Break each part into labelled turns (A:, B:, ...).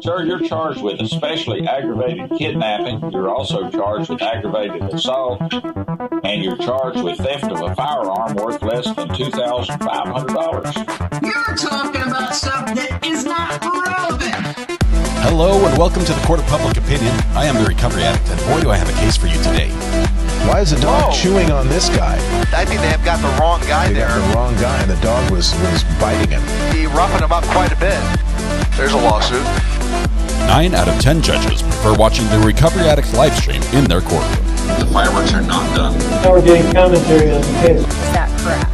A: Sir, you're charged with especially aggravated kidnapping. You're also charged with aggravated assault, and you're charged with theft of a firearm worth less than $2,500.
B: You're talking about stuff that is not relevant.
C: Hello and welcome to the Court of Public Opinion. I am the recovery addict, and boy do I have a case for you today.
D: Why is the dog chewing on this guy?
E: I think they have got the wrong guy
D: They
E: there.
D: got the wrong guy, and the dog was biting him.
E: He roughened him up quite a bit. There's a lawsuit.
C: 9 out of 10 judges prefer watching the Recovery Addict live stream in their courtroom.
A: The fireworks are not done.
F: Now we're getting commentary on the case.
G: Is that correct?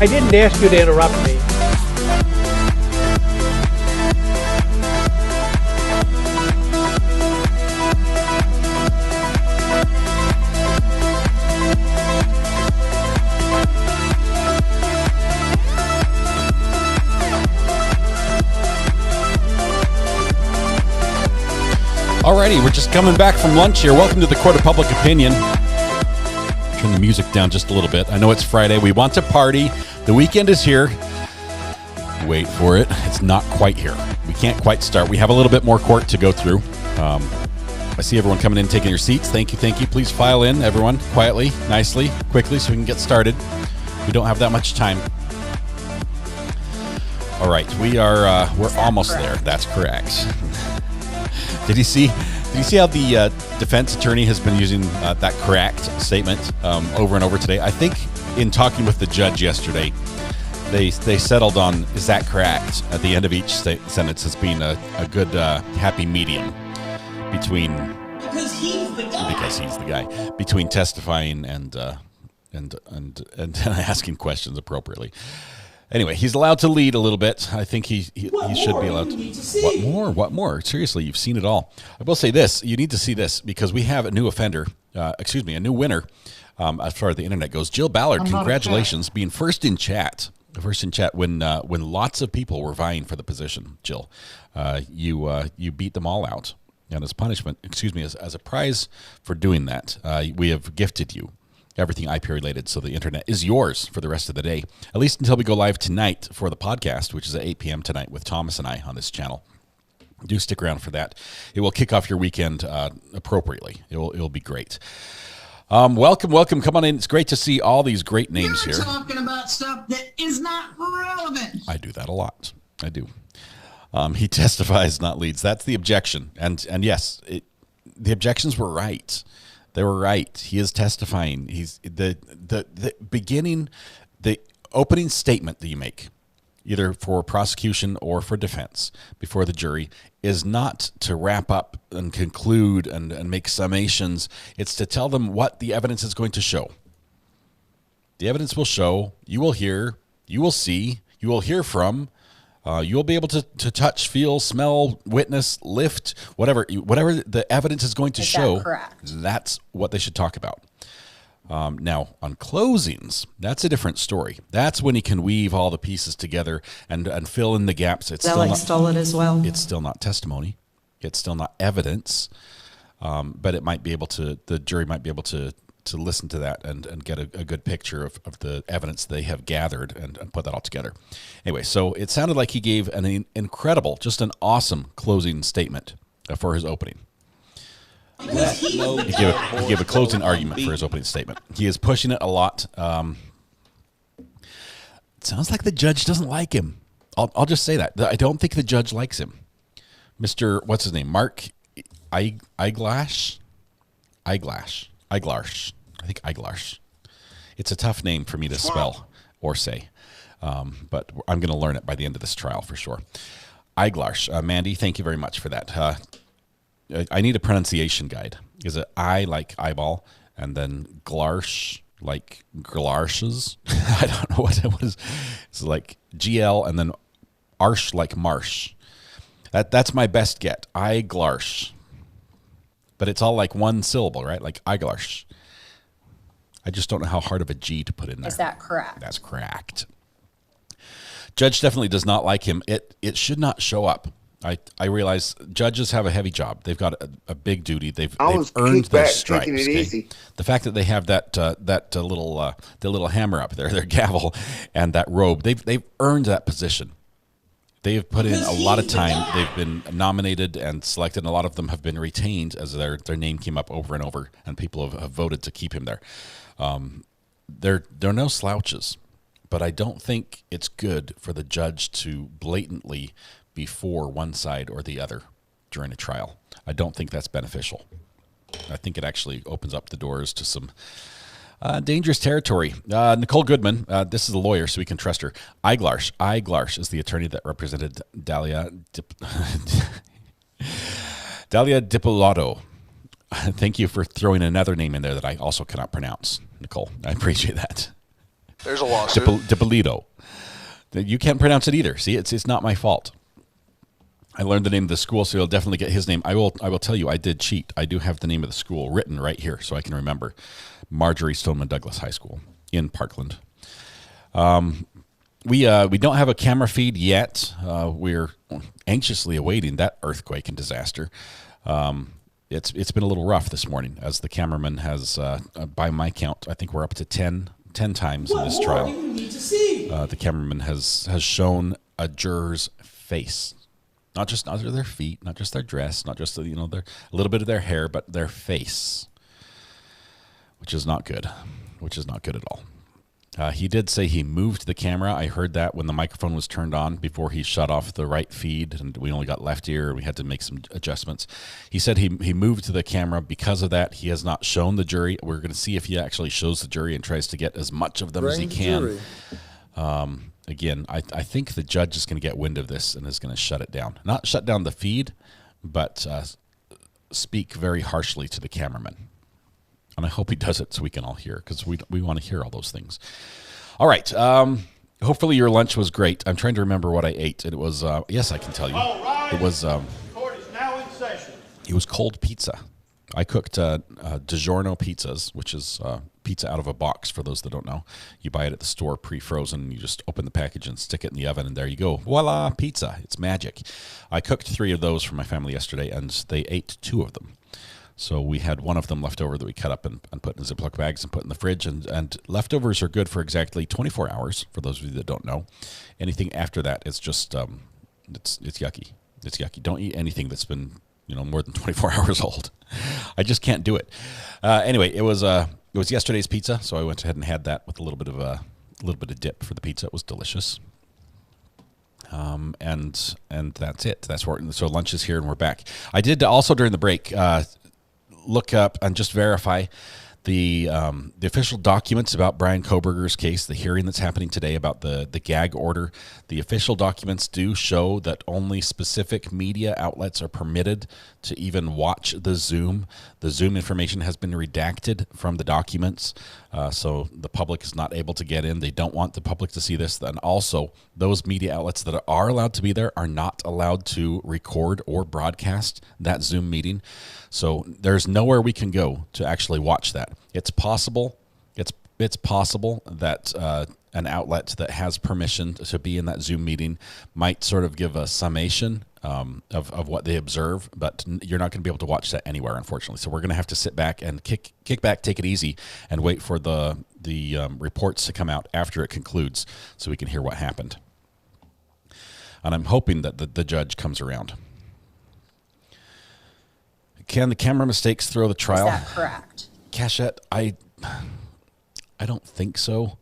F: I didn't ask you to interrupt me.
C: Alrighty, we're just coming back from lunch here. Welcome to the Court of Public Opinion. Turn the music down just a little bit. I know it's Friday. We want to party. The weekend is here. Wait for it. It's not quite here. We can't quite start. We have a little bit more court to go through. I see everyone coming in, taking your seats. Thank you, thank you. Please file in, everyone, quietly, nicely, quickly, so we can get started. We don't have that much time. All right, we're almost there. That's correct. Did you see how the defense attorney has been using that correct statement over and over today? I think in talking with the judge yesterday, they settled on, is that correct, at the end of each sentence as being a good happy medium between, because he's the guy, between testifying and asking questions appropriately. Anyway, he's allowed to lead a little bit. I think he should be allowed to. What more? Seriously, you've seen it all. I will say this. You need to see this because we have a new offender, a new winner as far as the internet goes. Jill Ballard, congratulations, being first in chat. First in chat when lots of people were vying for the position, Jill. You beat them all out. And as punishment, as a prize for doing that, we have gifted you everything IP related, so the internet is yours for the rest of the day, at least until we go live tonight for the podcast, which is at 8 p.m. tonight with Thomas and I on this channel. Do stick around for that. It will kick off your weekend appropriately. It'll be great. Welcome. Come on in. It's great to see all these great names here.
B: You're talking about stuff that is not relevant.
C: I do that a lot. I do. He testifies, not leads. That's the objection. And yes, the objections were right. They were right. He is testifying. He's the beginning, the opening statement that you make, either for prosecution or for defense before the jury, is not to wrap up and conclude and make summations. It's to tell them what the evidence is going to show. The evidence will show, you will hear, you will see, you will hear from, you'll be able to touch, feel, smell, witness, lift, whatever the evidence is going to show. That's what they should talk about. Now, on closings, that's a different story. That's when he can weave all the pieces together and fill in the gaps. It's still not, as well. It's still not testimony. It's still not evidence. But it might be able to. The jury might be able to listen to that and get a good picture of the evidence they have gathered and put that all together. Anyway, so it sounded like he gave an incredible, just an awesome closing statement for his opening. He gave a closing argument for his opening statement. He is pushing it a lot. It sounds like the judge doesn't like him. I'll just say that. I don't think the judge likes him. Mr. What's his name? Mark Eiglash? Eiglarsh. I think Eiglarsh. It's a tough name for me to spell or say, but I'm going to learn it by the end of this trial for sure. Eiglarsh. Mandy, thank you very much for that. I need a pronunciation guide. Is it I like eyeball and then Glarsh like Glarshes? I don't know what it was. It's like GL and then Arsh like Marsh. That's my best get. Eiglarsh. But it's all like one syllable, right? Like Eiglarsh. I just don't know how hard of a G to put in there.
G: Is that correct?
C: That's correct. Judge definitely does not like him. It should not show up. I realize judges have a heavy job. They've got a big duty. They've
G: Always
C: earned
G: kick
C: their
G: back,
C: stripes.
G: taking it
C: Okay?
G: easy.
C: The fact that they have that little hammer up there, their gavel, and that robe, they've earned that position. They've put in a lot of time. They've been nominated and selected, and a lot of them have been retained as their name came up over and over, and people have voted to keep him there. They're no slouches, but I don't think it's good for the judge to blatantly be for one side or the other during a trial. I don't think that's beneficial. I think it actually opens up the doors to some dangerous territory. Nicole Goodman, this is a lawyer, so we can trust her. Iglarsh is the attorney that represented Dalia Dipolato. Thank you for throwing another name in there that I also cannot pronounce, Nicole. I appreciate that.
E: There's a lawsuit.
C: Dipolito. You can't pronounce it either. See, it's not my fault. I learned the name of the school, so you'll definitely get his name. I will tell you, I did cheat. I do have the name of the school written right here, so I can remember. Marjorie Stoneman Douglas High School in Parkland. We don't have a camera feed yet. We're anxiously awaiting that earthquake and disaster. It's been a little rough this morning, as the cameraman has, by my count, I think we're up to 10 times in this trial. The cameraman has shown a juror's face. Not just their feet, not just their dress, not just their a little bit of their hair, but their face, which is not good. Which is not good at all. He did say he moved the camera. I heard that when the microphone was turned on before he shut off the right feed, and we only got left ear. We had to make some adjustments. He said he moved the camera because of that. He has not shown the jury. We're going to see if he actually shows the jury and tries to get as much of them as he can. Again, I think the judge is going to get wind of this and is going to shut it down. Not shut down the feed, but speak very harshly to the cameraman. And I hope he does it so we can all hear, because we want to hear all those things. All right. Hopefully your lunch was great. I'm trying to remember what I ate. It was, yes, I can tell you.
H: All right.
C: It was,
H: Court is now in session.
C: it was cold pizza. I cooked DiGiorno pizzas, which is pizza out of a box, for those that don't know. You buy it at the store pre-frozen. You just open the package and stick it in the oven, and there you go. Voila, pizza. It's magic. I cooked 3 of those for my family yesterday, and they ate 2 of them. So we had one of them left over that we cut up and put in Ziploc bags and put in the fridge. And leftovers are good for exactly 24 hours, for those of you that don't know. Anything after that is just, it's yucky. It's yucky. Don't eat anything that's been more than 24 hours old. I just can't do it. Anyway, it was yesterday's pizza, so I went ahead and had that with a little bit of dip for the pizza. It was delicious. And that's it. So lunch is here, and we're back. I did also during the break look up and just verify the official documents about Bryan Kohberger's case, the hearing that's happening today about the gag order. The official documents do show that only specific media outlets are permitted to even watch the Zoom. The Zoom information has been redacted from the documents, so the public is not able to get in. They don't want the public to see this. And also, those media outlets that are allowed to be there are not allowed to record or broadcast that Zoom meeting. So there's nowhere we can go to actually watch that. It's possible. It's possible that an outlet that has permission to be in that Zoom meeting might sort of give a summation of what they observe, but you're not going to be able to watch that anywhere, unfortunately. So we're going to have to sit back and kick back, take it easy, and wait for the reports to come out after it concludes, so we can hear what happened. And I'm hoping that the judge comes around. Can the camera mistakes throw the trial?
I: Is that correct?
C: Cachette, I don't think so.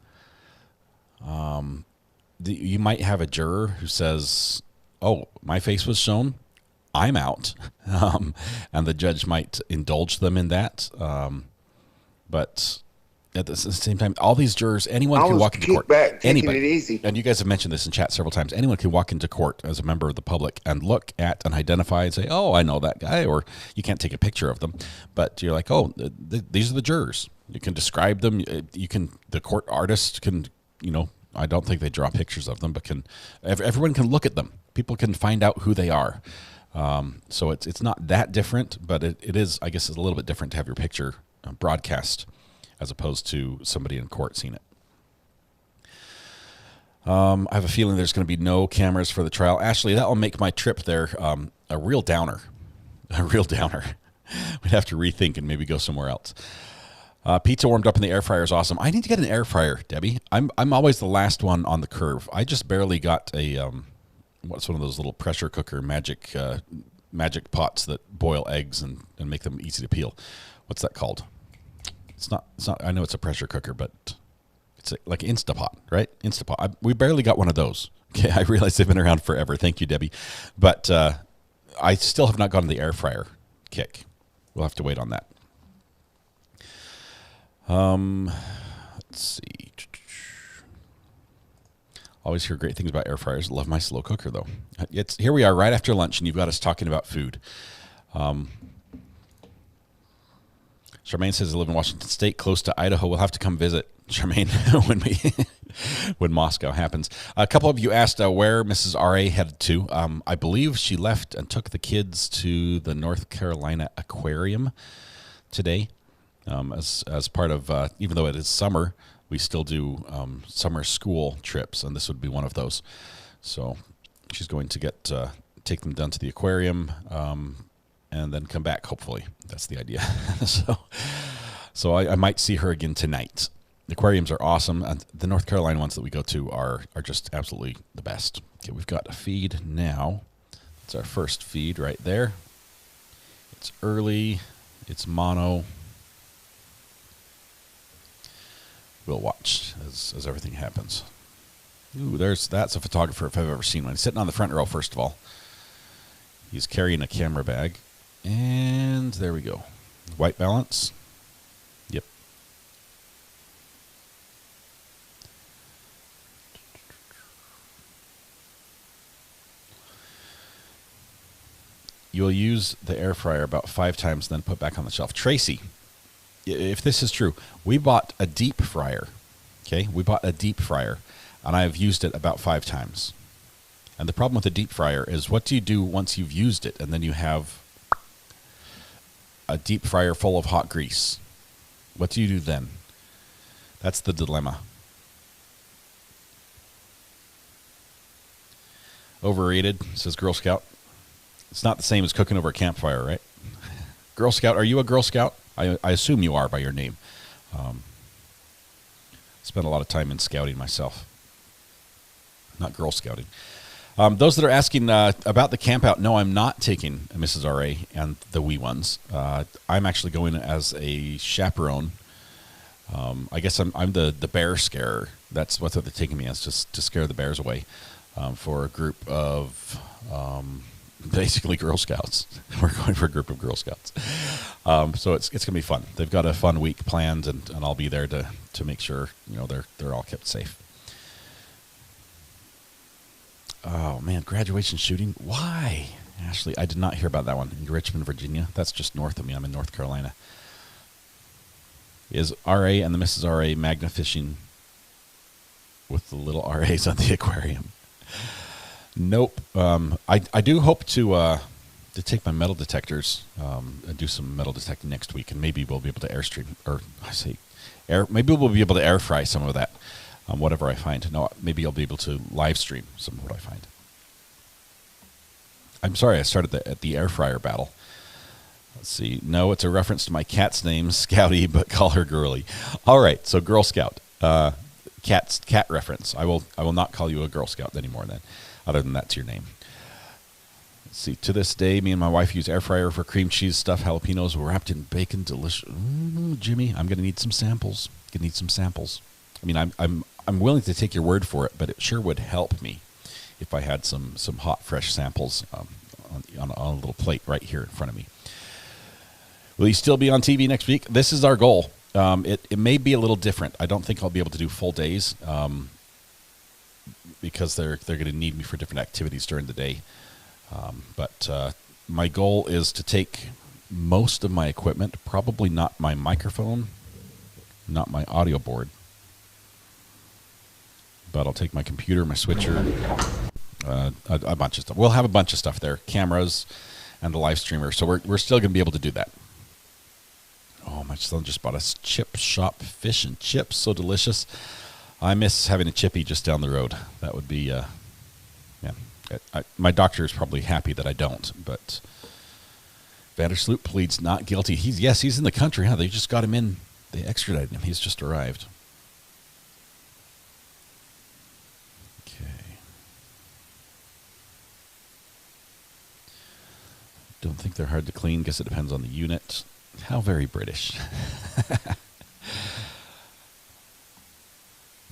C: You might have a juror who says, "Oh, my face was shown, I'm out," and the judge might indulge them in that. But at the same time, all these jurors, anyone can walk into court. Anybody,
G: it easy.
C: and you guys have mentioned this in chat several times. Anyone can walk into court as a member of the public and look at and identify and say, "Oh, I know that guy," or you can't take a picture of them, but you're like, "Oh, these are the jurors." You can describe them. The court artist can, I don't think they draw pictures of them, but everyone can look at them. People can find out who they are. So it's not that different, but it is, I guess, it's a little bit different to have your picture broadcast as opposed to somebody in court seeing it. I have a feeling there's going to be no cameras for the trial. Ashley, that will make my trip there a real downer. A real downer. We'd have to rethink and maybe go somewhere else. Pizza warmed up in the air fryer is awesome. I need to get an air fryer, Debbie. I'm always the last one on the curve. I just barely got a what's one of those little pressure cooker magic pots that boil eggs and make them easy to peel. What's that called? It's not. I know it's a pressure cooker, but it's like Instapot, right? Instapot. We barely got one of those. Okay, I realize they've been around forever. Thank you, Debbie. But I still have not gotten the air fryer kick. We'll have to wait on that. Let's see. Always hear great things about air fryers. Love my slow cooker, though. Here we are right after lunch, and you've got us talking about food. Charmaine says I live in Washington State, close to Idaho. We'll have to come visit, Charmaine, when Moscow happens. A couple of you asked where Mrs. R.A. headed to. I believe she left and took the kids to the North Carolina Aquarium today. As part of, even though it is summer, we still do summer school trips, and this would be one of those. So she's going to take them down to the aquarium and then come back, hopefully. That's the idea. So I might see her again tonight. The aquariums are awesome, and the North Carolina ones that we go to are just absolutely the best. Okay, we've got a feed now. It's our first feed right there. It's early. It's mono. We'll watch as everything happens. Ooh, that's a photographer if I've ever seen one. He's sitting on the front row, first of all. He's carrying a camera bag. And there we go. White balance. Yep. You'll use the air fryer about 5 times, then put back on the shelf. Tracy, if this is true, we bought a deep fryer. Okay, we bought a deep fryer, and I've used it about 5 times. And the problem with a deep fryer is, what do you do once you've used it and then you have a deep fryer full of hot grease? What do you do then? That's the dilemma. Overrated, says Girl Scout. It's not the same as cooking over a campfire, right? Girl Scout, are you a Girl Scout? I assume you are by your name. Spent a lot of time in scouting myself. Not Girl Scouting. Those that are asking about the camp out, no, I'm not taking Mrs. R.A. and the wee ones. I'm actually going as a chaperone. I guess I'm the bear scarer. That's what they're taking me as, just to scare the bears away for a group of basically Girl Scouts. We're going for a group of Girl Scouts. So it's going to be fun. They've got a fun week planned, and I'll be there to make sure they're all kept safe. Oh, man, graduation shooting. Why? Ashley, I did not hear about that one. In Richmond, Virginia. That's just north of me. I'm in North Carolina. Is R.A. and the Mrs. R.A. magna fishing with the little R.A.s on the aquarium? Nope. I do hope to take my metal detectors and do some metal detecting next week, and maybe we'll be able to maybe we'll be able to air fry some of that. Whatever I find. No, maybe I'll be able to live stream some of what I find. I'm sorry, I started at the air fryer battle. Let's see. No, it's a reference to my cat's name, Scouty, but call her Girly. All right, so Girl Scout. Cat reference. I will not call you a Girl Scout anymore then, other than that's your name. Let's see. To this day, me and my wife use air fryer for cream cheese, stuffed jalapenos wrapped in bacon. Delicious. Jimmy, I'm going to need some samples. I mean, I'm willing to take your word for it, but it sure would help me if I had some hot, fresh samples on a little plate right here in front of me. Will you still be on TV next week? This is our goal. It may be a little different. I don't think I'll be able to do full days because they're going to need me for different activities during the day. But my goal is to take most of my equipment, probably not my microphone, not my audio board, but I'll take my computer, my switcher, a bunch of stuff. We'll have a bunch of stuff there, cameras and a live streamer. So we're still going to be able to do that. Oh, my son just bought us Chip Shop fish and chips. So delicious. I miss having a chippy just down the road. That would be, yeah. My doctor is probably happy that I don't, but Vandersloot pleads not guilty. He's in the country, huh? They just got him in. They extradited him. He's just arrived. Okay. Don't think they're hard to clean. Guess it depends on the unit. How very British.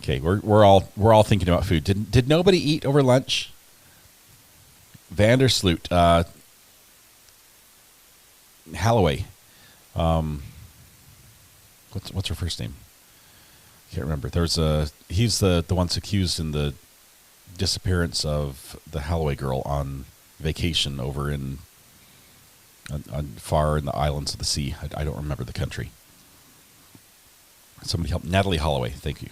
C: Okay, we're all thinking about food. Did nobody eat over lunch? Vandersloot, Holloway. What's her first name? Can't remember. He's the one's accused in the disappearance of the Holloway girl on vacation over in far in the islands of the sea. I don't remember the country. Somebody help. Natalie Holloway. Thank you.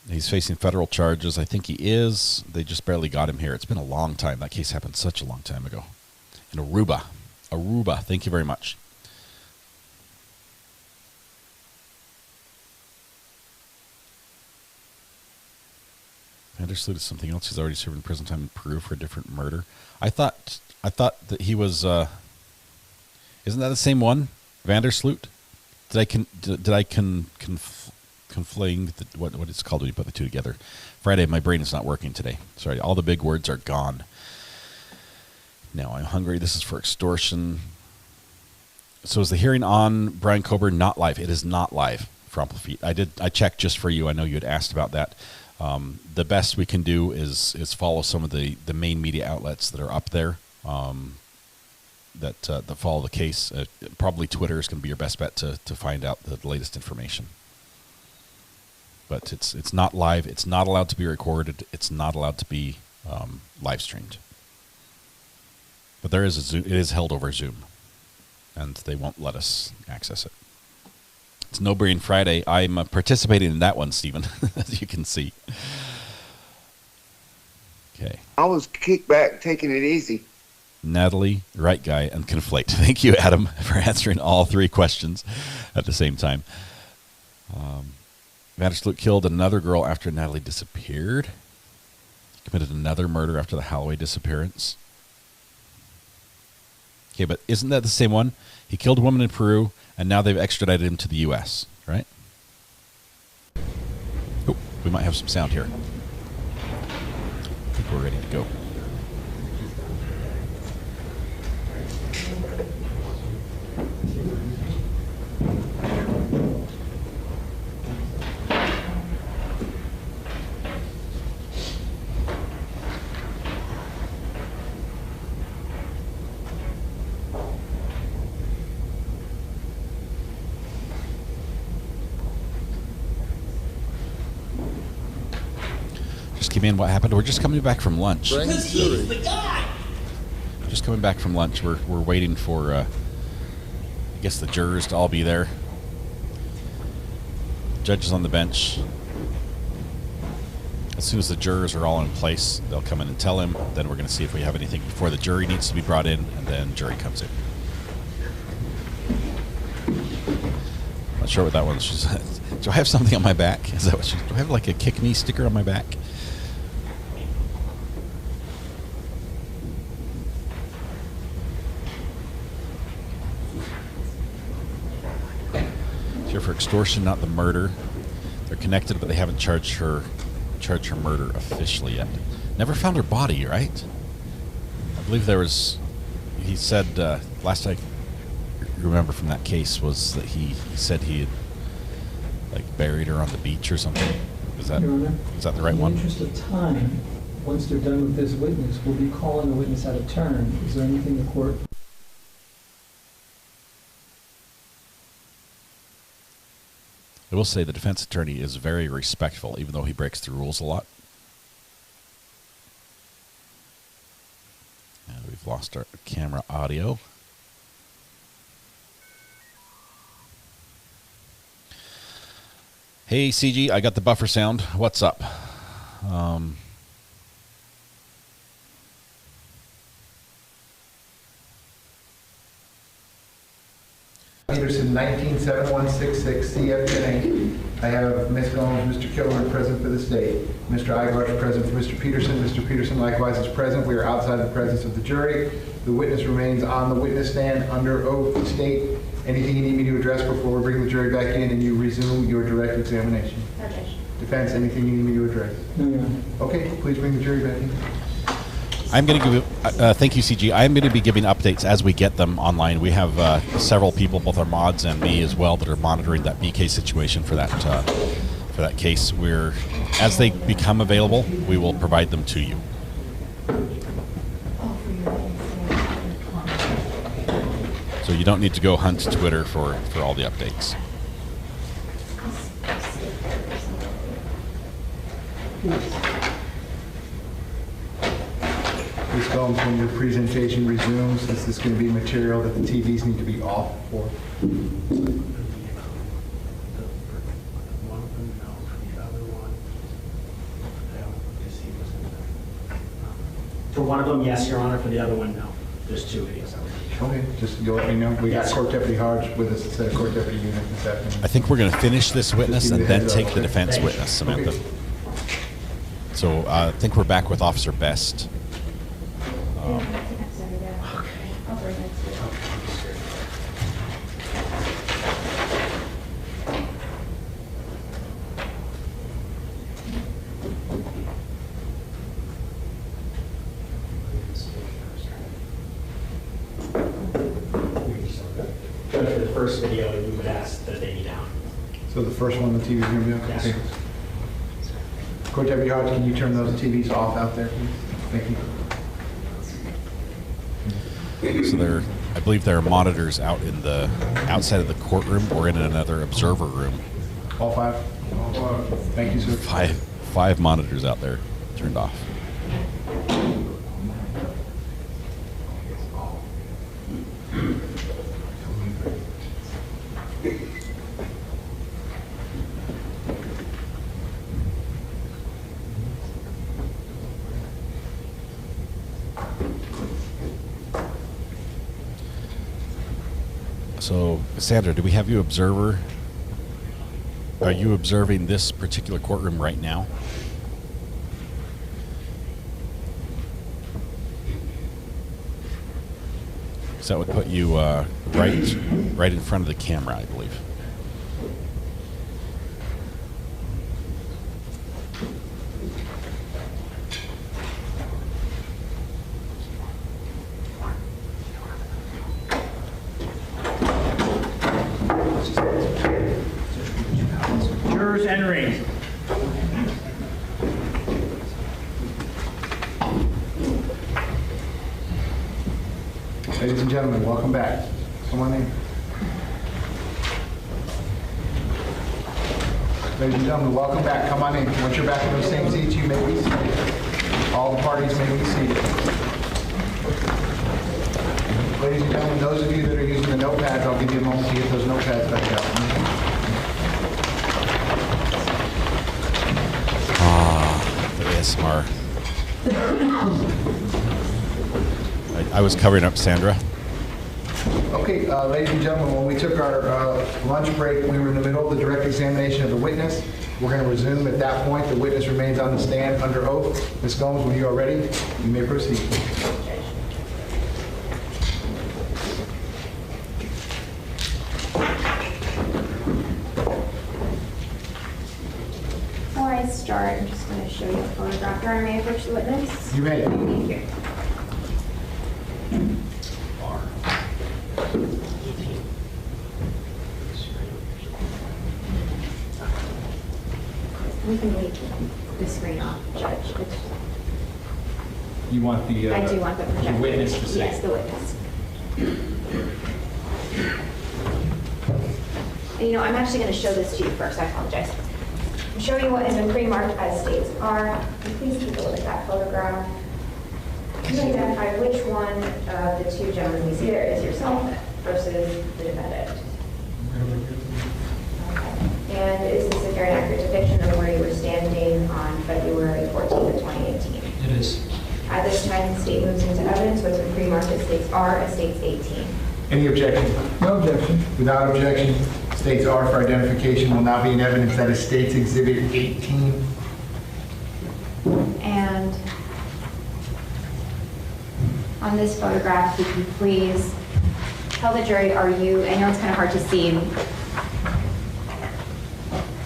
C: He's facing federal charges. I think he is. They just barely got him here. It's been a long time. That case happened such a long time ago. In Aruba. Aruba. Thank you very much. Vandersloot is something else. He's already serving prison time in Peru for a different murder. I thought that he was. Isn't that the same one, Vandersloot? Did I conflating what it's called when you put the two together? Friday, my brain is not working today. Sorry, all the big words are gone. Now I'm hungry. This is for extortion. So is the hearing on Bryan Kohberger not live? It is not live. Feet. I checked just for you. I know you had asked about that. The best we can do is follow some of the main media outlets that are up there that follow the case. Probably Twitter is going to be your best bet to find out the latest information. But it's not live. It's not allowed to be recorded. It's not allowed to be live streamed. But there is Zoom. It is held over Zoom, and they won't let us access it. It's No Brain Friday. I'm participating in that one, Stephen, as you can see. Okay.
G: I was kicked back, taking it easy.
C: Natalie, right guy, and conflate. Thank you, Adam, for answering all three questions at the same time. Vandersloot killed another girl after Natalie disappeared. He committed another murder after the Holloway disappearance. Okay, but isn't that the same one? He killed a woman in Peru, and now they've extradited him to the U.S., right? Oh, we might have some sound here. I think we're ready to go. Came in. What happened? We're just coming back from lunch.
B: Because he's the guy.
C: Just coming back from lunch. We're waiting for, I guess, the jurors to all be there. Judges on the bench. As soon as the jurors are all in place, they'll come in and tell him. Then we're going to see if we have anything before the jury needs to be brought in, and then jury comes in. Not sure what that one is. Do I have something on my back? Is that what do I have like a kick me sticker on my back? Here for extortion, not the murder. They're connected, but they haven't charged her murder officially yet. Never found her body, right? I believe there was. He said last I remember from that case was that he said he had like buried her on the beach or something. Is that the right one?
I: In the interest of time, once they're done with this witness, we'll be calling the witness out of turn. Is there anything the court?
C: I will say the defense attorney is very respectful, even though he breaks the rules a lot. And we've lost our camera audio. Hey, CG, I got the buffer sound. What's up?
J: Peterson, 197166 CFNA. I have Ms. Gomes, Mr. Kilmer present for the state. Mr. Iglar is present for Mr. Peterson. Mr. Peterson likewise is present. We are outside the presence of the jury. The witness remains on the witness stand under oath to state. Anything you need me to address before we bring the jury back in and you resume your direct examination?
K: Okay.
J: Defense, anything you need me to address?
I: No, Your Honor.
J: Okay, please bring the jury back in.
C: I'm going to give thank you, CG. I'm going to be giving updates as we get them online. We have several people, both our mods and me as well, that are monitoring that BK situation for that case. As they become available, we will provide them to you. So you don't need to go hunt Twitter for all the updates.
J: Ms. Gomes, when your presentation resumes, this is going to be material that the TVs need to be off for.
L: For one of them, yes, Your Honor. For the other one, no. There's two videos.
J: Okay, just you'll let me know. We got Court Deputy Hodge with us instead of Court Deputy Unit this afternoon.
C: I think we're going to finish this witness and then take the defense witness, Samantha.
J: Okay.
C: So I think we're back with Officer Best.
L: For the first video, we would ask that they be down.
J: So the first one, the TV's going to be on?
L: Yes.
J: Okay. Court Deputy Hodge, can you turn those TVs off out there, please? Thank you.
C: So I believe there are monitors outside of the courtroom or in another observer room.
J: All five? All five. Thank you, sir.
C: Five monitors out there turned off. So, Sandra, do we have you observer? Are you observing this particular courtroom right now? So that would put you right in front of the camera, I believe.
H: Jurors entering.
J: Ladies and gentlemen, welcome back. Come on in. Ladies and gentlemen, welcome back. Come on in. Once you're back in those same seats, you may be seated. All the parties may be seated. Ladies and gentlemen, those of you that are using the notepads, I'll give you a moment to get those notepads back out.
C: The ASMR. I was covering up Sandra.
J: Okay, ladies and gentlemen, when we took our lunch break, we were in the middle of the direct examination of the witness. We're going to resume at that point. The witness remains on the stand under oath. Ms. Gomes, when you are ready, you may proceed.
K: Before I start, I'm just going to show you a photograph. Your Honor, may I approach the witness?
J: You may.
K: Thank you. We can leave the screen off, Judge.
J: You want the
K: I do want the projector.
J: witness to see.
K: Yes, the witness. And, I'm actually going to show this to you first. I apologize. I'm showing you what has been pre-marked as states are. Please take a look at that photograph. You can identify which one of the two gentlemen we see there is yourself versus the defendant. And is this a fair and accurate depiction of where you were standing on February 14th of 2018?
I: It is.
K: At this time, the state moves into evidence what's been pre-marked as states R as states 18.
J: Any objection?
I: No objection.
J: Without objection, states R for identification will now be in evidence. That is State's Exhibit 18.
K: And on this photograph, if you please tell the jury, I know it's kind of hard to see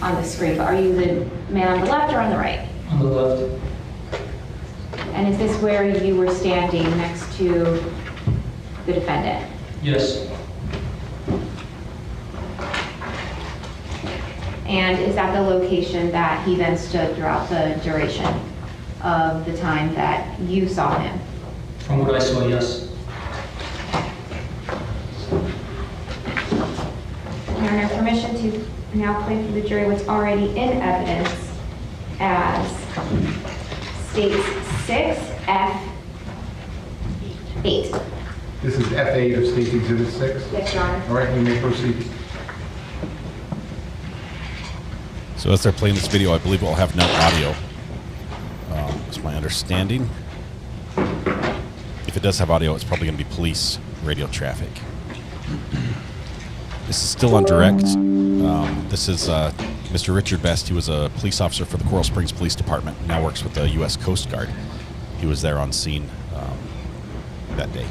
K: on the screen, but are you the man on the left or on the right?
F: On the left.
K: And is this where you were standing next to the defendant?
F: Yes.
K: And is that the location that he then stood throughout the duration of the time that you saw him?
F: From what I saw, yes.
K: Your Honor, permission to now play for the jury what's already in evidence as states 6F8.
J: This is F8 of State's Exhibit 6?
K: Yes, Your Honor.
J: All right, you may proceed.
C: So as they're playing this video, I believe it will have no audio. That's my understanding. If it does have audio, it's probably going to be police radio traffic. This is still on direct. This is Mr. Richard Best. He was a police officer for the Coral Springs Police Department. Now works with the U.S. Coast Guard. He was there on scene that day.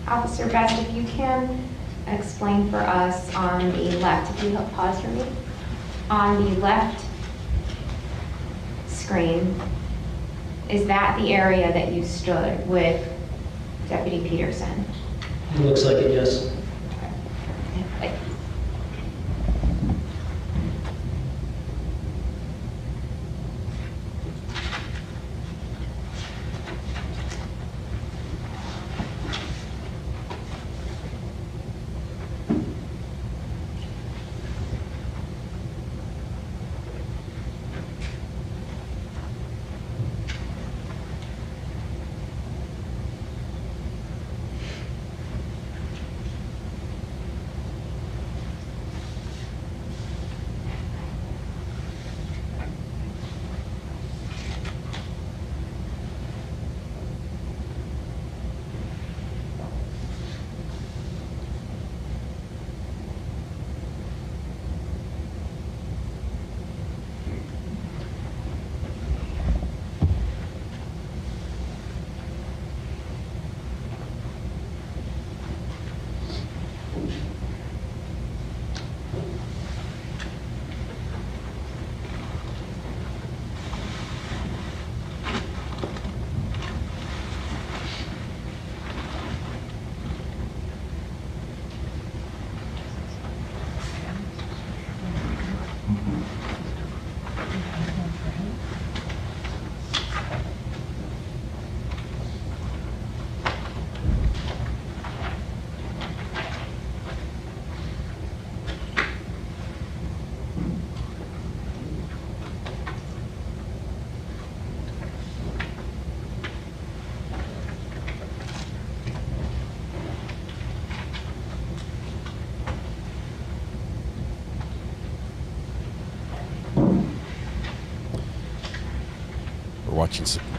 K: Officer Best, if you can explain for us on the left, if you pause for me. On the left screen, is that the area that you stood with Deputy Peterson?
F: It looks like it, yes.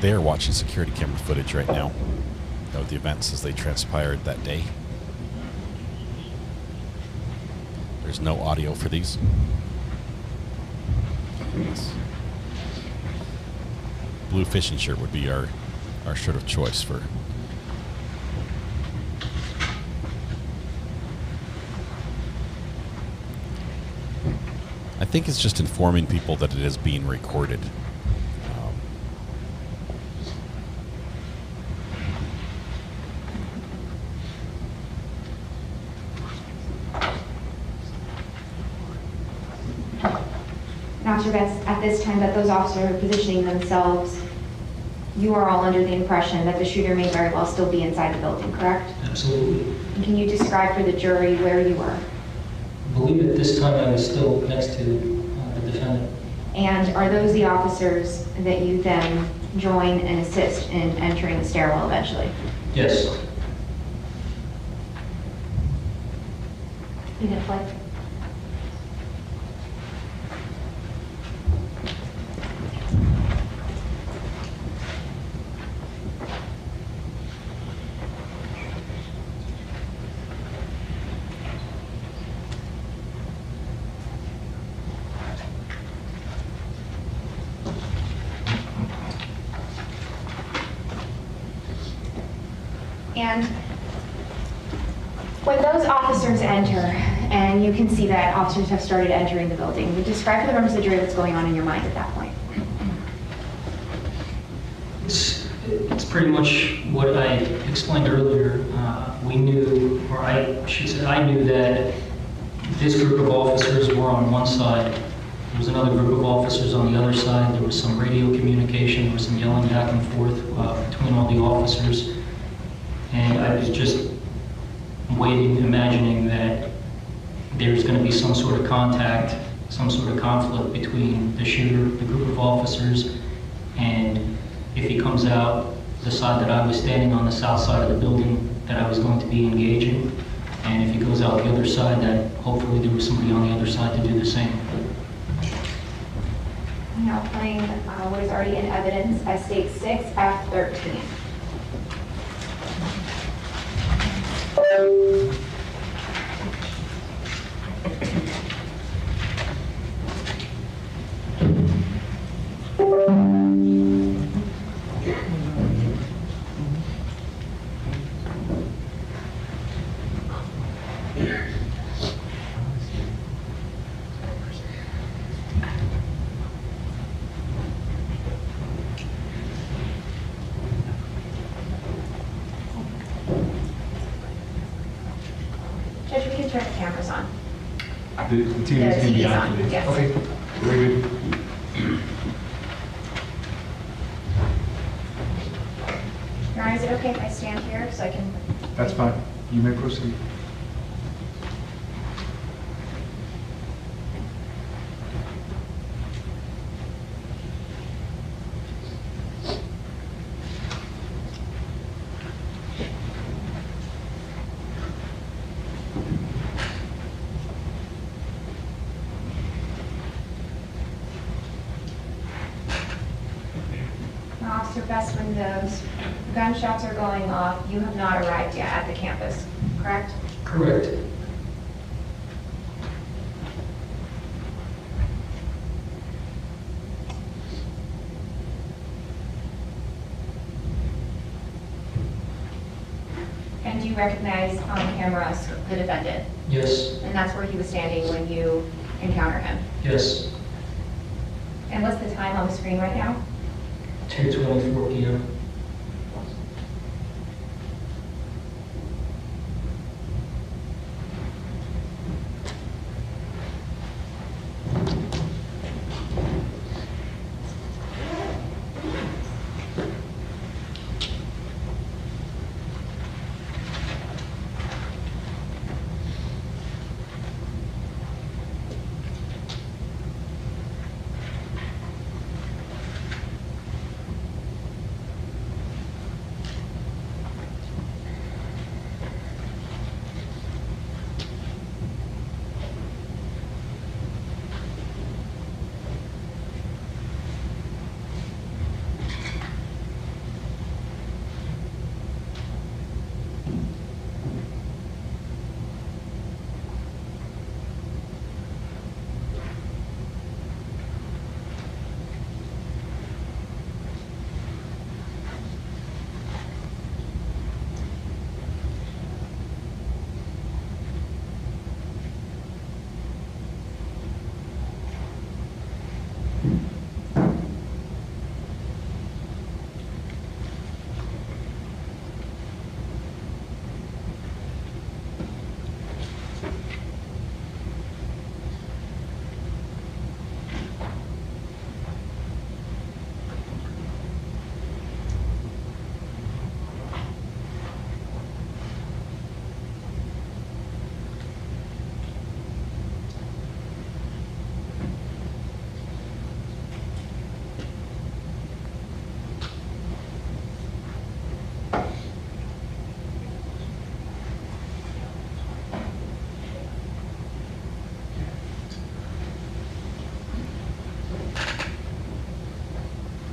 C: They are watching security camera footage right now of the events as they transpired that day. There's no audio for these. Blue fishing shirt would be our shirt of choice for. I think it's just informing people that it is being recorded.
K: At this time that those officers are positioning themselves, you are all under the impression that the shooter may very well still be inside the building, correct?
F: Absolutely.
K: And can you describe for the jury where you were?
F: I believe at this time I was still next to the defendant.
K: And are those the officers that you then join and assist in entering the stairwell eventually?
F: Yes.
K: You gonna play? And when those officers enter, and you can see that officers have started entering the building, you describe for the members of the jury what's going on in your mind at that point.
F: It's pretty much what I explained earlier. We knew, or I should say, I knew that this group of officers were on one side. There was another group of officers on the other side. There was some radio communication. There was some yelling back and forth between all the officers. And I was just waiting, imagining that there's going to be some sort of contact, some sort of conflict between the shooter, the group of officers, and if he comes out the side that I was standing on, the south side of the building, that I was going to be engaging. And if he goes out the other side, that hopefully there was somebody on the other side to do the same.
K: Now playing what is already in evidence as State 6F13. Judge, we can turn the cameras on.
J: The TV's going to be on today.
K: Yes.
J: Okay, very good.
K: Your Honor, is it okay if I stand here so I can...
J: That's fine. You may proceed.
K: Officer Best, when those gunshots are going off, you have not arrived yet at the campus, correct?
F: Correct.
K: And do you recognize on camera the defendant?
F: Yes.
K: And that's where he was standing when you encounter him?
F: Yes.
K: And what's the time on the screen right now?
F: 2:24 p.m.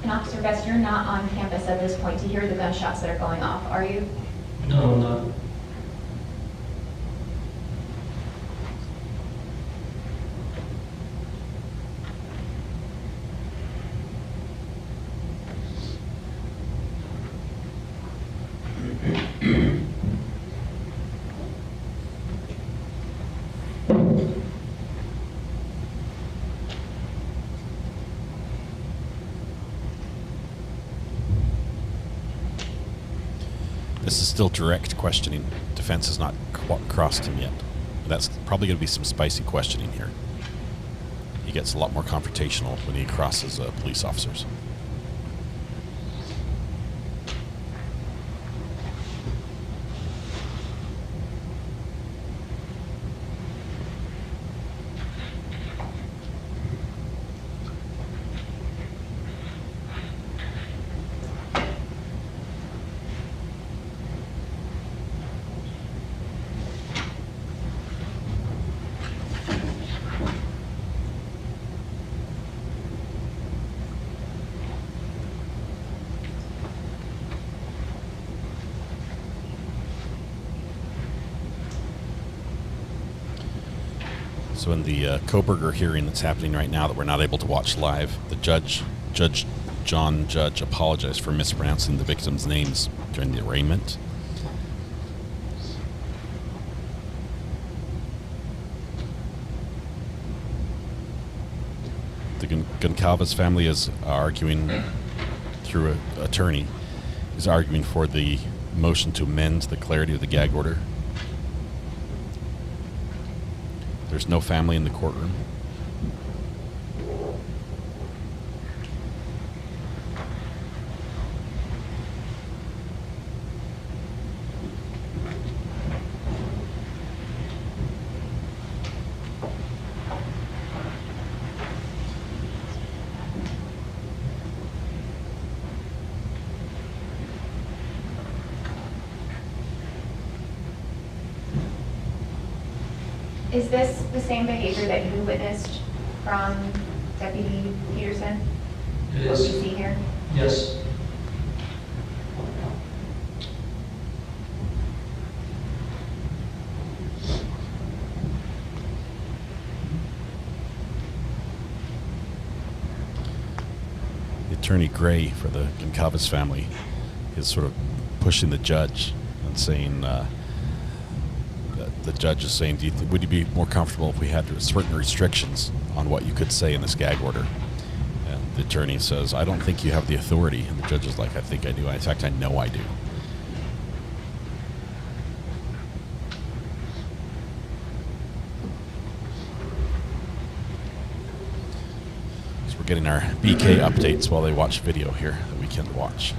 K: And Officer Best, you're not on campus at this point to hear the gunshots that are going off, are you?
F: No, I'm not.
C: This is still direct questioning. Defense has not crossed him yet. That's probably going to be some spicy questioning here. He gets a lot more confrontational when he crosses police officers. So in the Kohberger hearing that's happening right now that we're not able to watch live, the Judge John Judge apologized for mispronouncing the victims' names during the arraignment. The Goncalves family is arguing through an attorney, is arguing for the motion to amend the clarity of the gag order. There's no family in the courtroom.
K: Is this the same behavior that you witnessed from Deputy Peterson?
F: It
K: What
F: is.
K: we see here?
F: Yes.
C: Attorney Gray for the Goncalves family is sort of pushing the judge and saying, the judge is saying, would you be more comfortable if we had certain restrictions on what you could say in this gag order? And the attorney says, I don't think you have the authority. And the judge is like, I think I do. In fact, I know I do. So we're getting our BK updates while they watch video here that we can watch.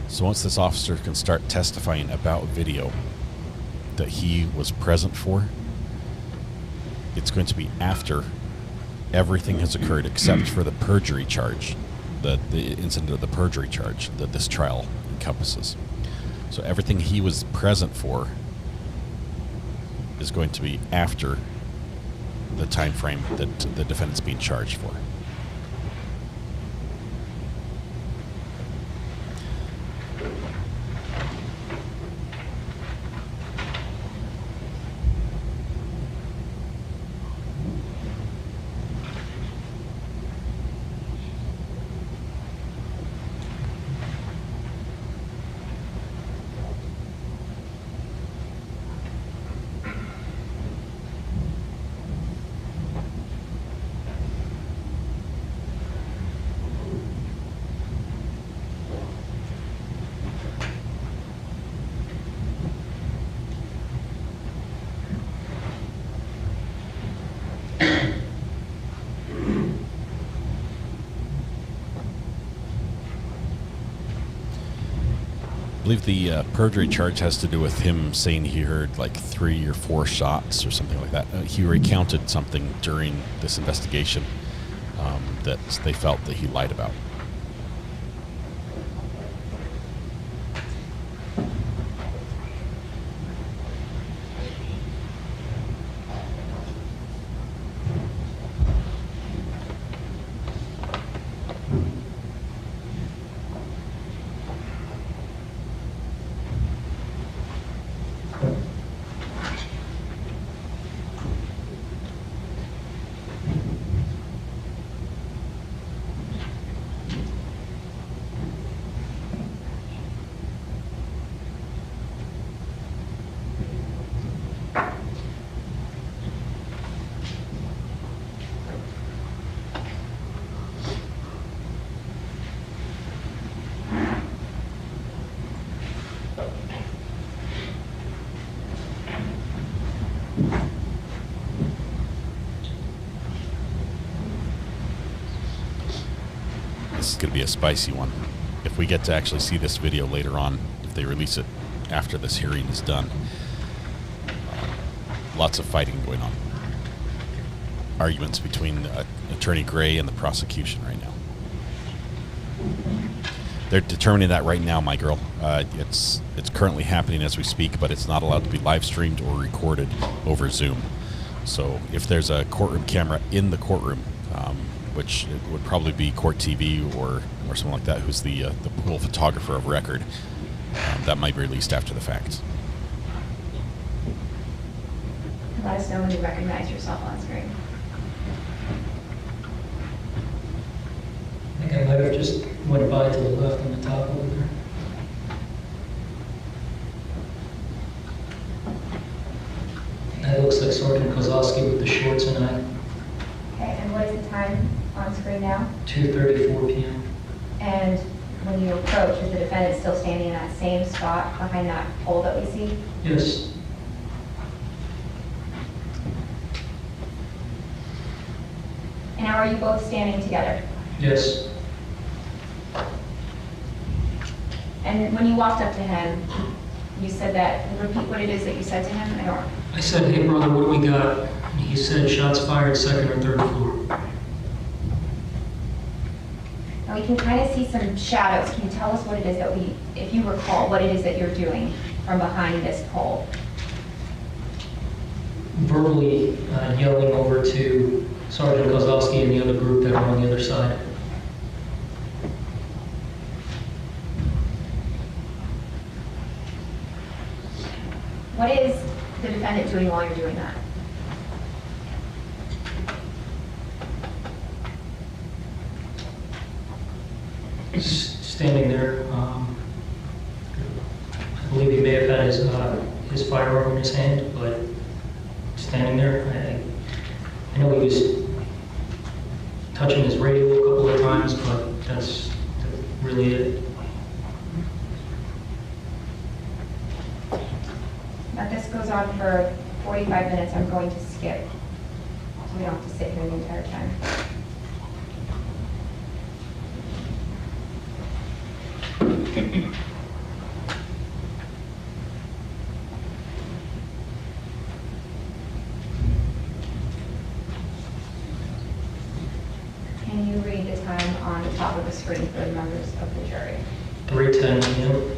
C: So once this officer can start testifying about video that he was present for, it's going to be after everything has occurred except for the perjury charge, the incident of the perjury charge that this trial encompasses. So everything he was present for is going to be after the time frame that the defendant's being charged for. I believe the perjury charge has to do with him saying he heard like 3 or 4 shots or something like that. He recounted something during this investigation that they felt that he lied about. this is going to be a spicy one. If we get to actually see this video later on, if they release it after this hearing is done, lots of fighting going on. Arguments between Attorney Gray and the prosecution right now. They're determining that right now, my girl. It's currently happening as we speak, but it's not allowed to be live streamed or recorded over Zoom. So if there's a courtroom camera in the courtroom, which it would probably be Court TV or someone like that, who's the pool photographer of record, that might be released after the fact.
K: Let us know when you recognize yourself on screen.
F: I think I might have just went by to the left on the top over there. That looks like Sergeant Kozlowski with the shorts and I.
K: Okay, and what is the time on screen now?
F: 2:34 p.m.
K: And when you approach, is the defendant still standing in that same spot behind that pole that we see?
F: Yes.
K: And now are you both standing together?
F: Yes.
K: And when you walked up to him, you said that, repeat what it is that you said to him?
F: I said, hey brother, what do we got? And he said, shots fired, second or third floor.
K: Now we can kind of see some shadows. Can you tell us what it is that if you recall, what it is that you're doing from behind this pole?
F: Verbally yelling over to Sergeant Kozlowski and the other group that were on the other side.
K: What is the defendant doing while you're doing that?
F: Standing there. I believe he may have had his firearm in his hand, but standing there. I know he was touching his radio a couple of times, but that's really it.
K: Now this goes on for 45 minutes. I'm going to skip, so we don't have to sit here the entire time. Can you read the time on the top of the screen for the members of the jury?
F: 3:10 p.m.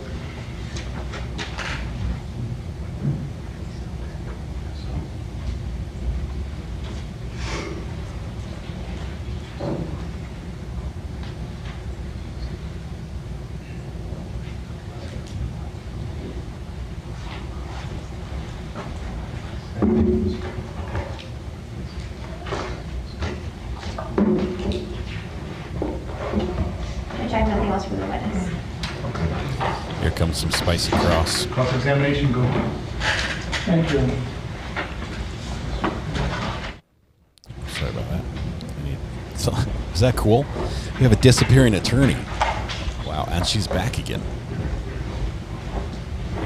K: Nothing else from the witness.
C: Here comes some spicy cross.
J: Cross-examination, go.
I: Thank you.
C: Sorry about that. So, is that cool? We have a disappearing attorney. Wow, and she's back again.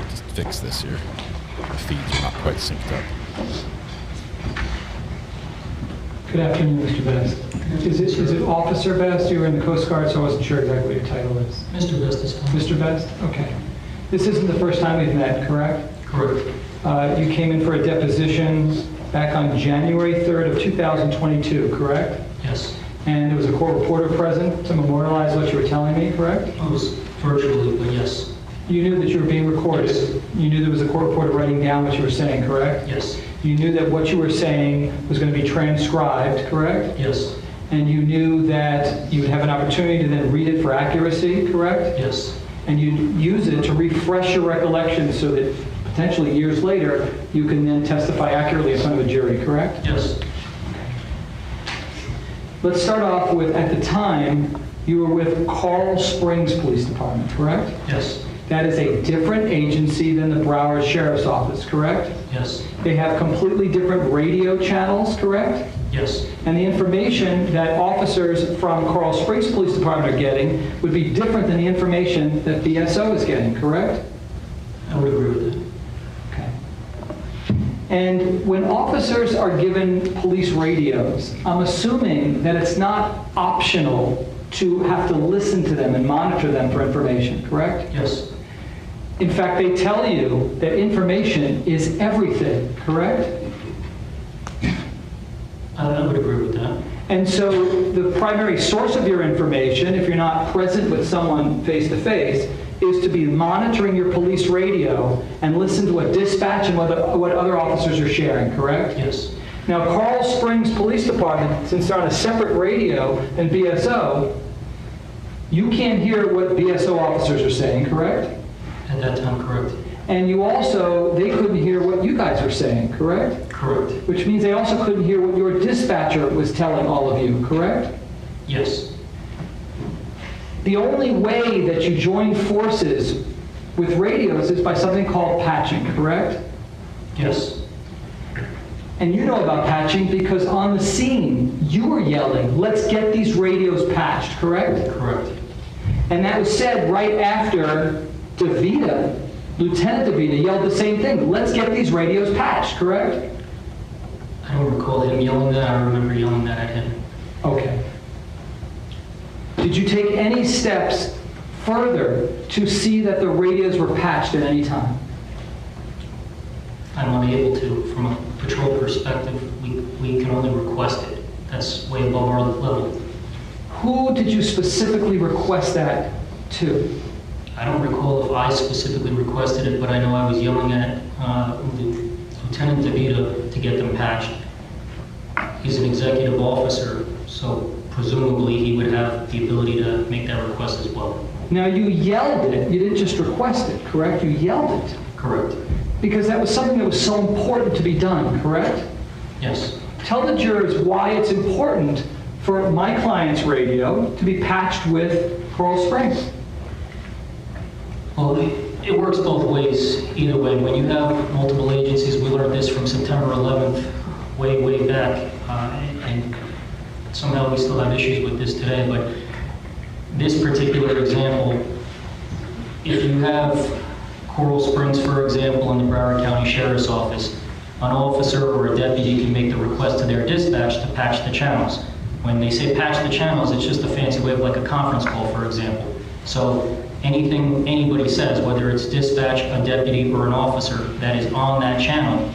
C: Just fix this here. The feeds are not quite synced up.
I: Good afternoon, Mr. Best. Is it Officer Best? You were in the Coast Guard, so I wasn't sure exactly what your title is.
F: Mr. Best is fine.
I: Mr. Best? Okay. This isn't the first time we've met, correct?
F: Correct.
I: You came in for a deposition back on January 3rd of 2022, correct?
F: Yes.
I: And there was a court reporter present to memorialize what you were telling me, correct?
F: I was virtually, but yes.
I: You knew that you were being recorded.
F: Yes.
I: You knew there was a court reporter writing down what you were saying, correct?
F: Yes.
I: You knew that what you were saying was going to be transcribed, correct?
F: Yes.
I: And you knew that you would have an opportunity to then read it for accuracy, correct?
F: Yes.
I: And you'd use it to refresh your recollection so that potentially years later, you can then testify accurately in front of a jury, correct?
F: Yes.
I: Let's start off with, at the time, you were with Coral Springs Police Department, correct?
F: Yes.
I: That is a different agency than the Broward Sheriff's Office, correct?
F: Yes.
I: They have completely different radio channels, correct?
F: Yes.
I: And the information that officers from Coral Springs Police Department are getting would be different than the information that BSO is getting, correct?
F: I would agree with that.
I: Okay. And when officers are given police radios, I'm assuming that it's not optional to have to listen to them and monitor them for information, correct?
F: Yes.
I: In fact, they tell you that information is everything, correct?
F: I would agree with that.
I: And so the primary source of your information, if you're not present with someone face-to-face, is to be monitoring your police radio and listen to what dispatch and what other officers are sharing, correct?
F: Yes.
I: Now, Coral Springs Police Department, since they're on a separate radio than BSO, you can't hear what BSO officers are saying, correct?
F: At that time, correct.
I: And you also, they couldn't hear what you guys are saying, correct?
F: Correct.
I: Which means they also couldn't hear what your dispatcher was telling all of you, correct?
F: Yes.
I: The only way that you join forces with radios is by something called patching, correct?
F: Yes.
I: And you know about patching because on the scene, you were yelling, let's get these radios patched, correct?
F: Correct.
I: And that was said right after DeVita, Lieutenant DeVita yelled the same thing, let's get these radios patched, correct?
F: I don't recall him yelling that. I remember yelling that at him.
I: Okay. Did you take any steps further to see that the radios were patched at any time?
F: I'm unable to. From a patrol perspective, we can only request it. That's way above our level.
I: Who did you specifically request that to?
F: I don't recall if I specifically requested it, but I know I was yelling at Lieutenant DeVita to get them patched. He's an executive officer, so presumably he would have the ability to make that request as well.
I: Now you yelled it, you didn't just request it, correct? You yelled it.
F: Correct.
I: Because that was something that was so important to be done, correct?
F: Yes.
I: Tell the jurors why it's important for my client's radio to be patched with Coral Springs.
F: Well, it works both ways, either way. When you have multiple agencies, we learned this from September 11th, way back, and somehow we still have issues with this today, but this particular example, if you have Coral Springs, for example, in the Broward County Sheriff's Office, an officer or a deputy can make the request to their dispatch to patch the channels. When they say patch the channels, it's just a fancy way of like a conference call, for example. So anything anybody says, whether it's dispatch, a deputy, or an officer that is on that channel,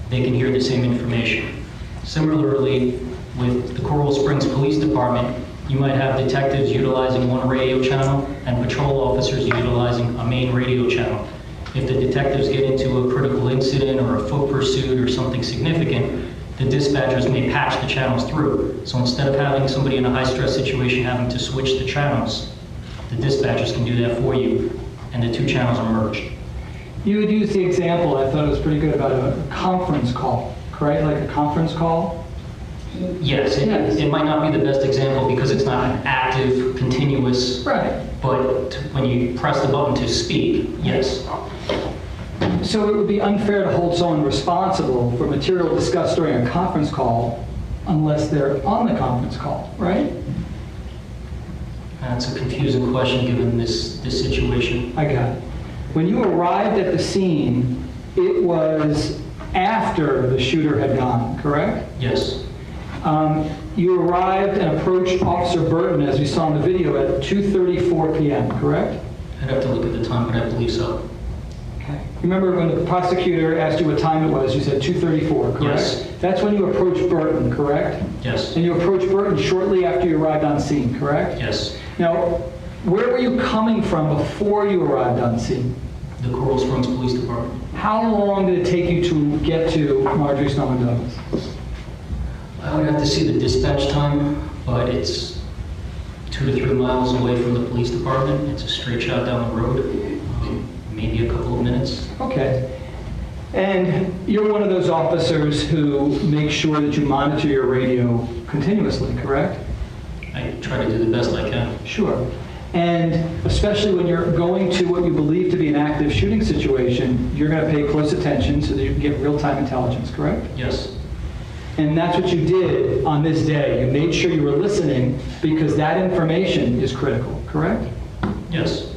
F: they can hear the same information. Similarly, with the Coral Springs Police Department, you might have detectives utilizing one radio channel and patrol officers utilizing a main radio channel. If the detectives get into a critical incident or a foot pursuit or something significant, the dispatchers may patch the channels through. So instead of having somebody in a high-stress situation having to switch the channels, the dispatchers can do that for you, and the two channels are merged.
I: You would use the example, I thought it was pretty good, about a conference call, correct? Like a conference call?
F: Yes, it might not be the best example because it's not an active, continuous,
I: right.
F: But when you press the button to speak, yes.
I: So it would be unfair to hold someone responsible for material discussed during a conference call unless they're on the conference call, right?
F: That's a confusing question given this situation.
I: I got it. When you arrived at the scene, it was after the shooter had gone, correct?
F: Yes.
I: You arrived and approached Officer Burton, as we saw in the video, at 2:34 p.m., correct?
F: I'd have to look at the time, but I believe so.
I: Okay. Remember when the prosecutor asked you what time it was, you said 2:34, correct?
F: Yes.
I: That's when you approached Burton, correct?
F: Yes.
I: And you approached Burton shortly after you arrived on scene, correct?
F: Yes.
I: Now, where were you coming from before you arrived on scene?
F: The Coral Springs Police Department.
I: How long did it take you to get to Marjorie Stoneman Douglas?
F: I would have to see the dispatch time, but it's 2 to 3 miles away from the police department. It's a straight shot down the road, maybe a couple of minutes.
I: Okay. And you're one of those officers who make sure that you monitor your radio continuously, correct?
F: I try to do the best I can.
I: Sure. And especially when you're going to what you believe to be an active shooting situation, you're going to pay close attention so that you can get real-time intelligence, correct?
F: Yes.
I: And that's what you did on this day. You made sure you were listening because that information is critical, correct?
F: Yes.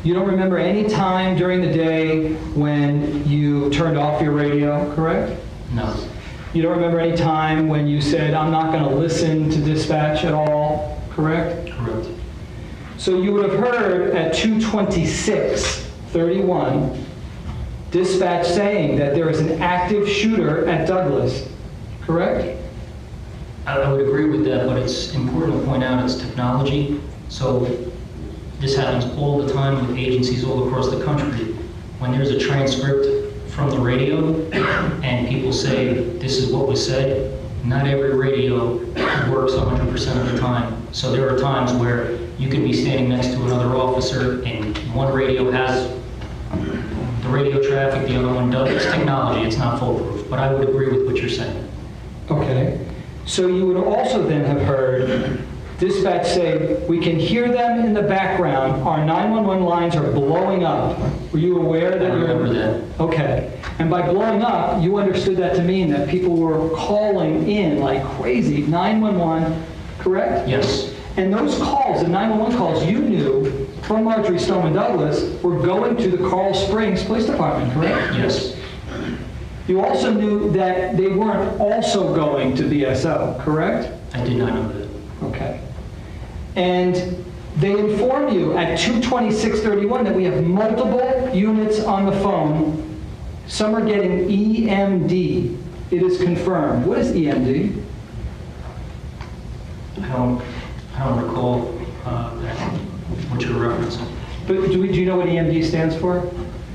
I: You don't remember any time during the day when you turned off your radio, correct?
F: No.
I: You don't remember any time when you said, I'm not going to listen to dispatch at all, correct?
F: Correct.
I: So you would have heard at 2:26:31 dispatch saying that there is an active shooter at Douglas, correct?
F: I would agree with that, but it's important to point out it's technology. So this happens all the time with agencies all across the country. When there's a transcript from the radio and people say, this is what was said, not every radio works 100% of the time. So there are times where you could be standing next to another officer and one radio has the radio traffic, the other one doesn't. It's technology, it's not foolproof, but I would agree with what you're saying.
I: Okay. So you would also then have heard dispatch say, we can hear them in the background. Our 911 lines are blowing up. Were you aware that
F: I remember that.
I: Okay. And by blowing up, you understood that to mean that people were calling in like crazy, 911, correct?
F: Yes.
I: And those calls, the 911 calls you knew from Marjorie Stoneman Douglas were going to the Coral Springs Police Department, correct?
F: Yes.
I: You also knew that they weren't also going to BSO, correct?
F: I did not know that.
I: Okay. And they inform you at 2:26:31 that we have multiple units on the phone. Some are getting EMD. It is confirmed. What is EMD?
F: I don't recall what you're referencing.
I: But do you know what EMD stands for?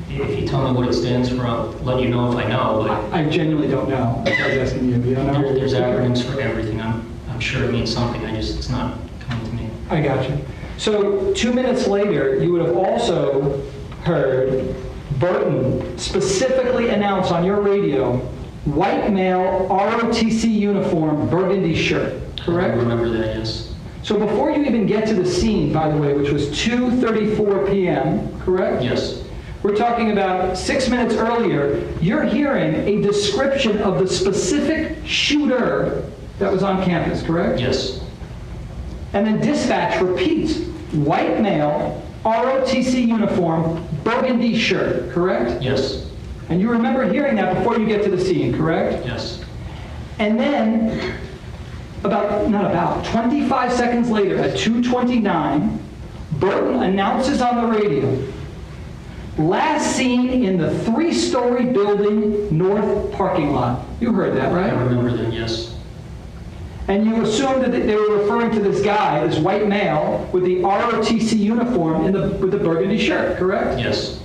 F: If you tell me what it stands for, I'll let you know if I know. But
I: I genuinely don't know. That's why I was asking you. You don't know?
F: There's acronyms for everything. I'm sure it means something. It's not coming to me.
I: I got you. So 2 minutes later, you would have also heard Burton specifically announce on your radio, white male, ROTC uniform, burgundy shirt, correct?
F: I remember that, yes.
I: So before you even get to the scene, by the way, which was 2:34 p.m., correct?
F: Yes.
I: We're talking about 6 minutes earlier, you're hearing a description of the specific shooter that was on campus, correct?
F: Yes.
I: And then dispatch repeats, white male, ROTC uniform, burgundy shirt, correct?
F: Yes.
I: And you remember hearing that before you get to the scene, correct?
F: Yes.
I: And then, 25 seconds later at 2:29, Burton announces on the radio, last seen in the 3-story building north parking lot. You heard that, right?
F: I remember that, yes.
I: And you assumed that they were referring to this guy, this white male, with the ROTC uniform with the burgundy shirt, correct?
F: Yes.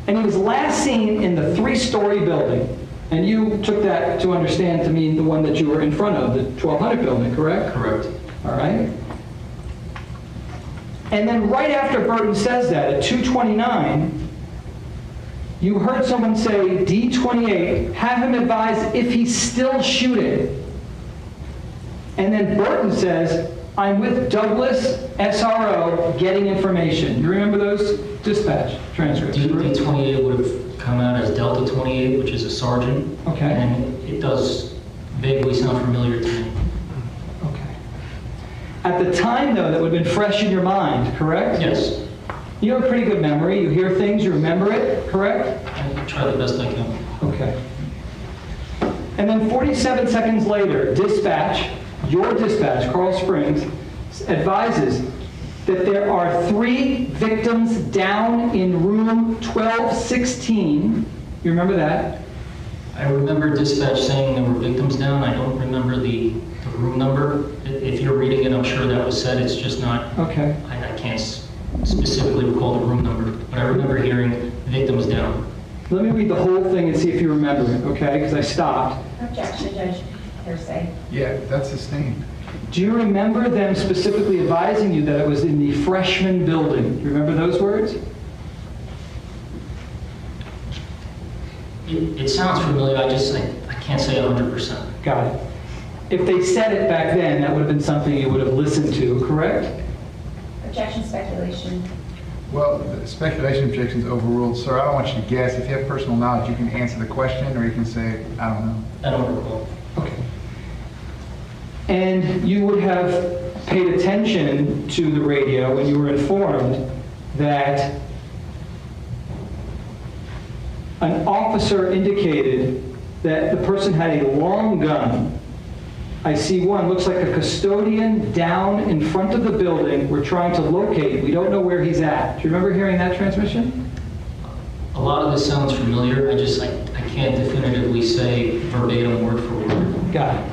I: And he was last seen in the 3-story building. And you took that to understand to mean the one that you were in front of, the 1200 building, correct?
F: Correct.
I: All right. And then right after Burton says that, at 2:29, you heard someone say, D28, have him advise if he's still shooting. And then Burton says, I'm with Douglas SRO getting information. You remember those dispatch transcripts?
F: D28 would have come out as Delta 28, which is a sergeant.
I: Okay.
F: And it does vaguely sound familiar to me.
I: Okay. At the time, though, that would have been fresh in your mind, correct?
F: Yes.
I: You have a pretty good memory. You hear things, you remember it, correct?
F: I try the best I can.
I: Okay. And then 47 seconds later, your dispatch, Coral Springs, advises that there are 3 victims down in room 1216. You remember that?
F: I remember dispatch saying there were victims down. I don't remember the room number. If you're reading it, I'm sure that was said. It's just not.
I: Okay.
F: I can't specifically recall the room number, but I remember hearing victims down.
I: Let me read the whole thing and see if you remember it, okay? Because I stopped.
K: Objection, Judge Hearsay.
J: Yeah, that's sustained.
I: Do you remember them specifically advising you that it was in the freshman building? Do you remember those words?
F: It sounds familiar. I can't say 100%.
I: Got it. If they said it back then, that would have been something you would have listened to, correct?
K: Objection, speculation.
J: Well, the speculation objection's overruled. Sir, I don't want you to guess. If you have personal knowledge, you can answer the question, or you can say, I don't know.
F: I don't recall.
I: Okay. And you would have paid attention to the radio when you were informed that an officer indicated that the person had a long gun. I see one, looks like a custodian down in front of the building. We're trying to locate. We don't know where he's at. Do you remember hearing that transmission?
F: A lot of this sounds familiar. I can't definitively say verbatim word for word.
I: Got it.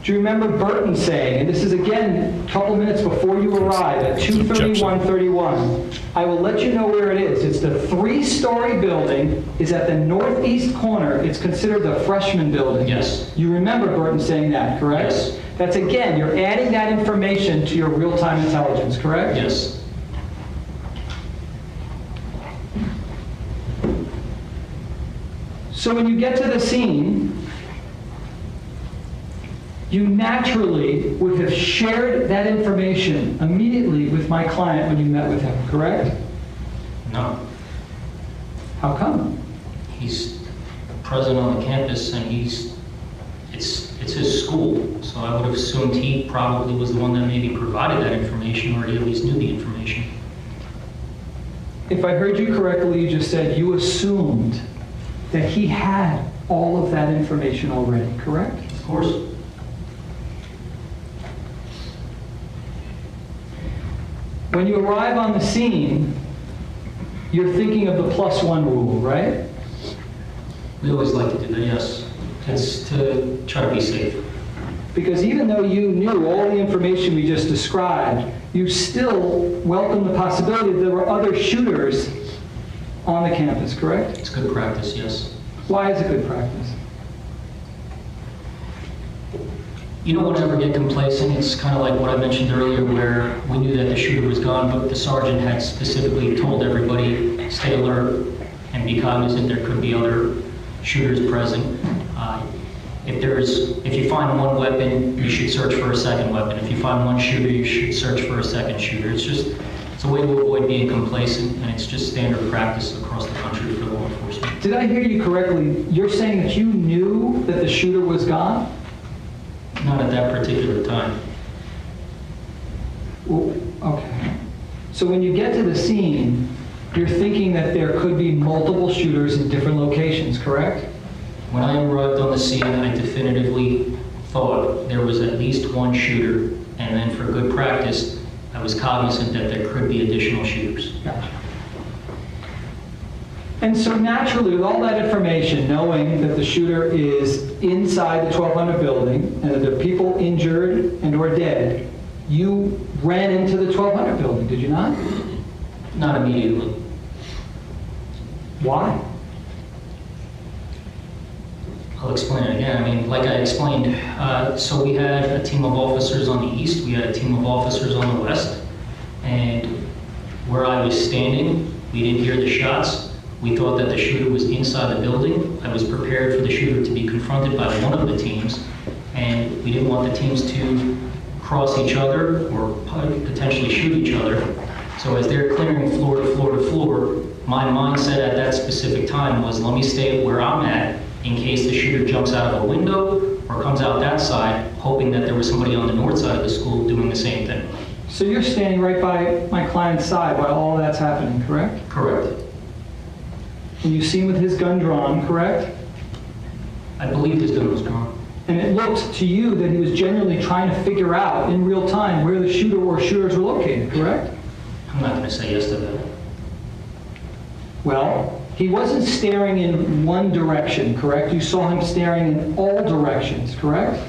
I: Do you remember Burton saying, and this is again a couple minutes before you arrive at 231:31, I will let you know where it is. It's the 3-story building, is at the northeast corner. It's considered the freshman building.
F: Yes.
I: You remember Burton saying that, correct?
F: Yes.
I: That's again, you're adding that information to your real-time intelligence, correct?
F: Yes.
I: So when you get to the scene, you naturally would have shared that information immediately with my client when you met with him, correct?
F: No.
I: How come?
F: He's present on the campus, and it's his school, so I would have assumed he probably was the one that maybe provided that information, or he at least knew the information.
I: If I heard you correctly, you just said you assumed that he had all of that information already, correct?
F: Of course.
I: When you arrive on the scene, you're thinking of the +1 rule, right?
F: We always like to do that, yes. It's to try to be safe.
I: Because even though you knew all the information we just described, you still welcome the possibility that there were other shooters on the campus, correct?
F: It's good practice, yes.
I: Why is it good practice?
F: You don't want to ever get complacent. It's kind of like what I mentioned earlier, where we knew that the shooter was gone, but the sergeant had specifically told everybody, stay alert and be cognizant there could be other shooters present. If you find one weapon, you should search for a second weapon. If you find one shooter, you should search for a second shooter. It's a way to avoid being complacent, and it's just standard practice across the country for law enforcement.
I: Did I hear you correctly? You're saying that you knew that the shooter was gone?
F: Not at that particular time.
I: Well, okay. So when you get to the scene, you're thinking that there could be multiple shooters in different locations, correct?
F: When I arrived on the scene, I definitively thought there was at least one shooter, and then for good practice, I was cognizant that there could be additional shooters.
I: Gotcha. And so naturally, with all that information, knowing that the shooter is inside the 1200 building and that there are people injured and or dead, you ran into the 1200 building, did you not?
F: Not immediately.
I: Why?
F: I'll explain it again. I mean, like I explained, so we had a team of officers on the east, we had a team of officers on the west, and where I was standing, we didn't hear the shots. We thought that the shooter was inside the building. I was prepared for the shooter to be confronted by one of the teams, and we didn't want the teams to cross each other or potentially shoot each other. So as they're clearing floor to floor to floor, my mindset at that specific time was, let me stay where I'm at in case the shooter jumps out of a window or comes out that side, hoping that there was somebody on the north side of the school doing the same thing.
I: So you're standing right by my client's side while all that's happening, correct?
F: Correct.
I: And you see him with his gun drawn, correct?
F: I believe his gun was drawn.
I: And it looked to you that he was genuinely trying to figure out in real time where the shooter or shooters were located, correct?
F: I'm not going to say yes to that.
I: Well, he wasn't staring in one direction, correct? You saw him staring in all directions, correct?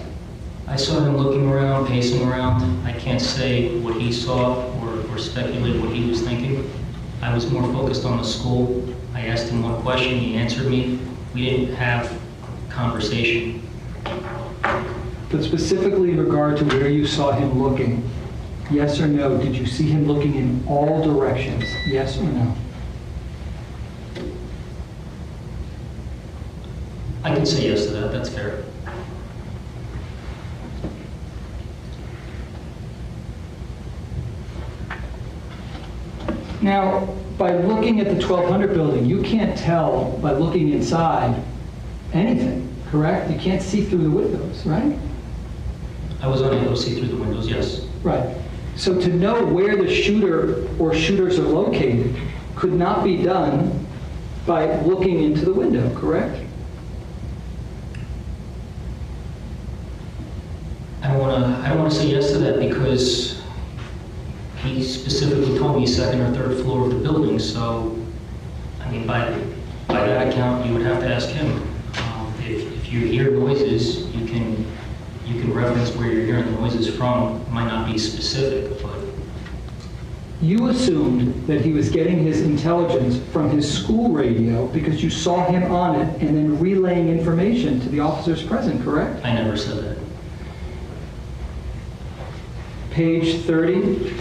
F: I saw him looking around, pacing around. I can't say what he saw or speculate what he was thinking. I was more focused on the school. I asked him one question, he answered me. We didn't have conversation.
I: But specifically in regard to where you saw him looking, yes or no, did you see him looking in all directions, yes or no?
F: I can say yes to that, that's fair.
I: Now, by looking at the 1200 building, you can't tell by looking inside anything, correct? You can't see through the windows, right?
F: I was unable to see through the windows, yes.
I: Right. So to know where the shooter or shooters are located could not be done by looking into the window, correct?
F: don't want to say yes to that because he specifically told me second or third floor of the building. So, I mean, by that account, you would have to ask him. If you hear noises, you can reference where you're hearing the noises from. It might not be specific, but
I: You assumed that he was getting his intelligence from his school radio because you saw him on it and then relaying information to the officers present, correct?
F: I never said that.
I: Page 30.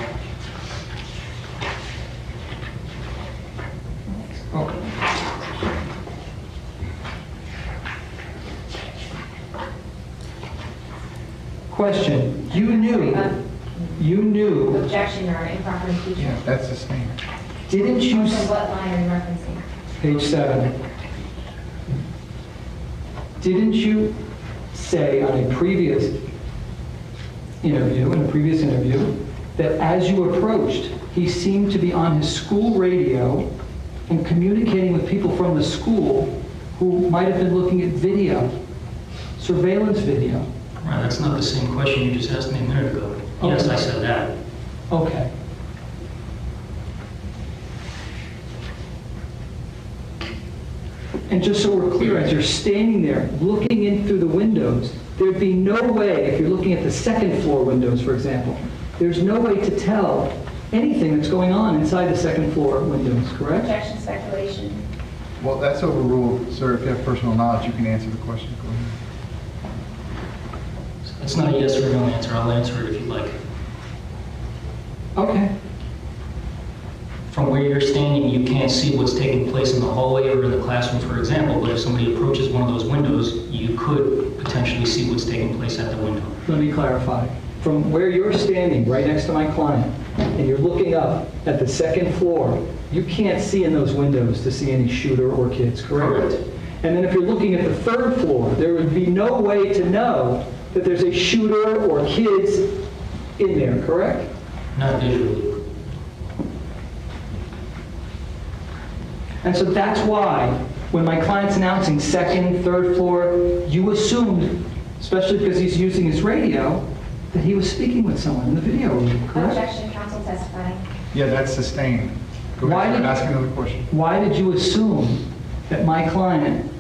I: Okay. Question. You knew.
K: Objection or improper impeachment.
J: Yeah, that's the same.
I: Didn't you?
K: Also, what line are you referencing?
I: Page 7. Didn't you say on a previous interview, that as you approached, he seemed to be on his school radio and communicating with people from the school who might have been looking at video, surveillance video?
F: Right, that's not the same question you just asked me a minute ago. Yes,
I: Okay.
F: I said that.
I: Okay. And just so we're clear, as you're standing there looking in through the windows, there'd be no way, if you're looking at the second floor windows, for example, there's no way to tell anything that's going on inside the second floor windows, correct?
K: Objection, speculation.
J: Well, that's overruled, sir. If you have personal knowledge, you can answer the question. Go ahead.
F: It's not a yes or no answer. I'll answer it if you'd like.
I: Okay.
F: From where you're standing, you can't see what's taking place in the hallway or in the classroom, for example, but if somebody approaches one of those windows, you could potentially see what's taking place at the window.
I: Let me clarify. From where you're standing, right next to my client, and you're looking up at the second floor, you can't see in those windows to see any shooter or kids, correct?
F: Correct.
I: And then if you're looking at the third floor, there would be no way to know that there's a shooter or kids in there, correct?
F: Not visually.
I: And so that's why, when my client's announcing second, third floor, you assumed, especially because he's using his radio, that he was speaking with someone in the video room, correct?
K: Objection, counsel testifying.
J: Yeah, that's sustained. Go ahead and ask another question.
I: Why did you assume that my client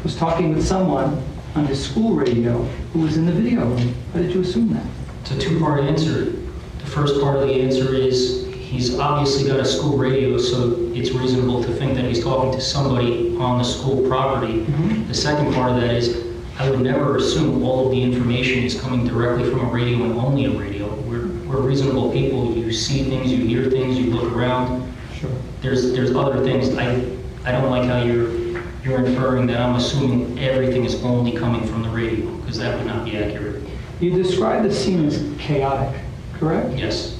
I: was talking with someone on his school radio who was in the video room? Why did you assume that?
F: It's a two-part answer. The first part of the answer is he's obviously got a school radio, so it's reasonable to think that he's talking to somebody on the school property. The second part of that is I would never assume all of the information is coming directly from a radio and only a radio. We're reasonable people. You see things, you hear things, you look around.
I: Sure.
F: There's other things. I don't like how you're inferring that I'm assuming everything is only coming from the radio, because that would not be accurate.
I: You described the scene as chaotic, correct?
F: Yes.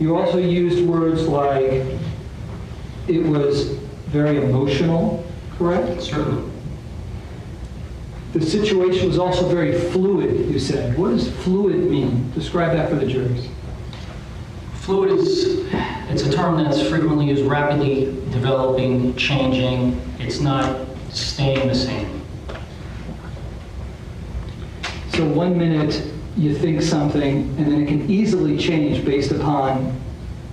I: You also used words like it was very emotional, correct?
F: Certainly.
I: The situation was also very fluid, you said. What does fluid mean? Describe that for the jurors.
F: Fluid it's a term that's frequently used, rapidly developing, changing. It's not staying the same.
I: So 1 minute you think something, and then it can easily change based upon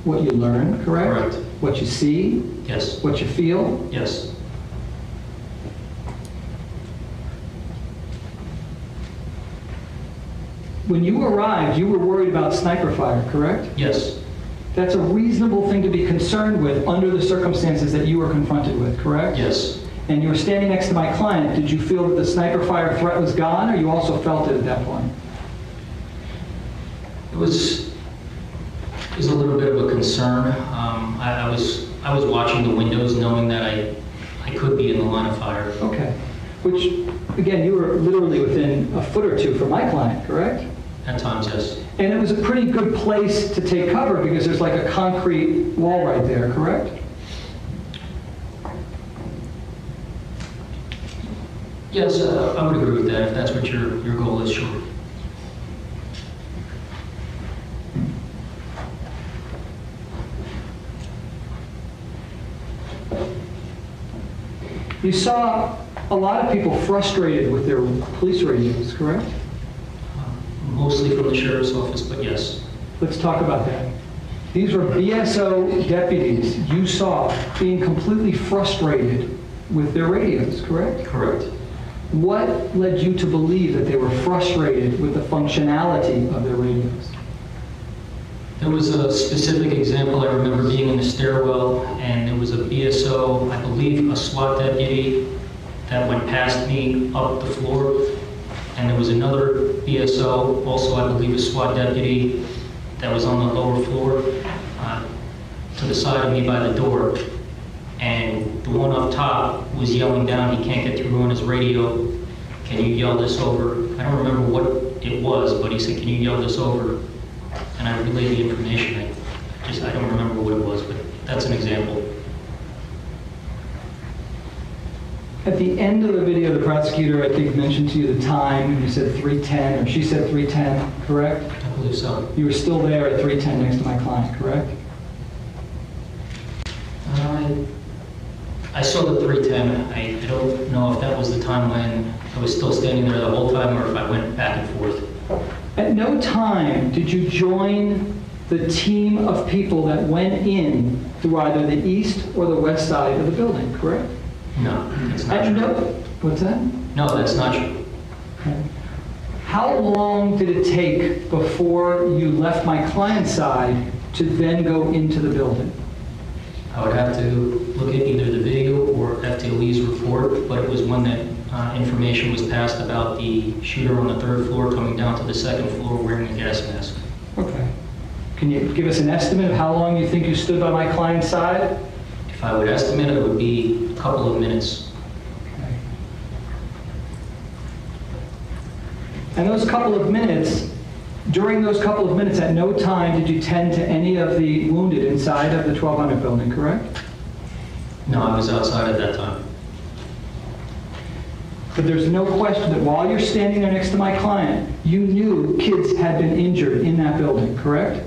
I: what you learn, correct?
F: Correct.
I: What you see?
F: Yes.
I: What you feel?
F: Yes.
I: When you arrived, you were worried about sniper fire, correct?
F: Yes.
I: That's a reasonable thing to be concerned with under the circumstances that you were confronted with, correct?
F: Yes.
I: And you were standing next to my client. Did you feel that the sniper fire threat was gone, or you also felt it at that point?
F: It was a little bit of a concern. I was watching the windows, knowing that I could be in the line of fire.
I: Okay. Which, again, you were literally within a foot or two from my client, correct?
F: At times, yes.
I: And it was a pretty good place to take cover because there's like a concrete wall right there, correct?
F: Yes, I would agree with that, if that's what your goal is, sure.
I: You saw a lot of people frustrated with their police radios, correct?
F: mostly from the sheriff's office, but yes.
I: Let's talk about that. These were BSO deputies you saw being completely frustrated with their radios, correct?
F: Correct.
I: What led you to believe that they were frustrated with the functionality of their radios?
F: There was a specific example. I remember being in the stairwell, and there was a BSO, I believe a SWAT deputy, that went past me up the floor. And there was another BSO, also I believe a SWAT deputy, that was on the lower floor to the side of me by the door. And the one up top was yelling down, he can't get through on his radio. Can you yell this over? I don't remember what it was, but he said, can you yell this over? And I relayed the information. I don't remember what it was, but that's an example.
I: At the end of the video, the prosecutor, I think, mentioned to you the time, and you said 3:10, or she said 3:10, correct?
F: I believe so.
I: You were still there at 3:10 next to my client, correct?
F: I saw the 3:10. I don't know if that was the time when I was still standing there the whole time or if I went back and forth.
I: At no time did you join the team of people that went in through either the east or the west side of the building, correct?
F: No, that's not true.
I: What's that?
F: No, that's not true.
I: Okay. How long did it take before you left my client's side to then go into the building?
F: I would have to look at either the video or FTLE's report, but it was when that information was passed about the shooter on the 3rd floor coming down to the 2nd floor wearing a gas mask.
I: Okay. Can you give us an estimate of how long you think you stood by my client's side?
F: If I would estimate, it would be a couple of minutes.
I: Okay. And those couple of minutes, during those couple of minutes, at no time did you tend to any of the wounded inside of the 1200 building, correct?
F: No, I was outside at that time.
I: But there's no question that while you're standing there next to my client, you knew kids had been injured in that building, correct?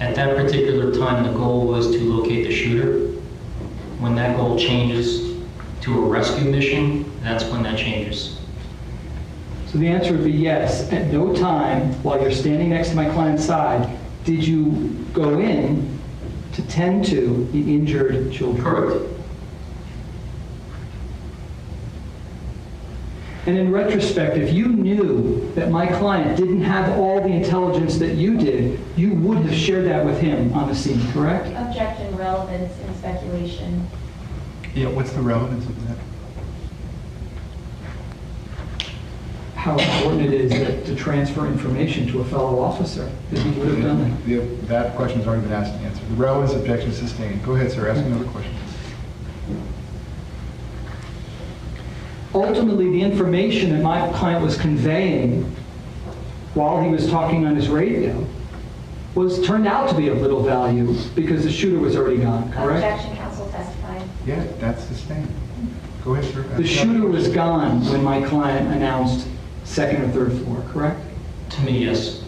F: At that particular time, the goal was to locate the shooter. When that goal changes to a rescue mission, that's when that changes.
I: So the answer would be yes. At no time, while you're standing next to my client's side, did you go in to tend to the injured children?
F: Correct.
I: And in retrospect, if you knew that my client didn't have all the intelligence that you did, you would have shared that with him on the scene, correct?
K: Objection, relevance, and speculation.
J: Yeah, what's the relevance of that?
I: How important it is to transfer information to a fellow officer, that he would have done that.
J: That question's already been asked and answered. The relevance, objection sustained. Go ahead, sir, ask another question.
I: Ultimately, the information that my client was conveying while he was talking on his radio turned out to be of little value because the shooter was already gone, correct?
K: Objection, counsel testified.
J: Yeah, that's sustained. Go ahead, sir.
I: The shooter was gone when my client announced 2nd or 3rd floor, correct?
F: To me, yes.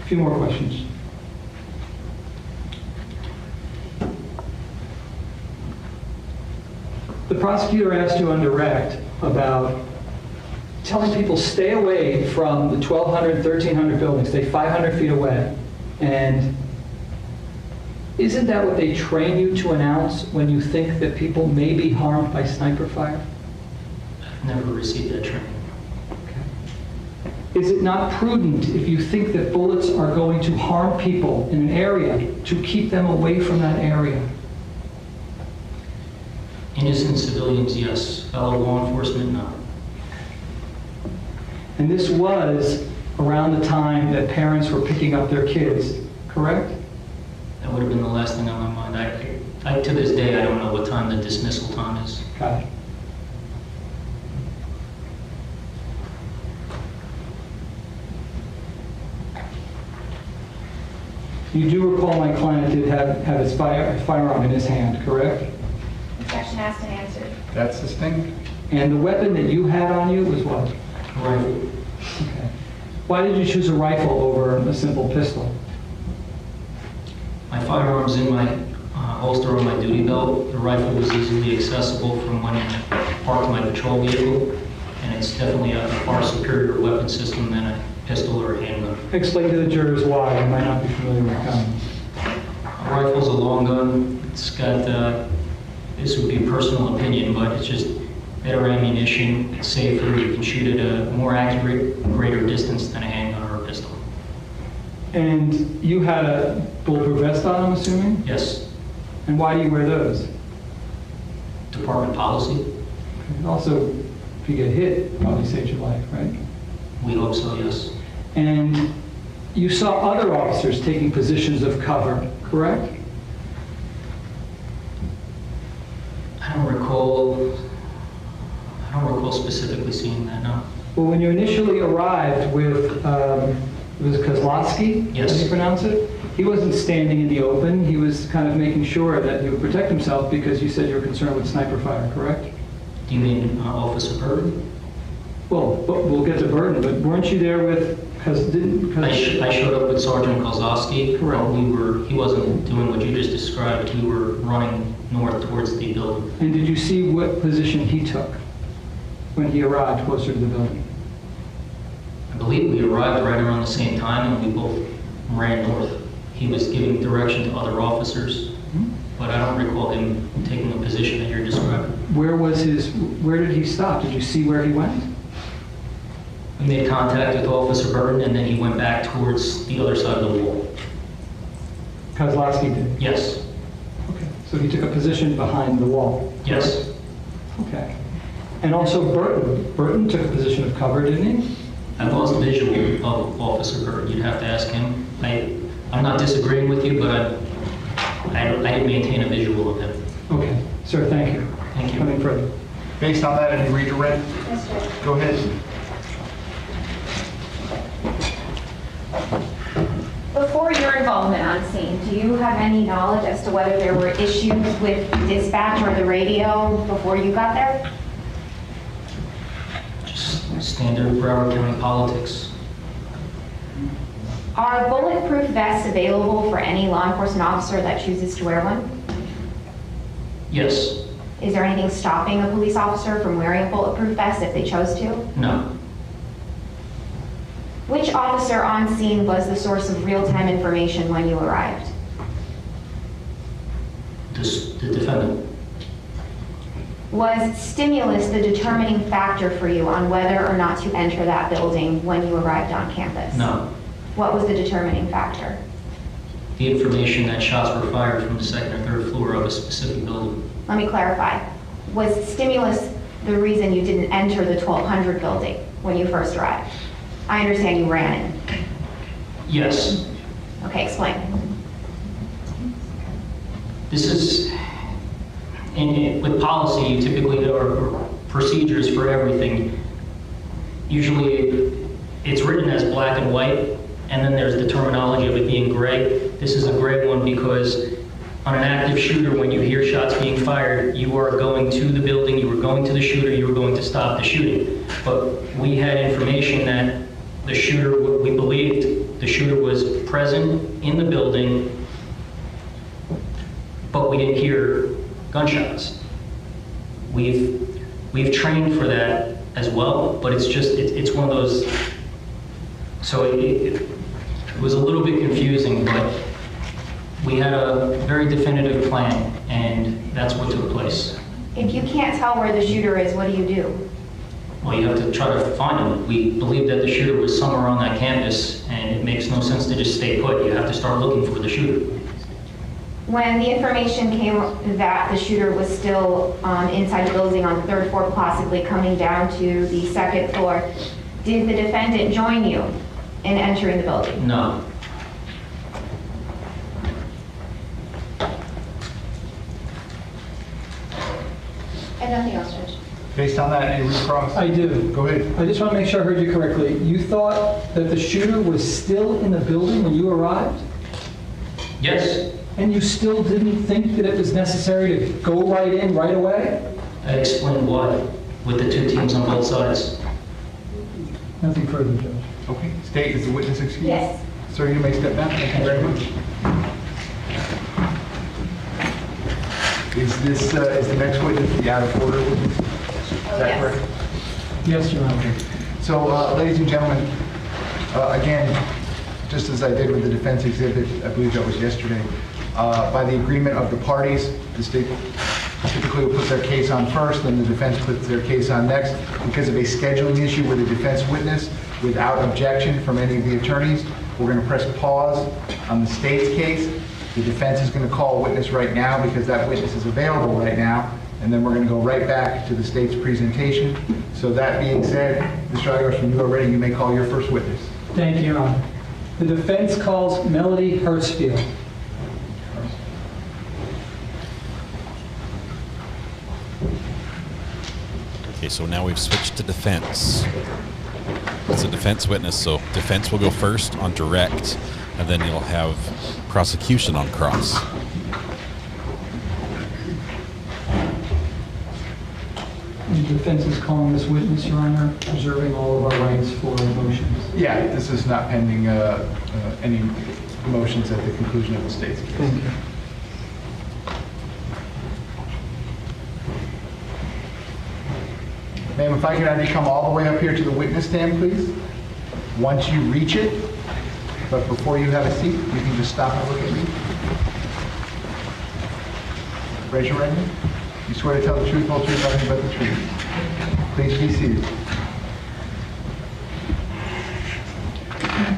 I: A few more questions. The prosecutor asked you on direct about telling people stay away from the 1,200, 1,300 buildings, stay 500 feet away. And isn't that what they train you to announce when you think that people may be harmed by sniper fire?
F: I've never received that training.
I: Is it not prudent if you think that bullets are going to harm people in an area to keep them away from that area?
F: Innocent civilians, yes. Fellow law enforcement, no.
I: And this was around the time that parents were picking up their kids, correct?
F: That would have been the last thing on my mind. To this day, I don't know what time the dismissal time is.
I: Got it. You do recall my client did have his firearm in his hand, correct?
K: Objection asked and answered.
J: That's sustained.
I: And the weapon that you had on you was what?
F: Rifle.
I: Okay. Why did you choose a rifle over a simple pistol?
F: My firearm's in my holster on my duty belt. The rifle was easily accessible from when I parked my patrol vehicle. and it's definitely a far superior weapon system than a pistol or a handgun.
I: Explain to the jurors why. You might not be familiar with guns.
F: A rifle's a long gun. It's got, this would be a personal opinion, but it's just better ammunition, it's safer, you can shoot at a more accurate, greater distance than a handgun or a pistol.
I: And you had a bulletproof vest on, I'm assuming?
F: Yes.
I: And why do you wear those?
F: Department policy.
I: And also, if you get hit, probably saves your life, right?
F: We hope so, yes.
I: And you saw other officers taking positions of cover, correct?
F: I don't recall specifically seeing that, no.
I: Well, when you initially arrived with, it was Kozlowski?
F: Yes.
I: How do you pronounce it? He wasn't standing in the open. He was kind of making sure that he would protect himself because you said you were concerned with sniper fire, correct?
F: Do you mean Officer Burton?
I: Well, we'll get to Burton, but weren't you there with,
F: I showed up with Sergeant Kozlowski.
I: Correct.
F: He wasn't doing what you just described. We were running north towards the building.
I: And did you see what position he took when he arrived closer to the building?
F: I believe we arrived right around the same time and we both ran north. He was giving direction to other officers, but I don't recall him taking a position that you're describing.
I: Where did he stop? Did you see where he went?
F: We made contact with Officer Burton and then he went back towards the other side of the wall.
I: Kozlowski did?
F: Yes.
I: Okay, so he took a position behind the wall?
F: Yes.
I: Okay. And also Burton took a position of cover, didn't he?
F: I lost visual of Officer Burton. You'd have to ask him. I'm not disagreeing with you, but I didn't maintain a visual of him.
I: Okay. Sir, thank you.
F: Thank you.
I: Coming further.
J: Based on that, any redirect?
K: Yes, Judge.
J: Go ahead.
K: Before your involvement on scene, do you have any knowledge as to whether there were issues with dispatch or the radio before you got there?
F: Just standard Broward County politics.
K: Are bulletproof vests available for any law enforcement officer that chooses to wear one?
F: Yes.
K: Is there anything stopping a police officer from wearing a bulletproof vest if they chose to?
F: No.
K: Which officer on scene was the source of real-time information when you arrived?
F: The defendant.
K: Was stimulus the determining factor for you on whether or not to enter that building when you arrived on campus?
F: No.
K: What was the determining factor?
F: The information that shots were fired from the second or third floor of a specific building.
K: Let me clarify. Was stimulus the reason you didn't enter the 1200 building when you first arrived? I understand you ran in.
F: Yes.
K: Okay, explain.
F: This is, with policy, typically there are procedures for everything. Usually it's written as black and white, and then there's the terminology of it being gray. This is a gray one because on an active shooter, when you hear shots being fired, you are going to the building, you were going to the shooter, you were going to stop the shooting. But we had information that the shooter, we believed the shooter was present in the building, but we didn't hear gunshots. We've trained for that as well, but it's one of those, so it was a little bit confusing, but we had a very definitive plan, and that's what took place.
K: If you can't tell where the shooter is, what do you do?
F: Well, you have to try to find him. We believe that the shooter was somewhere on that campus, and it makes no sense to just stay put. You have to start looking for the shooter.
K: When the information came that the shooter was still inside the building on the third floor, possibly coming down to the second floor, did the defendant join you in entering the building?
F: No.
K: And nothing else, Judge.
J: Based on that, any recross?
I: I do.
J: Go ahead.
I: I just want to make sure I heard you correctly. You thought that the shooter was still in the building when you arrived?
F: Yes.
I: And you still didn't think that it was necessary to go right in right away?
F: I explained why, with the two teams on both sides.
I: Nothing further, Judge.
J: Okay. State, is the witness excused?
K: Yes.
J: Sir, you may step down. Thank you very much. Is the next witness the out of order witness? Is that
K: yes.
J: correct?
I: Yes, Your Honor.
J: So, ladies and gentlemen, again, just as I did with the defense exhibit, I believe that was yesterday, by the agreement of the parties, the state typically will put their case on first, then the defense puts their case on next. Because of a scheduling issue with a defense witness, without objection from any of the attorneys, we're going to press pause on the state's case. The defense is going to call a witness right now because that witness is available right now, and then we're going to go right back to the state's presentation. So that being said, Mr. Igars, when you are ready, you may call your first witness.
I: Thank you, Your Honor. The defense calls Melody Hertzfield.
C: Okay, so now we've switched to defense. It's a defense witness, so defense will go first on direct, and then you'll have prosecution on cross.
I: The defense is calling this witness, Your Honor, preserving all of our rights for motions.
J: Yeah, this is not pending any motions at the conclusion of the state's case.
I: Thank you.
J: Ma'am, if I could have you come all the way up here to the witness stand, please. Once you reach it, but before you have a seat, you can just stop and look at me. Raise your right hand. You swear to tell the truth, whole truth, nothing but the truth. Please be seated.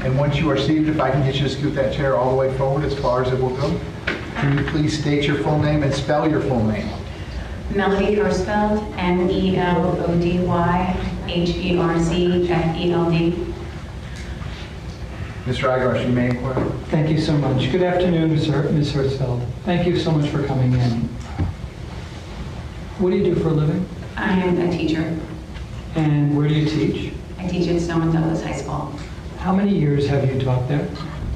J: And once you are seated, if I can get you to scoot that chair all the way forward as far as it will go, can you please state your full name and spell your full name?
M: Melody Hertzfeld, MELODYHERZFELD.
J: Mr. Igars, you may inquire.
I: Thank you so much. Good afternoon, Ms. Hertzfeld. Thank you so much for coming in. What do you do for a living?
M: I am a teacher.
I: And where do you teach?
M: I teach at Stoneman Douglas High School.
I: How many years have you taught there?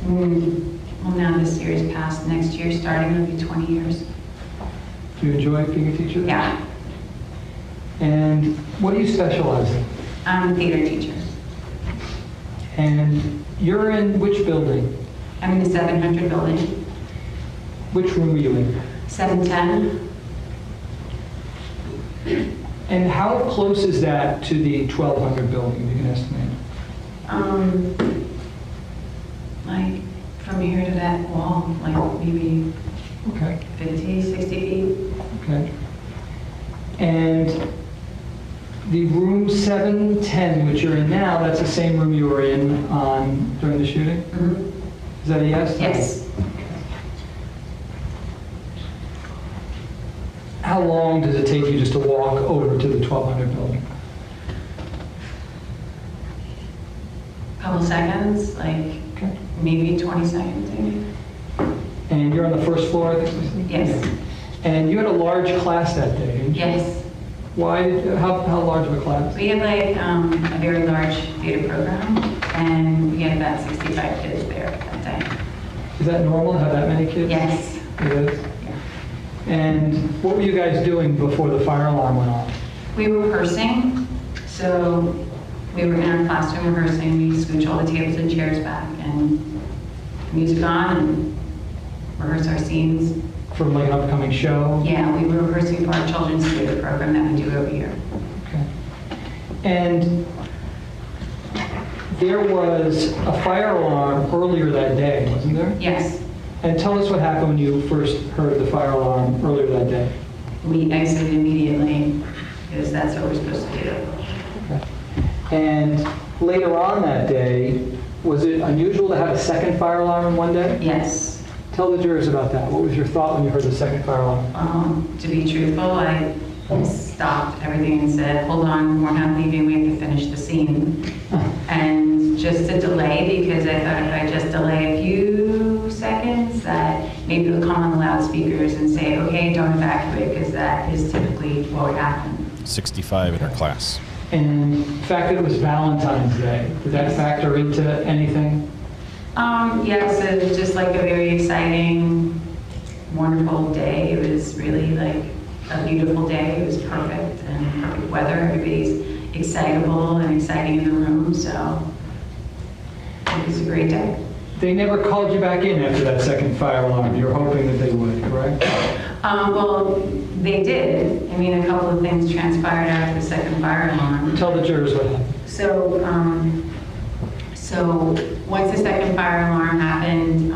M: Well, now this year is past. Next year, starting, it'll be 20 years.
I: Do you enjoy being a teacher there?
M: Yeah.
I: And what do you specialize in?
M: I'm a theater teacher.
I: And you're in which building?
M: I'm in the 700 building.
I: Which room are you in?
M: 710.
I: And how close is that to the 1200 building, if you can estimate?
M: Like from here to that wall, like maybe 50, 60 feet.
I: Okay. And the room 710, which you're in now, that's the same room you were in during the shooting?
M: Mm-hmm.
I: Is that a yes?
M: Yes.
I: How long does it take you just to walk over to the 1200 building?
M: Couple seconds, like maybe 20 seconds, maybe.
I: And you're on the first floor, I think?
M: Yes.
I: And you had a large class that day, didn't you?
M: Yes.
I: Why? How large of a class?
M: We had like a very large theater program, and we had about 65 kids there that day.
I: Is that normal to have that many kids?
M: Yes.
I: It is? Yeah. And what were you guys doing before the fire alarm went off?
M: We were rehearsing, so we were in our classroom rehearsing. We scooch all the tables and chairs back, and music on, and rehearse our scenes.
I: For like an upcoming show?
M: Yeah, we were rehearsing for our children's theater program that we do every year.
I: Okay. And there was a fire alarm earlier that day, wasn't there?
M: Yes.
I: And tell us what happened when you first heard the fire alarm earlier that day.
M: We exited immediately, because that's what we're supposed to do.
I: Okay. And later on that day, was it unusual to have a second fire alarm in one day?
M: Yes.
I: Tell the jurors about that. What was your thought when you heard the second fire alarm?
M: To be truthful, I stopped everything and said, hold on, we're not leaving, we have to finish the scene. And just to delay, because I thought if I just delay a few seconds, that maybe it'll come on the loudspeakers and say, okay, don't evacuate, because that is typically what would happen.
C: 65 in our class.
I: And the fact that it was Valentine's Day, did that factor into anything?
M: Yes, it was just like a very exciting, wonderful day. It was really like a beautiful day. It was perfect and perfect weather. Everybody's excitable and exciting in the room, so it was a great day.
I: They never called you back in after that second fire alarm. You were hoping that they would, correct?
M: Well, they did. I mean, a couple of things transpired after the second fire alarm.
I: Tell the jurors what happened.
M: So once the second fire alarm happened,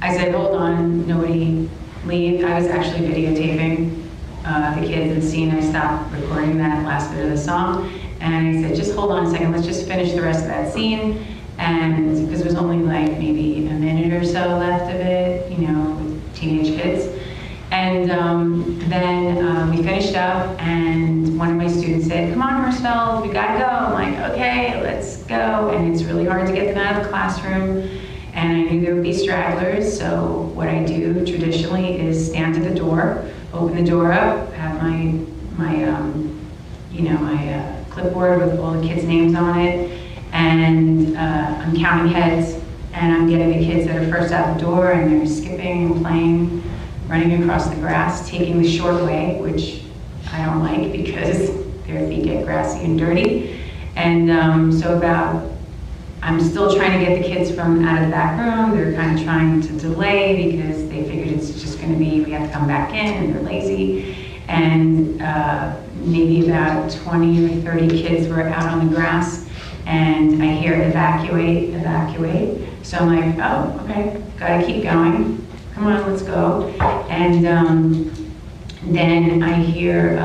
M: I said, hold on, nobody leave. I was actually videotaping the kids in the scene. I stopped recording that last bit of the song. And I said, just hold on a second, let's just finish the rest of that scene. And because there was only like maybe a minute or so left of it, you know, with teenage kids. And then we finished up, and one of my students said, come on, Hirschfeld, we gotta go. I'm like, okay, let's go. And it's really hard to get them out of the classroom. And I knew there would be stragglers, so what I do traditionally is stand at the door, open the door up, have my clipboard with all the kids' names on it, and I'm counting heads, and I'm getting the kids that are first out the door, and they're skipping and playing, running across the grass, taking the short way, which I don't like because their feet get grassy and dirty. And I'm still trying to get the kids from out of the back room. They're kind of trying to delay because they figured it's just going to be, we have to come back in, and they're lazy. And maybe about 20 or 30 kids were out on the grass, and I hear evacuate, evacuate. So I'm like, oh, okay, gotta keep going. Come on, let's go. And then I hear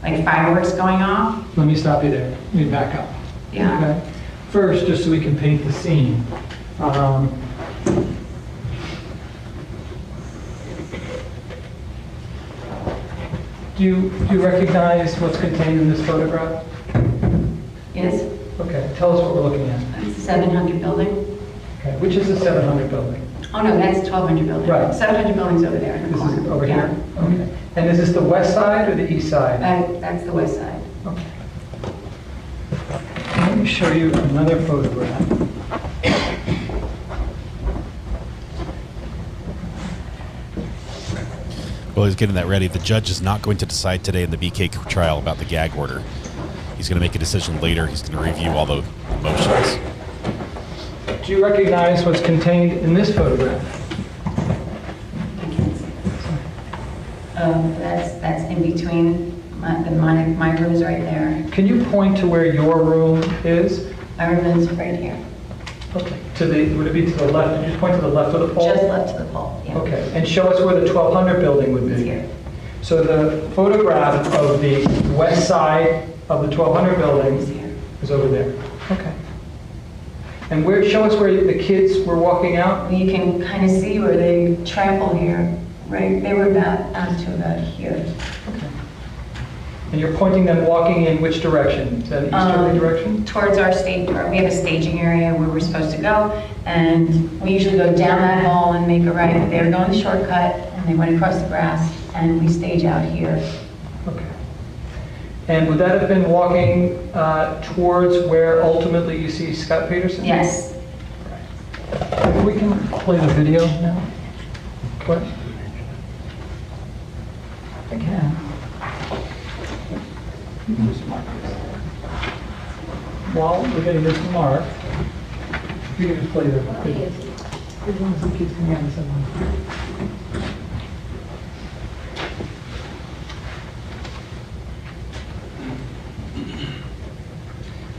M: like fireworks going off.
I: Let me stop you there. Let me back up.
M: Yeah.
I: Okay. First, just so we can paint the scene. Do you recognize what's contained in this photograph?
M: Yes.
I: Okay, tell us what we're looking at.
M: It's the 700 building.
I: Okay, which is the 700 building?
M: Oh no, that's 1200 building.
I: Right.
M: 700 building's over there in the
I: This
M: corner.
I: is over
M: Yeah.
I: here? Okay. And is this the west side or the east side?
M: That's the west side.
I: Okay. Let me show you another photograph.
C: Well, he's getting that ready. The judge is not going to decide today in the BK trial about the gag order. He's going to make a decision later. He's going to review all the motions.
I: Do you recognize what's contained in this photograph?
M: That's in between my room's right there.
I: Can you point to where your room is?
M: My room is right here.
I: Okay. Would it be to the left? Did you just point to the left of the pole?
M: Just left to the pole, yeah.
I: Okay. And show us where the 1200 building would be.
M: It's here.
I: So the photograph of the west side of the 1200 building is over there. Okay. And show us where the kids were walking out?
M: You can kind of see where they trample here. Right, they were out to about here.
I: Okay. And you're pointing them walking in which direction? Is that an easterly direction?
M: Towards our stage. We have a staging area where we're supposed to go, and we usually go down that hall and make a right. But they were going the shortcut, and they went across the grass, and we stage out here.
I: Okay. And would that have been walking towards where ultimately you see Scot Peterson?
M: Yes.
I: If we can play the video now. What? I can. You can just mark this. While we're getting this marked, you can just play the video. As long as the kids can get someone.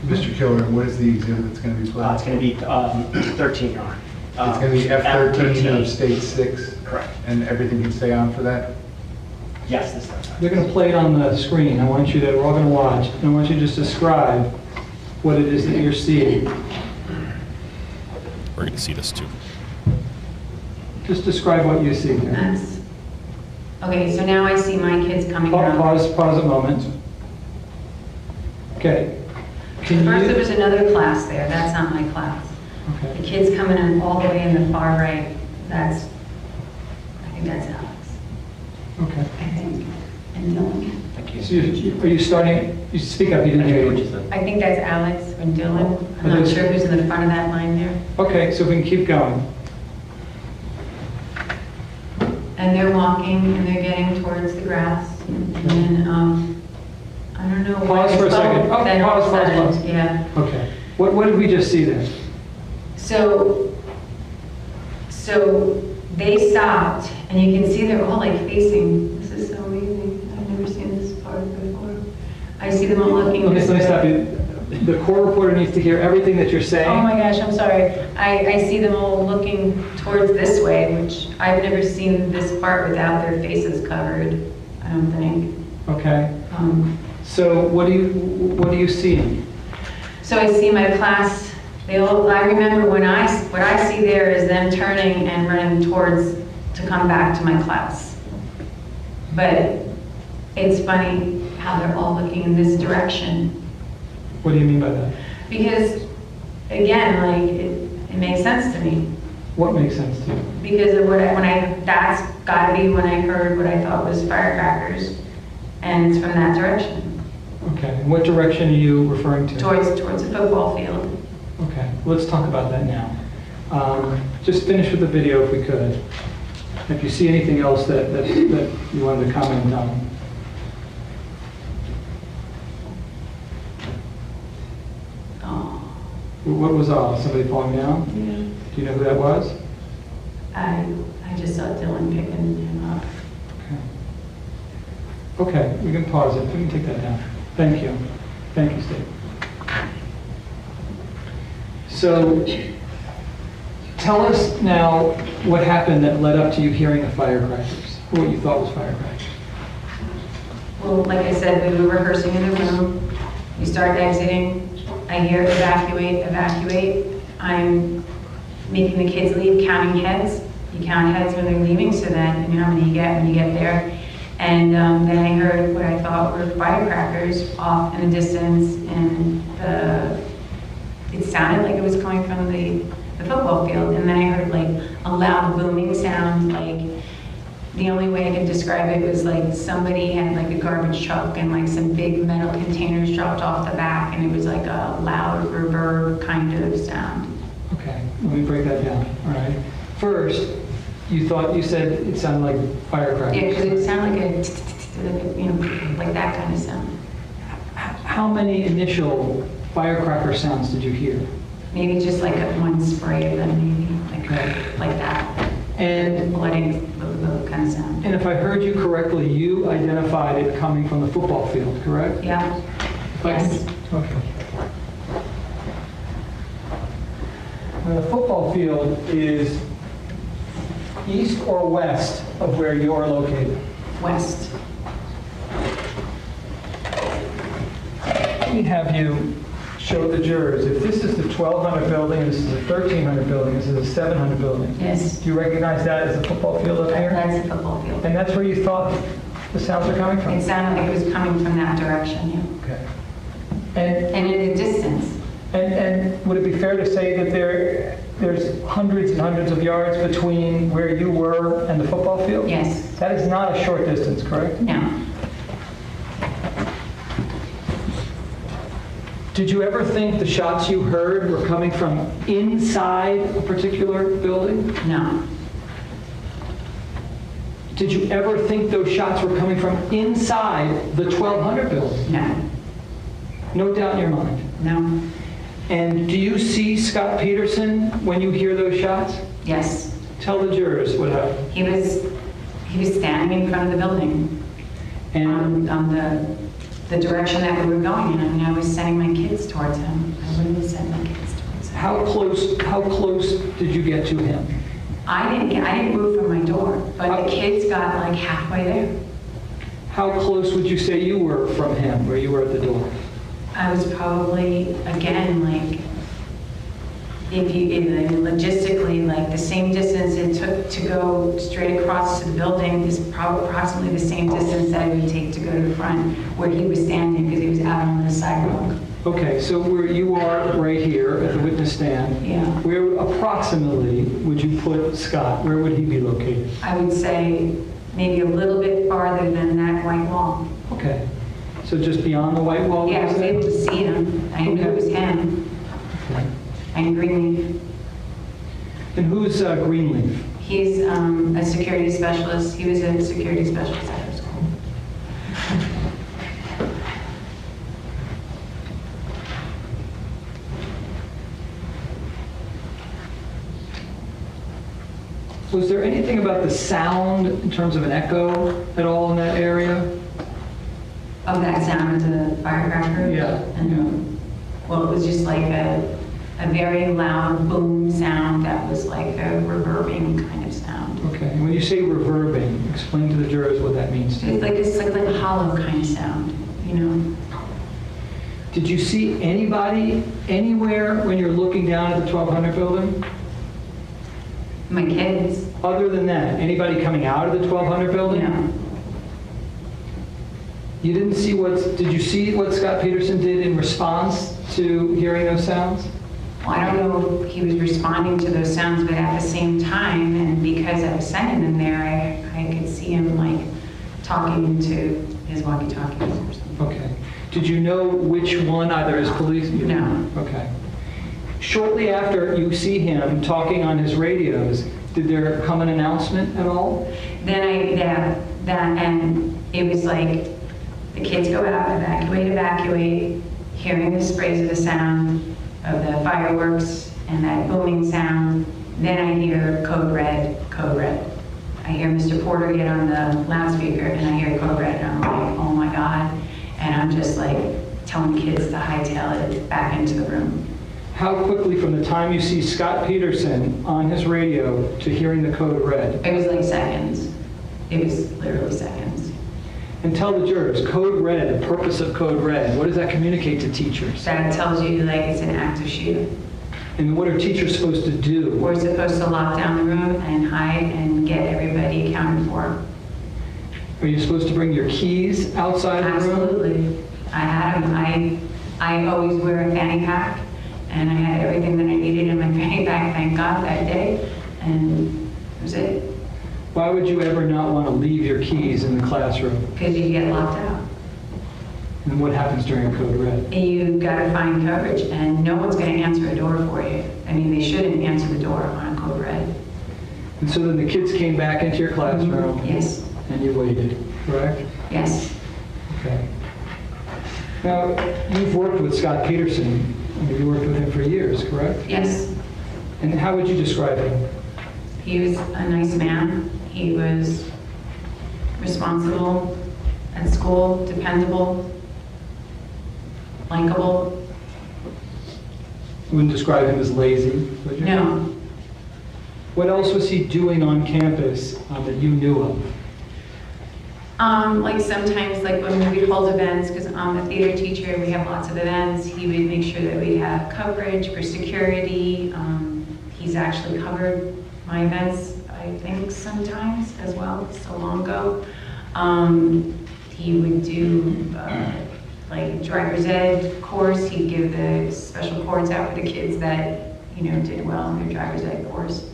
J: Mr. Killer, what is the exhibit that's going to be played?
L: It's going to be 13, Your Honor.
J: It's going to be F13
L: F13.
J: of State 6?
L: Correct.
J: And everything can stay on for that?
L: Yes, this does.
I: They're going to play it on the screen. we're all going to watch. And I want you to just describe what it is that you're seeing.
C: We're going to see this too.
I: Just describe what you see.
M: Okay, so now I see my kids coming around.
I: Pause a moment. Okay.
M: First, there was another class there. That's not my class.
I: Okay.
M: The kids coming in all the way in the far right. I think that's Alex.
I: Okay.
M: I think. And Dylan.
I: So are you starting? You speak up. You didn't hear you.
M: I think that's Alex and Dylan. I'm not sure who's in the front of that line there.
I: Okay, so we can keep going.
M: And they're walking and they're getting towards the grass. And then, I don't know.
I: Pause for a second. Oh,
M: Then all of a
I: pause.
M: sudden, yeah.
I: Okay. What did we just see there?
M: So they stopped, and you can see they're all like facing. This is so amazing. I've never seen this part before. I see them all looking.
I: Let me stop you. The court reporter needs to hear everything that you're saying.
M: Oh my gosh, I'm sorry. I see them all looking towards this way, which I've never seen this part without their faces covered, I don't think.
I: Okay. So what do you see?
M: So I see my class, I remember what I see there is them turning and running towards to come back to my class. But it's funny how they're all looking in this direction.
I: What do you mean by that?
M: Because, again, like, it makes sense to me.
I: What makes sense to you?
M: Because of that's gotta be when I heard what I thought was firecrackers, and it's from that direction.
I: Okay, and what direction are you referring to?
M: Towards the football field.
I: Okay, let's talk about that now. Just finish with the video if we could. If you see anything else that you wanted to comment on. What was somebody falling down?
M: Yeah.
I: Do you know who that was?
M: I just saw Dylan picking him up.
I: Okay, we can pause it. We can take that down. Thank you. Thank you, Steve. So, tell us now what happened that led up to you hearing the firecrackers, or what you thought was firecrackers.
M: Well, like I said, we were rehearsing in the room. We start exiting. I hear evacuate, evacuate. I'm making the kids leave, counting heads. You count heads when they're leaving, so then you know how many you get when you get there. And then I heard what I thought were firecrackers off in the distance, and it sounded like it was coming from the football field. And then I heard like a loud booming sound, like the only way I could describe it was like somebody had like a garbage truck and like some big metal containers dropped off the back, and it was like a loud reverb kind of sound.
I: Okay, let me break that down. All right. First, you said it sounded like firecrackers.
M: Yeah, because it sounded like like that kind of sound.
I: How many initial firecracker sounds did you hear?
M: Maybe just like one spray of them, maybe like that.
I: And
M: letting the kind of sound.
I: And if I heard you correctly, you identified it coming from the football field, correct?
M: Yeah. Yes.
I: Okay. Now, the football field is east or west of where you're located?
M: West.
I: Let me have you show the jurors. If this is the 1200 building, this is the 1300 building, this is the 700 building.
M: Yes.
I: Do you recognize that as the football field up here?
M: That's the football field.
I: And that's where you thought the sounds are coming from?
M: It sounded like it was coming from that direction, yeah.
I: Okay.
M: And in the distance.
I: And would it be fair to say that there's hundreds and hundreds of yards between where you were and the football field?
M: Yes.
I: That is not a short distance, correct?
M: No.
I: Did you ever think the shots you heard were coming from inside a particular building?
M: No.
I: Did you ever think those shots were coming from inside the 1200 building?
M: No.
I: No doubt in your mind?
M: No.
I: And do you see Scot Peterson when you hear those shots?
M: Yes.
I: Tell the jurors what happened.
M: He was standing in front of the building.
I: And
M: on the direction that we were going in. I mean, I was sending my kids towards him. I wouldn't have sent my kids towards him.
I: How close did you get to him?
M: I didn't move from my door, but the kids got like halfway there.
I: How close would you say you were from him, where you were at the door?
M: I was probably, again, like, logistically, like the same distance it took to go straight across to the building is probably approximately the same distance that it would take to go to the front where he was standing, because he was out on the sidewalk.
I: Okay, so where you are right here at the witness stand,
M: yeah.
I: Where approximately would you put Scott? Where would he be located?
M: I would say maybe a little bit farther than that white wall.
I: Okay, so just beyond the white wall?
M: Yeah, I was able to see him. I knew it was him.
I: Okay.
M: And Greenleaf.
I: And who's Greenleaf?
M: He's a security specialist. He was a security specialist at our school.
I: Was there anything about the sound in terms of an echo at all in that area?
M: Of that sound of the firecracker?
I: Yeah.
M: And, well, it was just like a very loud boom sound that was like a reverbing kind of sound.
I: Okay. And when you say reverbing, explain to the jurors what that means to you.
M: It's like a hollow kind of sound, you know?
I: Did you see anybody anywhere when you're looking down at the 1200 building?
M: My kids.
I: Other than that, anybody coming out of the 1200 building?
M: No.
I: You didn't see did you see what Scot Peterson did in response to hearing those sounds?
M: Well, I don't know if he was responding to those sounds, but at the same time, and because I was sending them there, I could see him like talking to his walkie-talkies or something.
I: Okay. Did you know which one, either as police?
M: No.
I: Okay. Shortly after you see him talking on his radios, did there come an announcement at all?
M: Then and it was like, the kids go out, evacuate, hearing the sprays of the sound of the fireworks and that booming sound. Then I hear code red, code red. I hear Mr. Porter get on the loudspeaker and I hear code red and I'm like, oh my God. And I'm just like telling kids to hightail it back into the room.
I: How quickly from the time you see Scot Peterson on his radio to hearing the code red?
M: It was like seconds. It was literally seconds.
I: And tell the jurors, code red, the purpose of code red, what does that communicate to teachers?
M: That tells you like it's an active shooting.
I: And what are teachers supposed to do?
M: We're supposed to lock down the room and hide and get everybody accounted for.
I: Are you supposed to bring your keys outside the room?
M: Absolutely. I had them. I always wear a fanny pack, and I had everything that I needed in my fanny pack, thank God, that day, and that was it.
I: Why would you ever not want to leave your keys in the classroom?
M: Because you get locked out.
I: And what happens during code red?
M: And you got to find coverage, and no one's going to answer a door for you. I mean, they shouldn't answer the door on a code red.
I: And so then the kids came back into your classroom?
M: Mm-hmm. Yes.
I: And you waited, correct?
M: Yes.
I: Okay. Now, you've worked with Scot Peterson. I mean, you worked with him for years, correct?
M: Yes.
I: And how would you describe him?
M: He was a nice man. He was responsible at school, dependable, likable.
I: You wouldn't describe him as lazy, would you?
M: No.
I: What else was he doing on campus that you knew of?
M: Like sometimes, like when we would hold events, because I'm a theater teacher, we have lots of events, he would make sure that we have coverage for security. He's actually covered my events, I think, sometimes as well, so long ago. He would do like driver's ed course. He'd give the special cords out for the kids that, you know, did well in their driver's ed course.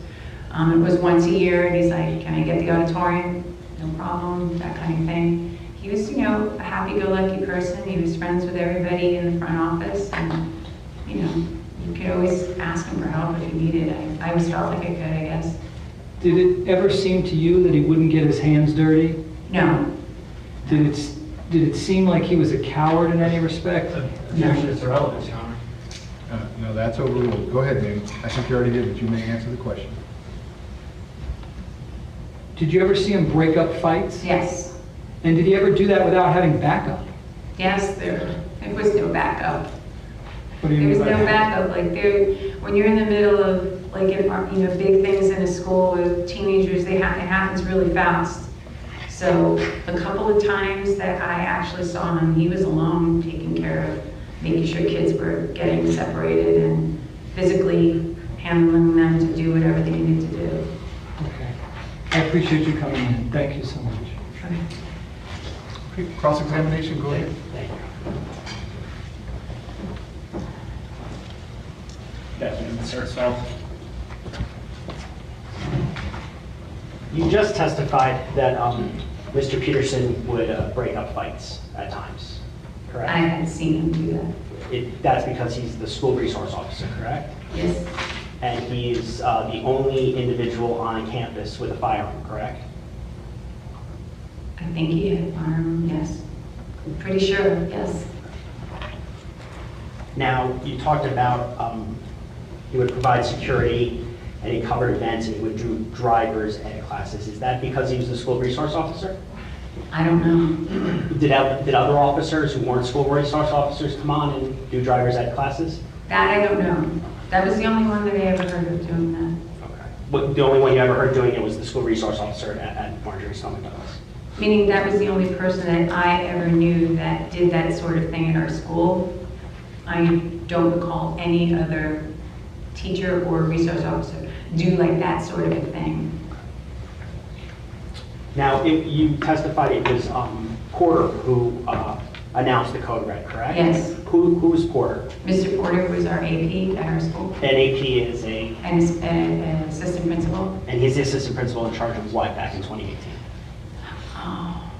M: It was once a year, and he's like, can I get the auditorium? No problem, that kind of thing. He was, you know, a happy-go-lucky person. He was friends with everybody in the front office, and, you know, you could always ask him for help if you needed. I always felt like I could, I guess.
I: Did it ever seem to you that he wouldn't get his hands dirty?
M: No.
I: Did it seem like he was a coward in any respect?
H: Objection is irrelevant, Your Honor.
J: No, that's overruled. Go ahead, ma'am. I think you already did, but you may answer the question.
I: Did you ever see him break up fights?
M: Yes.
I: And did he ever do that without having backup?
M: Yes, there was no backup.
I: What do you
M: There
I: mean
M: was
I: by
M: no
I: that?
M: backup. Like when you're in the middle of like you know, big things in a school with teenagers, it happens really fast. So a couple of times that I actually saw him, he was alone, taking care of making sure kids were getting separated and physically handling them to do whatever they needed to do.
I: Okay. I appreciate you coming in. Thank you so much.
J: Okay, cross-examination, go ahead.
L: Good afternoon, Mr. Ersfeld. You just testified that Mr. Peterson would break up fights at times, correct?
M: I had seen him do that.
L: That's because he's the school resource officer, correct?
M: Yes.
L: And he's the only individual on campus with a firearm, correct?
M: I think he had a firearm, yes. I'm pretty sure, yes.
L: Now, you talked about you would provide security and he covered events, and he would do drivers ed classes. Is that because he was a school resource officer?
M: I don't know.
L: Did other officers who weren't school resource officers come on and do drivers ed classes?
M: That I don't know. That was the only one that I ever heard of doing that.
L: Okay. But the only one you ever heard doing it was the school resource officer at Marjorie Stoneman Douglas?
M: Meaning that was the only person that I ever knew that did that sort of thing at our school. I don't recall any other teacher or resource officer do like that sort of a thing.
L: Now, if you testified it was Porter who announced the code red, correct?
M: Yes.
L: Who's Porter?
M: Mr. Porter was our AP at our school.
L: An AP is
M: An assistant principal.
L: And he's the assistant principal in charge of what back in 2018?
M: Oh.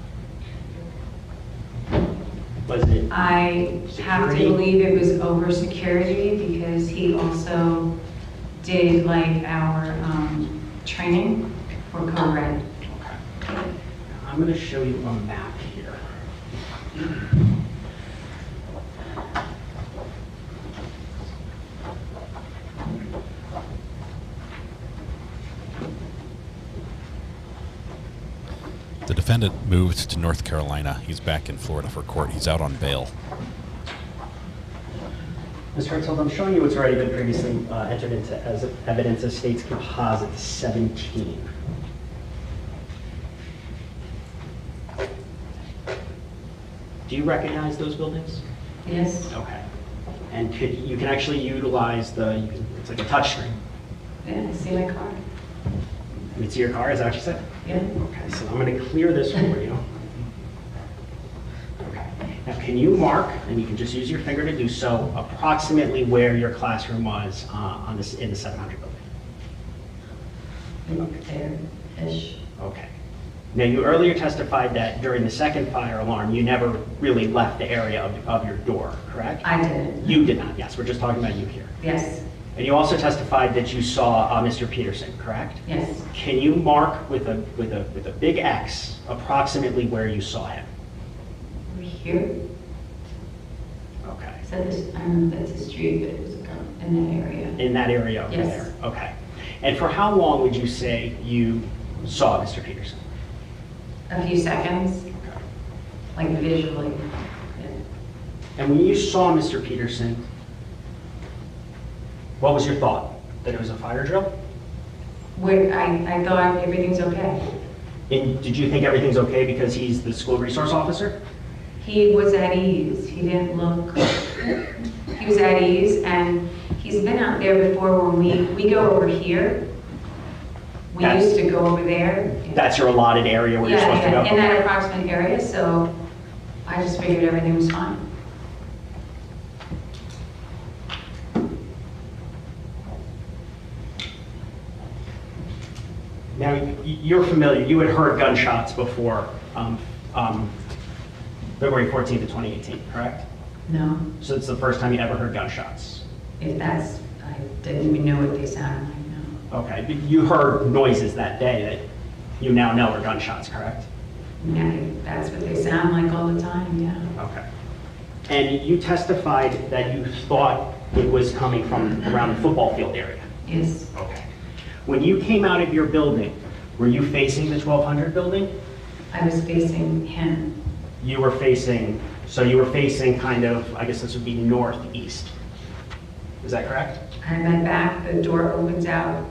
L: Was it
M: I have to
L: security?
M: believe it was over security because he also did like our training for Code Red.
L: Okay. I'm going to show you a map here.
C: The defendant moved to North Carolina. He's back in Florida for court. He's out on bail.
L: Mr. Hertzfeld, I'm showing you what's already been previously entered into as evidence of State's Composite 17. Do you recognize those buildings?
M: Yes.
L: Okay. And you can actually utilize it's like a touch screen.
M: Yeah, I see my car.
L: You can see your car, is that what you said?
M: Yeah.
L: Okay, so I'm going to clear this for you. Okay. Now, can you mark, and you can just use your finger to do so, approximately where your classroom was in the 700 building?
M: There-ish.
L: Okay. Now, you earlier testified that during the second fire alarm, you never really left the area of your door, correct?
M: I didn't.
L: You did not, yes. We're just talking about you here.
M: Yes.
L: And you also testified that you saw Mr. Peterson, correct?
M: Yes.
L: Can you mark with a big X approximately where you saw him?
M: Over here.
L: Okay.
M: I said this, I don't know if that's a street, but it was in that area.
L: In that area over
M: Yes.
L: there? Okay. And for how long would you say you saw Mr. Peterson?
M: A few seconds, like visually. Yeah.
L: And when you saw Mr. Peterson, what was your thought? That it was a fire drill?
M: I thought everything's okay.
L: And did you think everything's okay because he's the school resource officer?
M: He was at ease. He didn't look, he was at ease, and he's been out there before when we go over here. We used to go over there.
L: That's your allotted area where you're supposed to go?
M: In that approximate area, so I just figured everything was fine.
L: Now, you're familiar, you had heard gunshots before February 14th of 2018, correct?
M: No.
L: So it's the first time you ever heard gunshots?
M: If that's, I didn't even know what they sounded like, no.
L: Okay, but you heard noises that day that you now know are gunshots, correct?
M: Yeah, that's what they sound like all the time, yeah.
L: Okay. And you testified that you thought it was coming from around the football field area?
M: Yes.
L: Okay. When you came out of your building, were you facing the 1200 building?
M: I was facing him.
L: You were facing, so you were facing kind of, I guess this would be northeast. Is that correct?
M: I had my back, the door opens out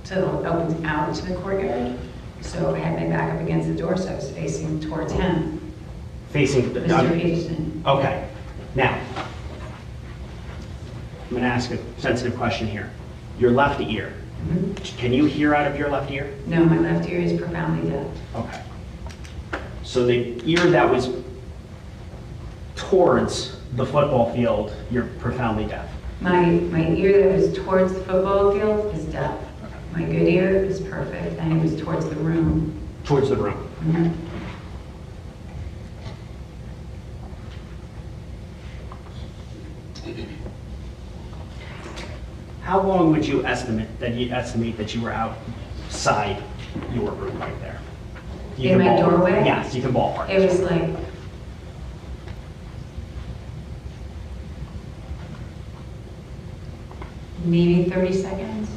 M: to the courtyard. So I had my back up against the door, so I was facing towards him.
L: Facing
M: Mr. Peterson.
L: Okay. Now, I'm going to ask a sensitive question here. Your left ear.
M: Mm-hmm.
L: Can you hear out of your left ear?
M: No, my left ear is profoundly deaf.
L: Okay. So the ear that was towards the football field, you're profoundly deaf.
M: My ear that was towards the football field is deaf.
L: Okay.
M: My good ear is perfect, and it was towards the room.
L: Towards the room.
M: Mm-hmm.
L: How long would you estimate that you were outside your room right there?
M: In my doorway?
L: Yes, you can ballpark.
M: It was like maybe 30 seconds.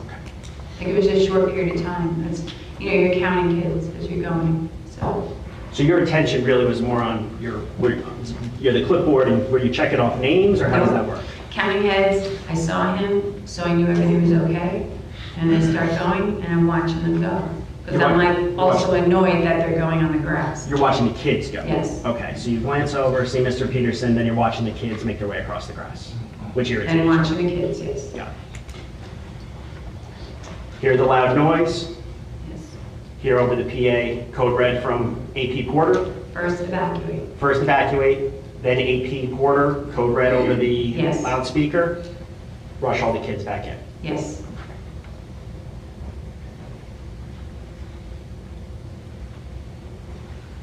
M: Like, it was just a short period of time. It's, you know, you're counting kids as you're going, so.
L: So your attention really was more on you're the clipboard and were you checking off names, or how does that work?
M: Counting heads, I saw him, so I knew everything was okay. And they start going, and I'm watching them go. Because I'm like also annoyed that they're going on the grass.
L: You're watching the kids go?
M: Yes.
L: Okay, so you glance over, see Mr. Peterson, then you're watching the kids make their way across the grass. Which irritates you?
M: And watching the kids, yes.
L: Got it. Hear the loud noise?
M: Yes.
L: Hear over the PA code red from AP Porter?
M: First evacuate.
L: First evacuate, then AP Porter, code red over the
M: Yes.
L: loudspeaker. Rush all the kids back in.
M: Yes.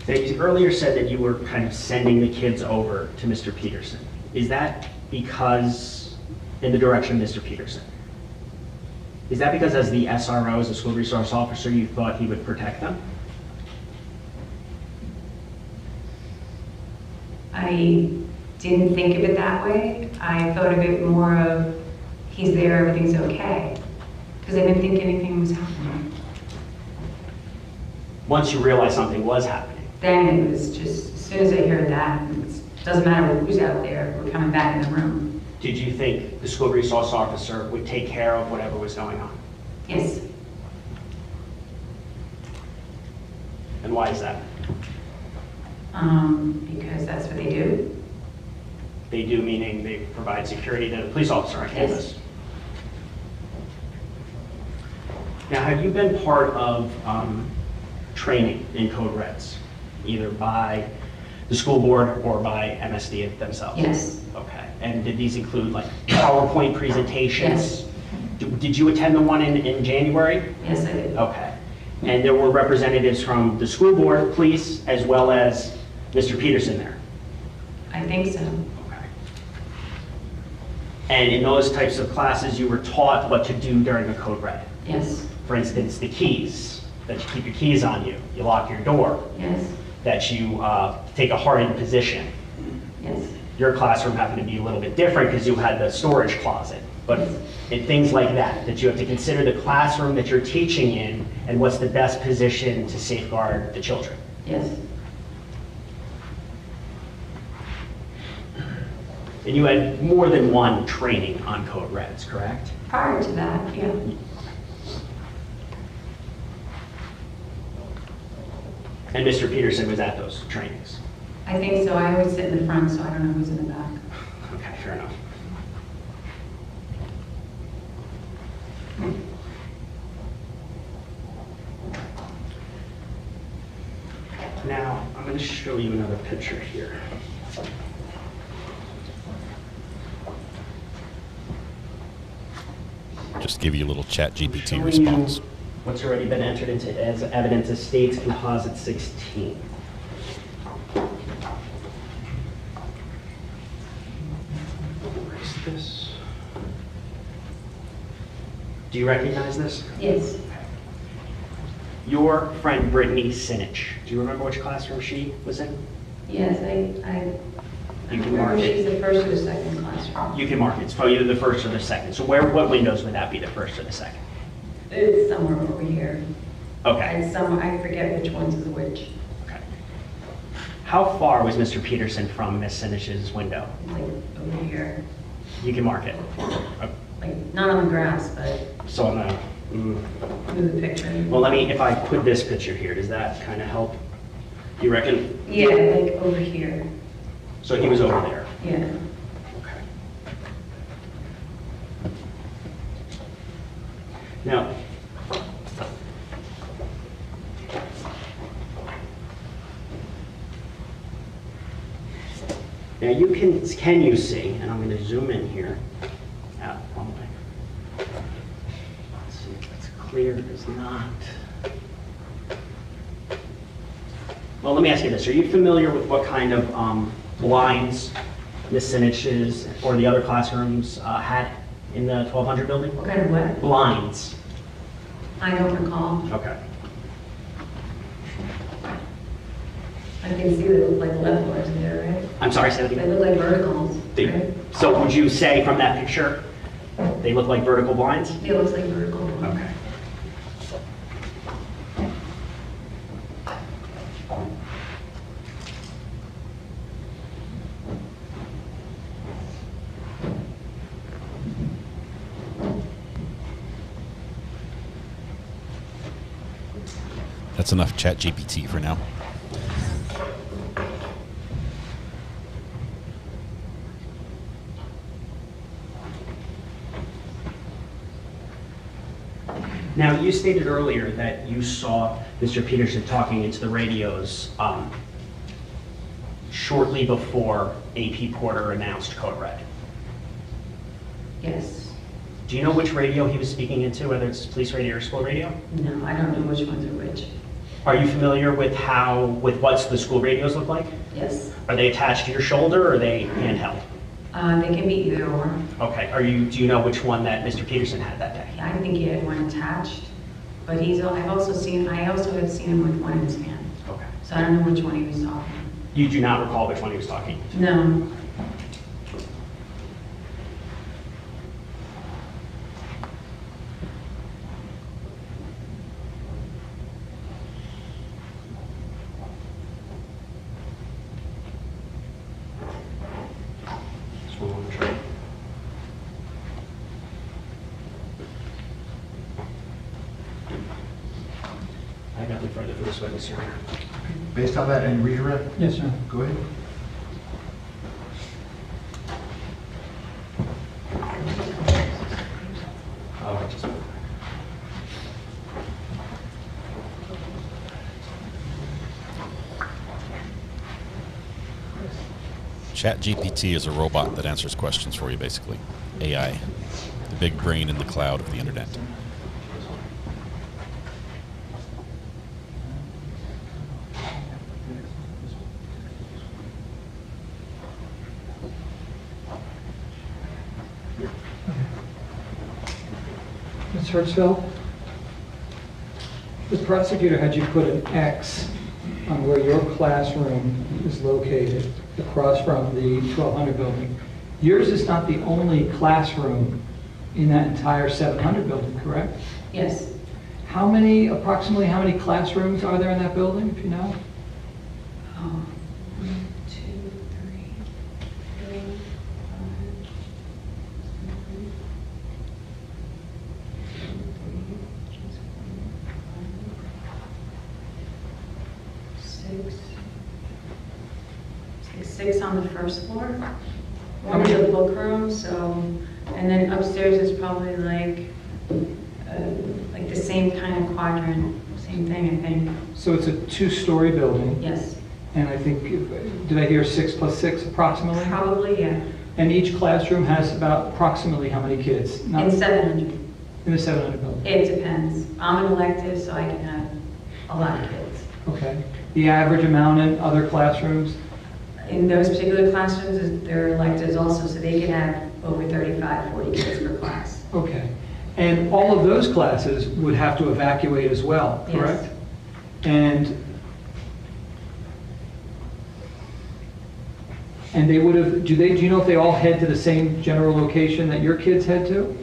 L: Now, you earlier said that you were kind of sending the kids over to Mr. Peterson. Is that because, in the direction of Mr. Peterson? Is that because as the SRO, as a school resource officer, you thought he would protect them?
M: I didn't think of it that way. I thought of it more of, he's there, everything's okay. Because I didn't think anything was happening.
L: Once you realized something was happening?
M: Then it was just, as soon as I heard that, it doesn't matter who's out there, we're coming back in the room.
L: Did you think the school resource officer would take care of whatever was going on?
M: Yes.
L: And why is that?
M: Because that's what they do.
L: They do, meaning they provide security to the police officer on campus? Now, have you been part of training in Code Reds, either by the school board or by MSD themselves?
M: Yes.
L: Okay. And did these include like PowerPoint presentations?
M: Yes.
L: Did you attend the one in January?
M: Yes, I did.
L: Okay. And there were representatives from the school board, police, as well as Mr. Peterson there?
M: I think so.
L: Okay. And in those types of classes, you were taught what to do during a code red?
M: Yes.
L: For instance, the keys, that you keep your keys on you, you lock your door.
M: Yes.
L: That you take a hardened position.
M: Yes.
L: Your classroom happened to be a little bit different because you had the storage closet. But in things like that you have to consider the classroom that you're teaching in and what's the best position to safeguard the children.
M: Yes.
L: And you had more than one training on Code Reds, correct?
M: Prior to that, yeah.
L: And Mr. Peterson was at those trainings?
M: I think so. I always sit in the front, so I don't know who's in the back.
L: Okay, fair enough. Now, I'm going to show you another picture here.
C: Just give you a little chat GPT response.
L: What's already been entered into as evidence of States Composite 16. Erase this. Do you recognize this?
M: Yes.
L: Your friend Brittany Sinich, do you remember which classroom she was in?
M: Yes, I
L: You can mark it.
M: she's the first or the second classroom.
L: You can mark it. It's probably either the first or the second. So what windows would that be, the first or the second?
M: It's somewhere over here.
L: Okay.
M: And somewhere, I forget which ones is which.
L: Okay. How far was Mr. Peterson from Miss Sinich's window?
M: Like over here.
L: You can mark it.
M: Like, not on the grass, but
L: So on the,
M: move the picture.
L: well, if I put this picture here, does that kind of help? You reckon?
M: Yeah, like over here.
L: So he was over there.
M: Yeah.
L: Okay. Now, can you see, and I'm going to zoom in here. Wrong way. Let's see if that's clear. It's not. Well, let me ask you this. Are you familiar with what kind of blinds Miss Sinich's or the other classrooms had in the 1200 building?
M: What kind of what?
L: Blinds.
M: I don't recall.
L: Okay.
M: I can see they look like levelers there, right?
L: I'm sorry, say that
M: They
L: again.
M: look like verticals, right?
L: So would you say from that picture, they look like vertical blinds?
M: It looks like vertical.
L: Okay.
C: That's enough Chat GPT for now.
L: Now, you stated earlier that you saw Mr. Peterson talking into the radios shortly before AP Porter announced Code Red.
M: Yes.
L: Do you know which radio he was speaking into, whether it's police radio or school radio?
M: No, I don't know which ones are which.
L: Are you familiar with what the school radios look like?
M: Yes.
L: Are they attached to your shoulder or are they handheld?
M: They can be either or.
L: Okay. Do you know which one that Mr. Peterson had that day?
M: I think he had one attached, but I also have seen him with one in his hand.
L: Okay.
M: So I don't know which one he was talking.
L: You do not recall which one he was talking to?
M: No.
L: I got nothing further for this witness, Your Honor.
J: Based on that, any redirect?
I: Yes, sir.
J: Go ahead.
C: ChatGPT is a robot that answers questions for you, basically. AI, the big brain in the cloud of the internet.
I: Ms. Hertzfeld, the prosecutor had you put an X on where your classroom is located across from the 1200 building. Yours is not the only classroom in that entire 700 building, correct?
M: Yes.
I: Approximately how many classrooms are there in that building, if you know?
M: 1, 2, 3, 4, 6 on the first floor. One in the book room, and then upstairs is probably like the same kind of quadrant, same thing, I think.
I: So it's a 2-story building.
M: Yes.
I: And I think, did I hear 6 plus 6 approximately?
M: Probably, yeah.
I: And each classroom has about approximately how many kids?
M: In 700.
I: In the 700 building?
M: It depends. I'm an elective, so I can have a lot of kids.
I: Okay. The average amount in other classrooms?
M: In those particular classrooms, they're electives also, so they can have over 35, 40 kids per class.
I: Okay. And all of those classes would have to evacuate as well, correct?
M: Yes.
I: And they would have, do you know if they all head to the same general location that your kids head to?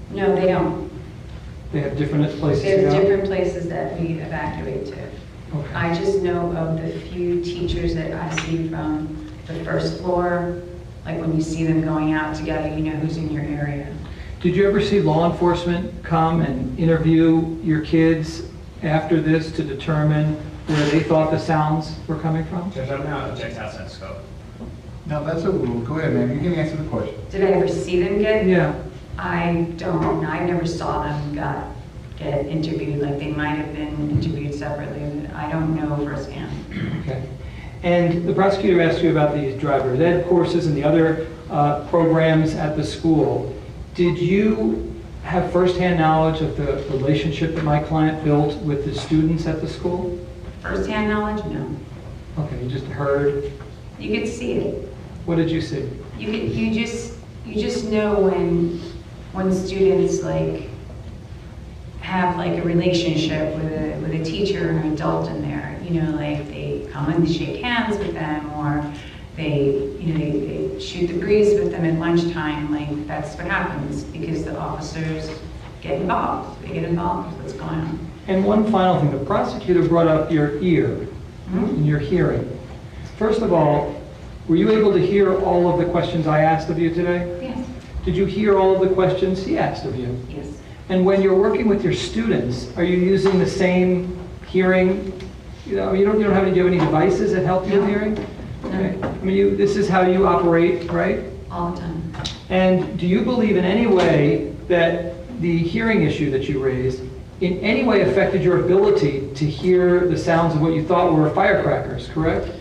M: No, they don't.
I: They have different places to go?
M: There's different places that we evacuate to.
I: Okay.
M: I just know of the few teachers that I see from the first floor, like when you see them going out together, you know who's in your area.
I: Did you ever see law enforcement come and interview your kids after this to determine where they thought the sounds were coming from?
L: Judge, I'm now object outside scope.
J: No, that's a rule. Go ahead, ma'am. You can answer the question.
M: Did I ever see them get?
I: Yeah.
M: I don't. I never saw them get interviewed. Like they might have been interviewed separately. But I don't know firsthand.
I: Okay. And the prosecutor asked you about these driver's ed courses and the other programs at the school. Did you have firsthand knowledge of the relationship that my client built with the students at the school?
M: Firsthand knowledge? No.
I: Okay, you just heard?
M: You could see it.
I: What did you see?
M: You just know when students like have like a relationship with a teacher or an adult in there. You know, like they come and shake hands with them, or they shoot the breeze with them at lunchtime. Like that's what happens because the officers get involved. They get involved with what's going on.
I: And one final thing, the prosecutor brought up your ear and your hearing. First of all, were you able to hear all of the questions I asked of you today?
M: Yes.
I: Did you hear all of the questions he asked of you?
M: Yes.
I: And when you're working with your students, are you using the same hearing? You don't have any, do you have any devices that help you with hearing? Okay. I mean, this is how you operate, right?
M: All the time.
I: And do you believe in any way that the hearing issue that you raised in any way affected your ability to hear the sounds of what you thought were firecrackers, correct?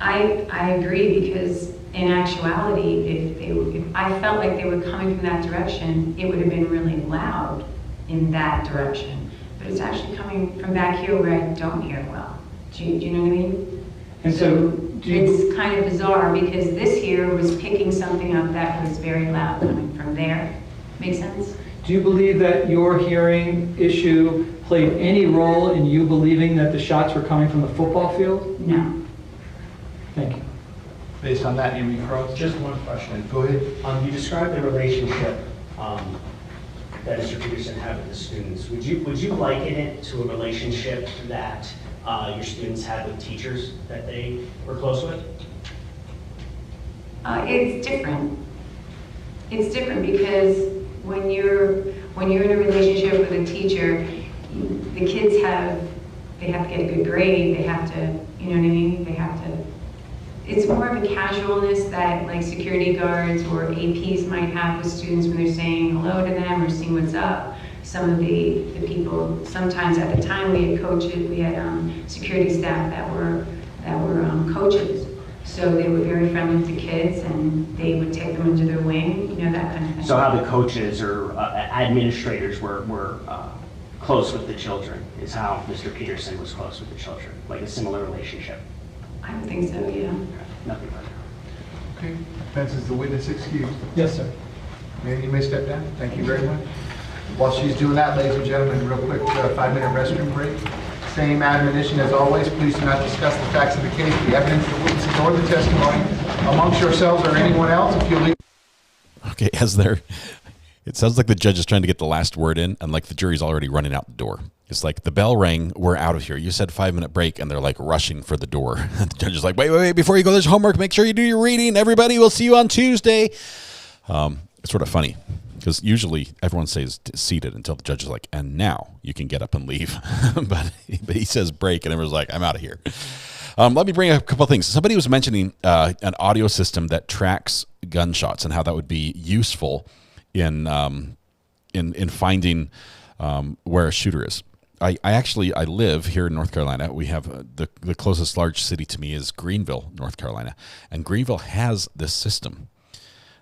M: I agree, because in actuality, if I felt like they were coming from that direction, it would have been really loud in that direction. But it's actually coming from back here where I don't hear well. Do you know what I mean?
I: And so
M: it's kind of bizarre, because this here was picking something up that was very loud coming from there. Make sense?
I: Do you believe that your hearing issue played any role in you believing that the shots were coming from the football field?
M: No.
I: Thank you.
J: Based on that, you recross?
N: Just one question.
J: Go ahead.
N: You described the relationship that Mr. Peterson had with the students. Would you liken it to a relationship that your students had with teachers that they were close with?
M: It's different. It's different because when you're in a relationship with a teacher, the kids they have to get a good grade. They have to, you know what I mean? They have to. It's more of a casualness that like security guards or APs might have with students when they're saying hello to them or seeing what's up. Some of the people, sometimes at the time we had coaches, we had security staff that were coaches. So they were very friendly to kids and they would take them under their wing, you know, that kind of thing.
N: So how the coaches or administrators were close with the children is how Mr. Peterson was close with the children, like a similar relationship.
M: I would think so, yeah.
N: Nothing further.
J: Okay. Defense is the witness excused.
I: Yes, sir.
J: Ma'am, you may step down. Thank you very much. While she's doing that, ladies and gentlemen, real quick, 5-minute restroom break. Same admonition as always. Please do not discuss the facts of the case, the evidence, the witnesses, or the testimony amongst yourselves or anyone else. If you leave.
C: Okay, it sounds like the judge is trying to get the last word in, and like the jury's already running out the door. It's like the bell rang, we're out of here. You said 5-minute break, and they're like rushing for the door. The judge is like, wait, before you go, there's homework. Make sure you do your reading. Everybody, we'll see you on Tuesday. It's sort of funny because usually everyone stays seated until the judge is like, and now you can get up and leave. but he says break, and everyone's like, I'm out of here. Let me bring up a couple of things. Somebody was mentioning an audio system that tracks gunshots and how that would be useful in finding where a shooter is. I live here in North Carolina. We have the closest large city to me is Greenville, North Carolina, and Greenville has this system.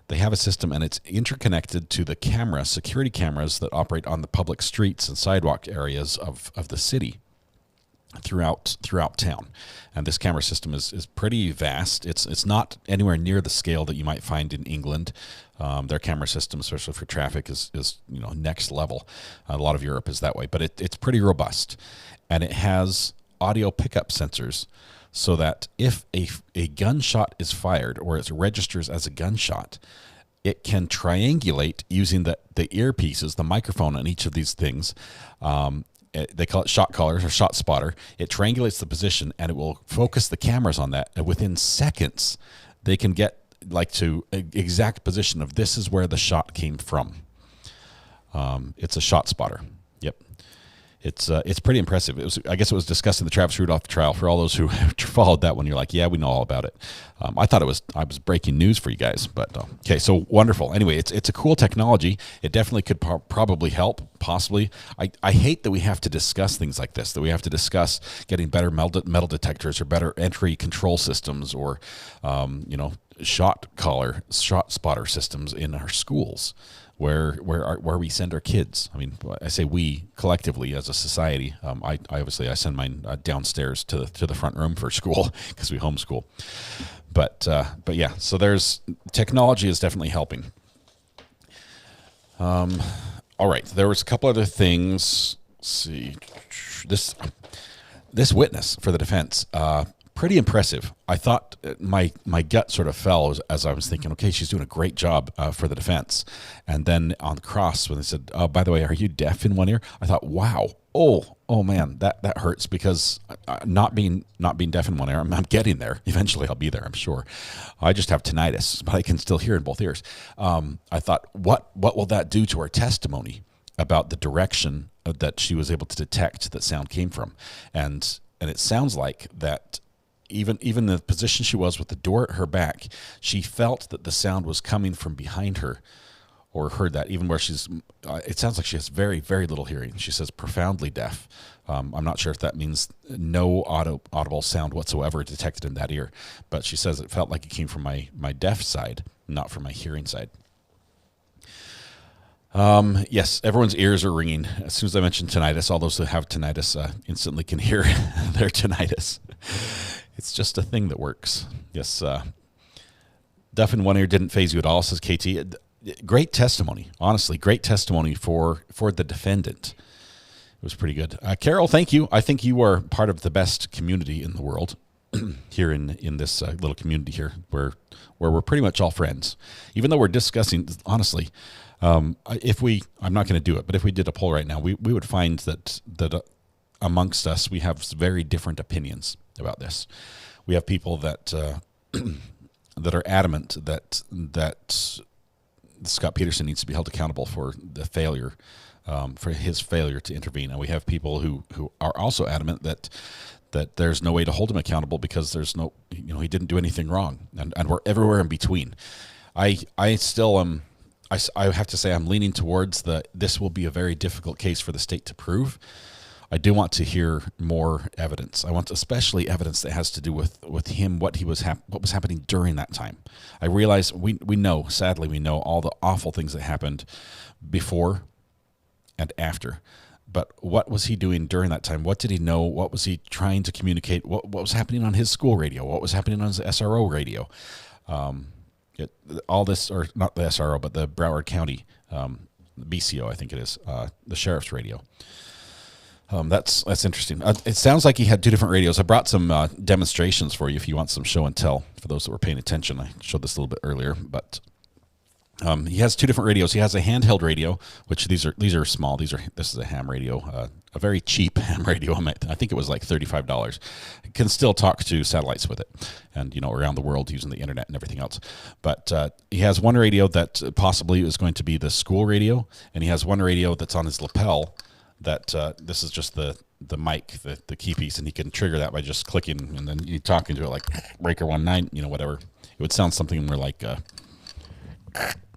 C: They have a system, and it's interconnected to the security cameras that operate on the public streets and sidewalk areas of the city throughout town. And this camera system is pretty vast. It's not anywhere near the scale that you might find in England. Their camera system, especially for traffic, is next level. A lot of Europe is that way, but it's pretty robust, and it has audio pickup sensors, so that if a gunshot is fired or it registers as a gunshot, it can triangulate using the earpieces, the microphone on each of these things. They call it shot callers or shot spotter. It triangulates the position, and it will focus the cameras on that. And within seconds, they can get to exact position of this is where the shot came from. It's a shot spotter. Yep. It's pretty impressive. I guess it was discussed in the Travis Rudolph trial. For all those who followed that one, you're like, yeah, we know all about it. I thought I was breaking news for you guys, but okay, so wonderful. Anyway, it's a cool technology. It definitely could probably help, possibly. I hate that we have to discuss things like this, that we have to discuss getting better metal detectors or better entry control systems or, shot spotter systems in our schools. Where we send our kids. I mean, I say we collectively as a society. I obviously send mine downstairs to the front room for school because we homeschool. But yeah, so there's technology is definitely helping. All right, there was a couple other things. Let's see, this witness for the defense. Pretty impressive. I thought my gut sort of fell as I was thinking, okay, she's doing a great job for the defense. And then on the cross, when they said, oh, by the way, are you deaf in one ear? I thought, wow, oh man, that hurts because not being deaf in one ear, I'm getting there. Eventually I'll be there, I'm sure. I just have tinnitus, but I can still hear in both ears. I thought, what will that do to our testimony? about the direction that she was able to detect that sound came from, and it sounds like that even the position she was with the door at her back, she felt that the sound was coming from behind her, or heard that, even where she's, it sounds like she has very, very little hearing. She says profoundly deaf. I'm not sure if that means no audible sound whatsoever detected in that ear, but she says it felt like it came from my deaf side, not from my hearing side. Yes, everyone's ears are ringing. As soon as I mention tinnitus, all those who have tinnitus instantly can hear their tinnitus. It's just a thing that works. Yes, deaf in one ear didn't faze you at all, says KT. Great testimony, honestly, great testimony for the defendant. It was pretty good. Carol, thank you. I think you are part of the best community in the world here in this little community here where we're pretty much all friends. Even though we're discussing, honestly, I'm not going to do it, but if we did a poll right now, we would find that amongst us, we have very different opinions about this. We have people that that are adamant that Scot Peterson needs to be held accountable for the failure, for his failure to intervene, and we have people who are also adamant that there's no way to hold him accountable because there's no, he didn't do anything wrong, and we're everywhere in between. I still am. I have to say I'm leaning towards this will be a very difficult case for the state to prove. I do want to hear more evidence. I want especially evidence that has to do with him, what was happening during that time. I realize sadly we know all the awful things that happened before and after. But what was he doing during that time? What did he know? What was he trying to communicate? What was happening on his school radio? What was happening on his SRO radio? All this, or not the SRO, but the Broward County, BCO, I think it is, the sheriff's radio. That's interesting. It sounds like he had two different radios. I brought some demonstrations for you if you want some show and tell for those that were paying attention. I showed this a little bit earlier, but he has two different radios. He has a handheld radio, which these are small. This is a ham radio, a very cheap ham radio. I think it was like $35. It can still talk to satellites with it, and around the world using the internet and everything else. But he has one radio that possibly is going to be the school radio, and he has one radio that's on his lapel. That this is just the mic, the key piece, and he can trigger that by just clicking, and then you talk into it like Breaker 19, whatever. It would sound something more like,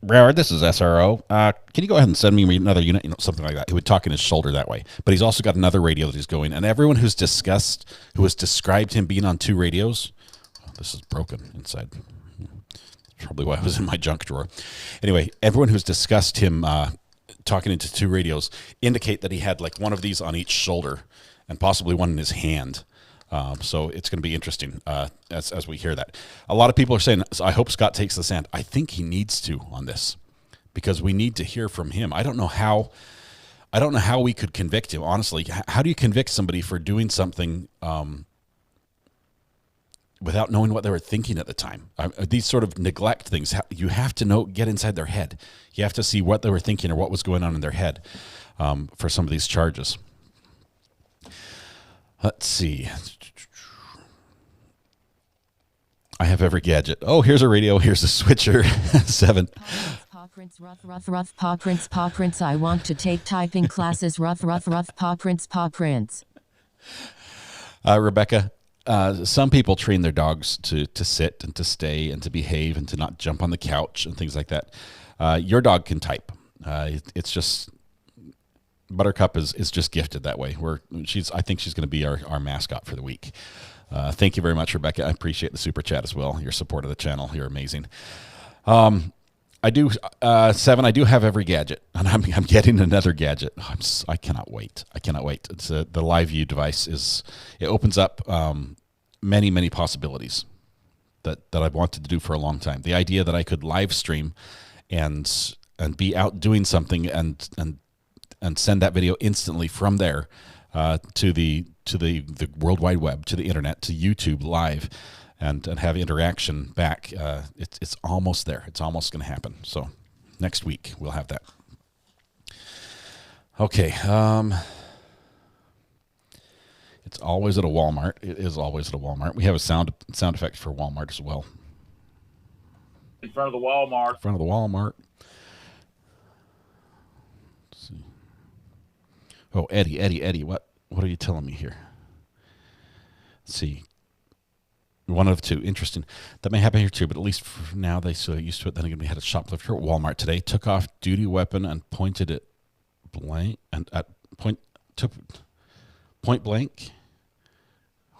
C: Broward, this is SRO. Can you go ahead and send me another unit? Something like that. He would talk in his shoulder that way. But he's also got another radio that he's going, and everyone who has described him being on two radios, this is broken inside. Probably why it was in my junk drawer. Anyway, everyone who's discussed him talking into two radios indicate that he had like one of these on each shoulder and possibly one in his hand. So it's going to be interesting as we hear that. A lot of people are saying, I hope Scott takes the stand. I think he needs to on this because we need to hear from him. I don't know how we could convict him, honestly. How do you convict somebody for doing something without knowing what they were thinking at the time? These sort of neglect things, you have to get inside their head. You have to see what they were thinking or what was going on in their head for some of these charges. Let's see. I have every gadget. Oh, here's a radio. Here's a switcher. 7.
O: Paw prints, rough paw prints. I want to take typing classes. Rough paw prints.
C: Rebecca, some people train their dogs to sit and to stay and to behave and to not jump on the couch and things like that. Your dog can type. It's just Buttercup is just gifted that way. I think she's going to be our mascot for the week. Thank you very much, Rebecca. I appreciate the super chat as well. Your support of the channel. You're amazing. I do 7. I do have every gadget, and I'm getting another gadget. I cannot wait. It's the Live View device it opens up many possibilities that I've wanted to do for a long time. The idea that I could live stream and be out doing something and send that video instantly from there to the World Wide Web, to the internet, to YouTube live, and have interaction back. It's almost there. It's almost going to happen. So next week we'll have that. Okay. It's always at a Walmart. It is always at a Walmart. We have a sound effect for Walmart as well.
A: In front of the Walmart.
C: In front of the Walmart. Let's see. Oh, Eddie, what are you telling me here? Let's see. One of two. Interesting. That may happen here too, but at least for now they so used to it. Then again, we had a shoplifter at Walmart today. Took off duty weapon and pointed it blank and at point blank.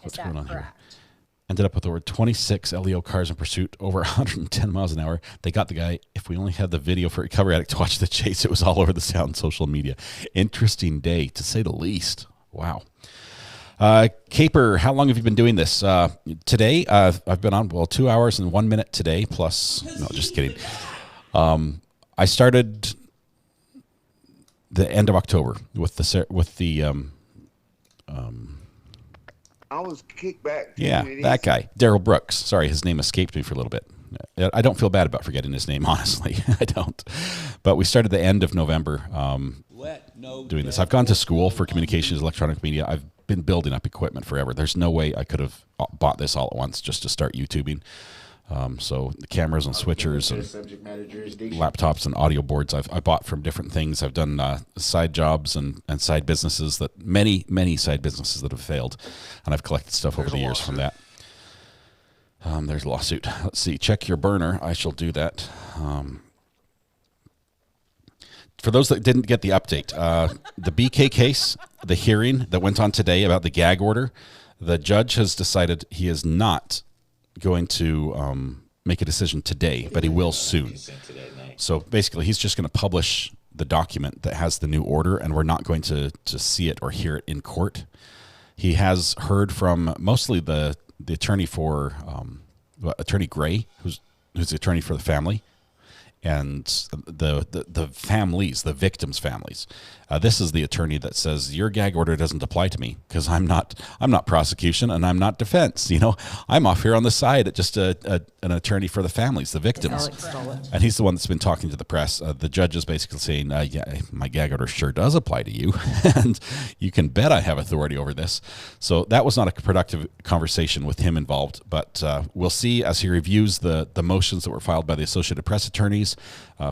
C: What's going on here? Ended up with over 26 LEO cars in pursuit, over 110 miles an hour. They got the guy. If we only had the video for Recovery Addict to watch the chase, it was all over the sound social media. Interesting day, to say the least. Wow. Caper, how long have you been doing this? Today, I've been on, 2 hours and 1 minute today, plus, no, just kidding. I started the end of October with the
G: I was kicked back.
C: Yeah, that guy, Daryl Brooks. Sorry, his name escaped me for a little bit. I don't feel bad about forgetting his name, honestly. I don't. But we started the end of November doing this. I've gone to school for communications, electronic media. I've been building up equipment forever. There's no way I could have bought this all at once just to start YouTubing. So the cameras and switchers and laptops and audio boards I bought from different things. I've done side jobs and side businesses that many side businesses that have failed, and I've collected stuff over the years from that. There's a lawsuit. Let's see. Check your burner. I shall do that. For those that didn't get the update, the BK case, the hearing that went on today about the gag order, the judge has decided he is not going to make a decision today, but he will soon. So basically, he's just going to publish the document that has the new order, and we're not going to see it or hear it in court. He has heard from mostly the attorney for Attorney Gray, who's the attorney for the family, and the families, the victims' families. This is the attorney that says your gag order doesn't apply to me because I'm not prosecution and I'm not defense. You know, I'm off here on the side at just an attorney for the families, the victims. And he's the one that's been talking to the press. The judge is basically saying, yeah, my gag order sure does apply to you, and you can bet I have authority over this. So that was not a productive conversation with him involved, but we'll see as he reviews the motions that were filed by the Associated Press attorneys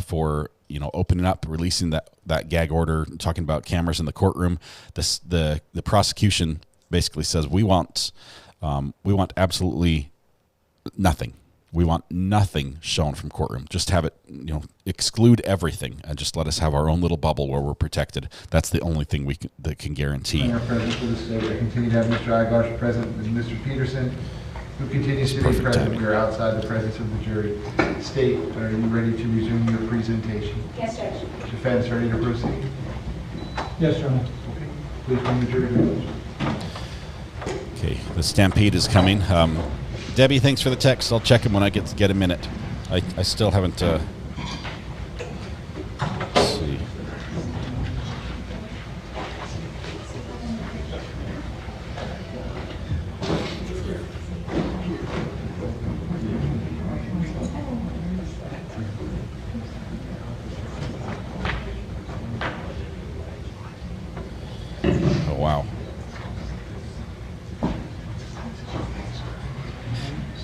C: for opening up, releasing that gag order, talking about cameras in the courtroom. The prosecution basically says we want absolutely nothing. We want nothing shown from courtroom. Just have it, exclude everything and just let us have our own little bubble where we're protected. That's the only thing that can guarantee.
J: Present for the state. I continue to have Mr. Igosh present and Mr. Peterson, who continues to be present. We are outside the presence of the jury. State, are you ready to resume your presentation?
K: Yes, Judge.
J: Defense, ready to proceed?
I: Yes, Your Honor.
J: Okay. Please bring the jury members.
C: Okay, the stampede is coming. Debbie, thanks for the text. I'll check him when I get a minute. I still haven't. Let's see. Oh, wow.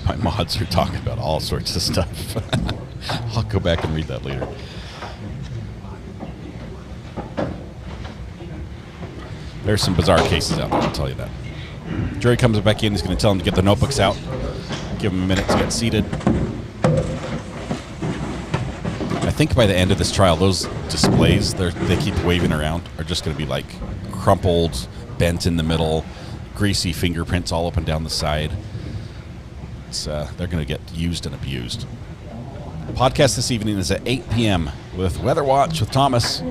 C: My mods are talking about all sorts of stuff. I'll go back and read that later. There's some bizarre cases out there, I'll tell you that. Jury comes back in, he's going to tell them to get the notebooks out, give them a minute to get seated. I think by the end of this trial, those displays they keep waving around are just going to be like crumpled, bent in the middle, greasy fingerprints all up and down the side. They're going to get used and abused. Podcast this evening is at 8 p.m. with Weather Watch with Thomas.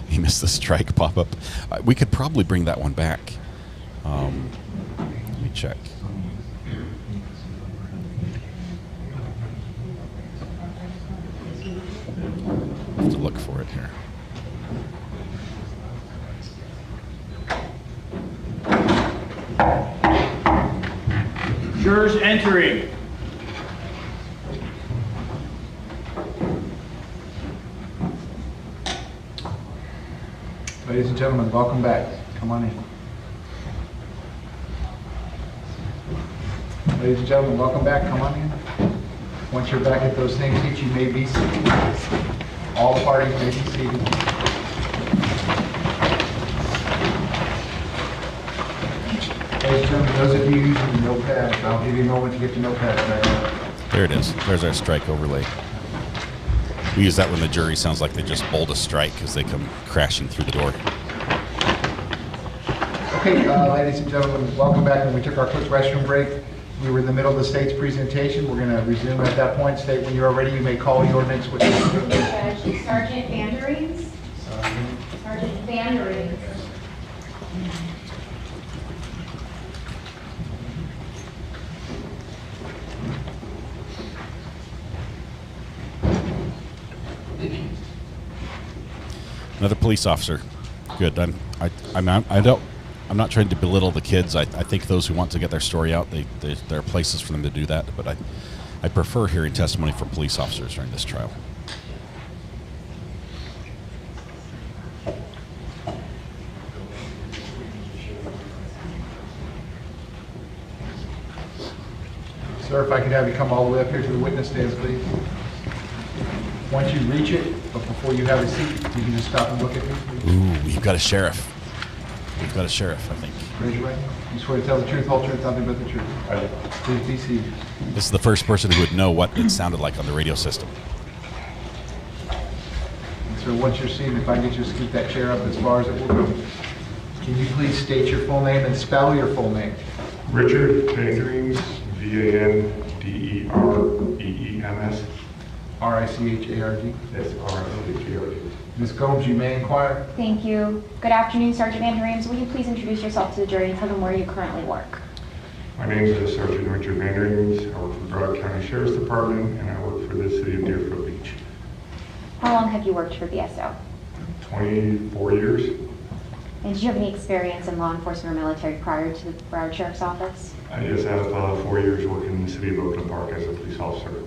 C: He missed the strike pop-up. We could probably bring that one back. Let me check. I have to look for it here.
I: Jurors entering.
J: Ladies and gentlemen, welcome back. Come on in. Ladies and gentlemen, welcome back. Come on in. Once you're back at those same seats, you may be seated. All the parties may be seated. Ladies and gentlemen, those of you using the notepad, I'll give you a moment to get your notepad back.
C: There it is. There's our strike overlay. We use that when the jury sounds like they just bowled a strike because they come crashing through the door.
J: Okay, ladies and gentlemen, welcome back. When we took our quick restroom break, we were in the middle of the state's presentation. We're going to resume at that point. State when you're ready, you may call your next witness.
K: Sergeant Vanderings. Sergeant Vanderings.
C: Another police officer. Good. I'm not trying to belittle the kids. I think those who want to get their story out, there are places for them to do that. But I prefer hearing testimony from police officers during this trial.
J: Sir, if I could have you come all the way up here to the witness stand, please. Once you reach it, but before you have a seat, you can just stop and look at me, please.
C: Ooh, we've got a sheriff. We've got a sheriff, I think.
J: Raise your right hand. You swear to tell the truth, whole truth, nothing but the truth. I do. Please be seated.
C: This is the first person who would know what it sounded like on the radio system.
J: And sir, once you're seated, if I could just scoot that chair up as far as it will go. Can you please state your full name and spell your full name?
P: Richard Vanderings, Vandereems.
J: R-I-C-H-A-R-D?
P: Yes, R-I-C-H-A-R-D.
J: Ms. Gomes, you may inquire.
K: Thank you. Good afternoon, Sergeant Vanderings. Will you please introduce yourself to the jury and tell them where you currently work?
P: My name is Sergeant Richard Vanderings. I work for Bryan County Sheriff's Department, and I work for the city of Deerfield Beach.
K: How long have you worked for BSO?
P: 24 years.
K: And did you have any experience in law enforcement or military prior to the Broward Sheriff's Office?
P: I just have 4 years working in the city of Oakland Park as a police officer.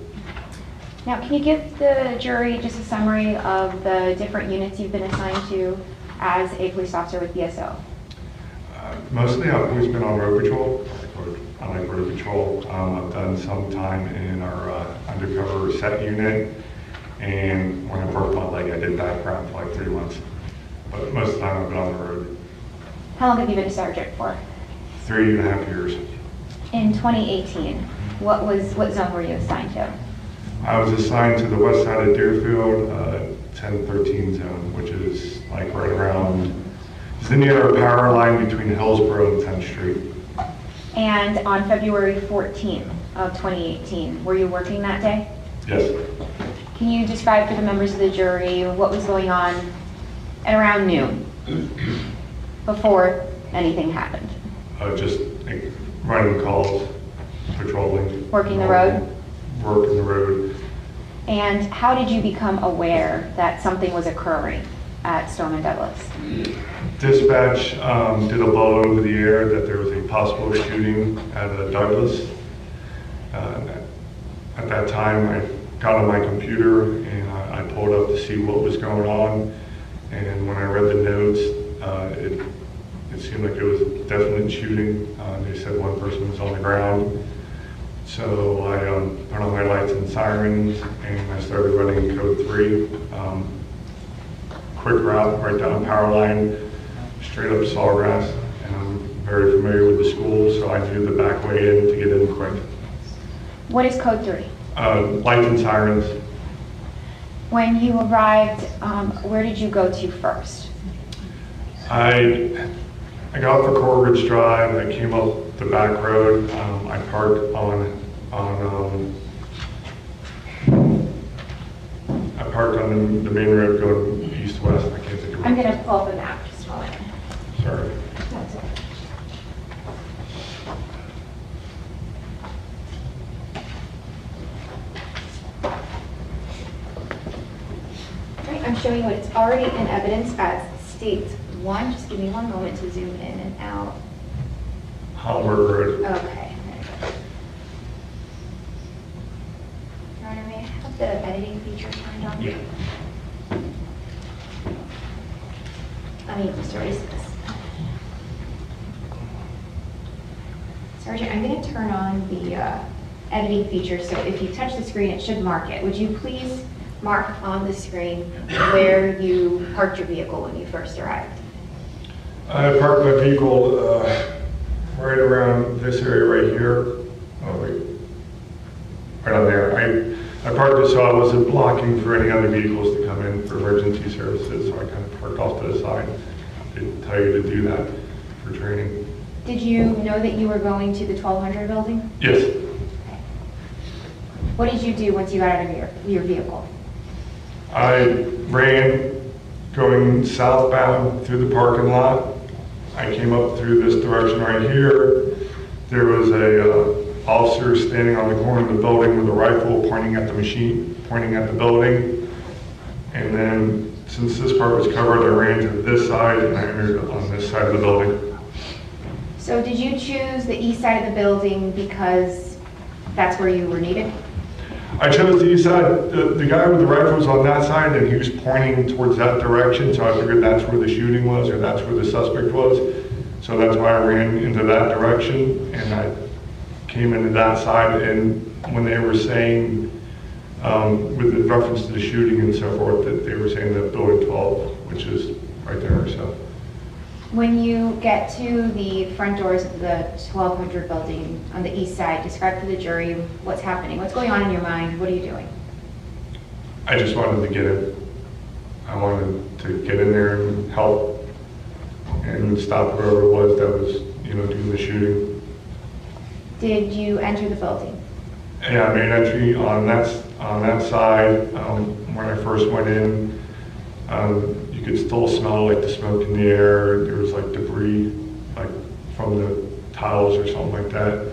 K: Now, can you give the jury just a summary of the different units you've been assigned to as a police officer with BSO?
P: Mostly I've always been on road patrol. I like road patrol. I've done some time in our undercover set unit, and when I broke my leg, I did background for like 3 months. But most of the time I've been on the road.
K: How long have you been a sergeant for?
P: 3.5 years.
K: In 2018, what zone were you assigned to?
P: I was assigned to the west side of Deerfield, 1013 zone, which is like right around, it's near a power line between Hillsborough and 10th Street.
K: And on February 14th of 2018, were you working that day?
P: Yes.
K: Can you describe for the members of the jury what was going on at around noon before anything happened?
P: Just like, running calls, patrolling.
K: Working the road?
P: Working the road.
K: And how did you become aware that something was occurring at Storm and Douglas?
P: Dispatch did a blow over the air that there was a possible shooting at Douglas. At that time, I got on my computer and I pulled up to see what was going on. And when I read the notes, it seemed like it was a definite shooting. They said one person was on the ground. So I put on my lights and sirens, and I started running code 3. Quick route right down a power line, straight up Sawgrass, and I'm very familiar with the school, so I knew the back way in to get in quick.
K: What is code 3?
P: Lights and sirens.
K: When you arrived, where did you go to first?
P: I got off the Courtridge Drive, I came up the back road, I parked on the main road going east-west. I can't think of it.
K: I'm going to pull up a map, just a moment.
P: Sorry.
K: That's okay. Right, I'm showing you what it's already in evidence as State 1. Just give me one moment to zoom in and out.
P: Kohberger Road.
K: Okay. Your Honor, may I have the editing feature turned on?
P: Yeah.
K: I need to erase this. Sergeant, I'm going to turn on the editing feature, so if you touch the screen, it should mark it. Would you please mark on the screen where you parked your vehicle when you first arrived?
P: I parked my vehicle right around this area right here. Oh wait, right on there. I parked it so I wasn't blocking for any other vehicles to come in for emergency services, so I kind of parked off to the side. They tell you to do that for training.
K: Did you know that you were going to the 1200 building?
P: Yes.
K: Okay. What did you do once you got out of your vehicle?
P: I ran going southbound through the parking lot. I came up through this direction right here. There was a officer standing on the corner of the building with a rifle pointing at the machine, pointing at the building. And then since this part was covered, I ran to this side and I entered on this side of the building.
K: So did you choose the east side of the building because that's where you were needed?
P: I chose the east side. The guy with the rifle was on that side and he was pointing towards that direction, so I figured that's where the shooting was or that's where the suspect was. So that's why I ran into that direction and I came into that side. And when they were saying, with the reference to the shooting and so forth, that they were saying that building 12, which is right there. So
K: when you get to the front doors of the 1200 building on the east side, describe to the jury what's happening. What's going on in your mind? What are you doing?
P: I just wanted to get in. I wanted to get in there and help and stop whoever it was that was, doing the shooting.
K: Did you enter the building?
P: Yeah, I made entry on that side. When I first went in, you could still smell like the smoke in the air. There was like debris, like from the tiles or something like that.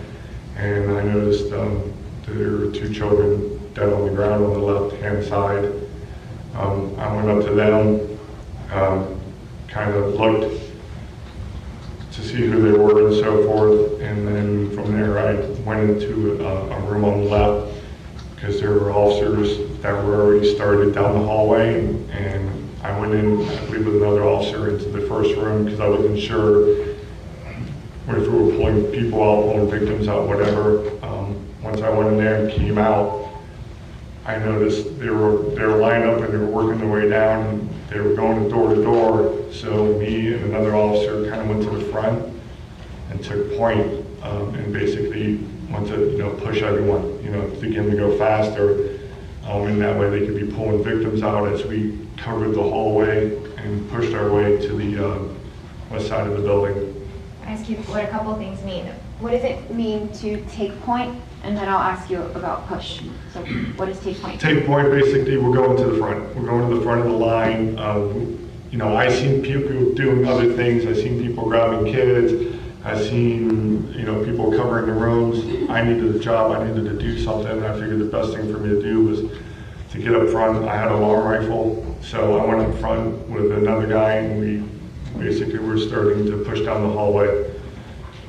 P: And I noticed there were two children dead on the ground on the left-hand side. I went up to them, kind of looked to see who they were and so forth. And then from there, I went into a room on the left because there were officers that were already started down the hallway. And I went in, I believe, with another officer into the first room because I wasn't sure if we were pulling people out, pulling victims out, whatever. Once I went in there and came out, I noticed they were lined up and they were working their way down and they were going door to door. So me and another officer kind of went to the front and took point and basically went to push everyone, to get them to go faster. And that way they could be pulling victims out as we covered the hallway and pushed our way to the west side of the building.
K: I ask you what a couple of things mean. What does it mean to take point? And then I'll ask you about push. So what does take point?
P: Take point, basically, we're going to the front. We're going to the front of the line. I've seen people doing other things. I've seen people grabbing kids. I've seen, people covering the rooms. I needed a job. I needed to do something. And I figured the best thing for me to do was to get up front. I had a long rifle, so I went up front with another guy, and we basically were starting to push down the hallway.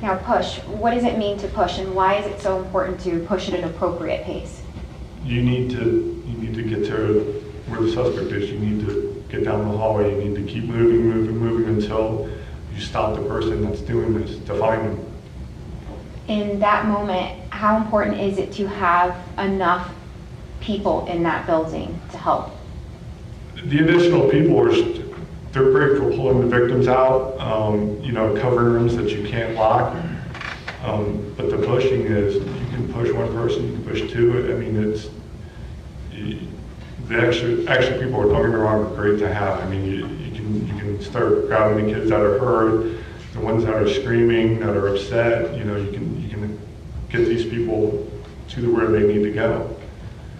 K: Now push, what does it mean to push, and why is it so important to push at an appropriate pace?
P: You need to get to where the suspect is. You need to get down the hallway. You need to keep moving until you stop the person that's doing this, to find them.
K: In that moment, how important is it to have enough people in that building to help?
P: The additional people they're great for pulling the victims out, covering rooms that you can't lock. But the pushing is, you can push one person, you can push two. I mean, the extra people, don't get me wrong, are great to have. I mean, you can start grabbing the kids that are hurt, the ones that are screaming, that are upset. You can get these people to where they need to go.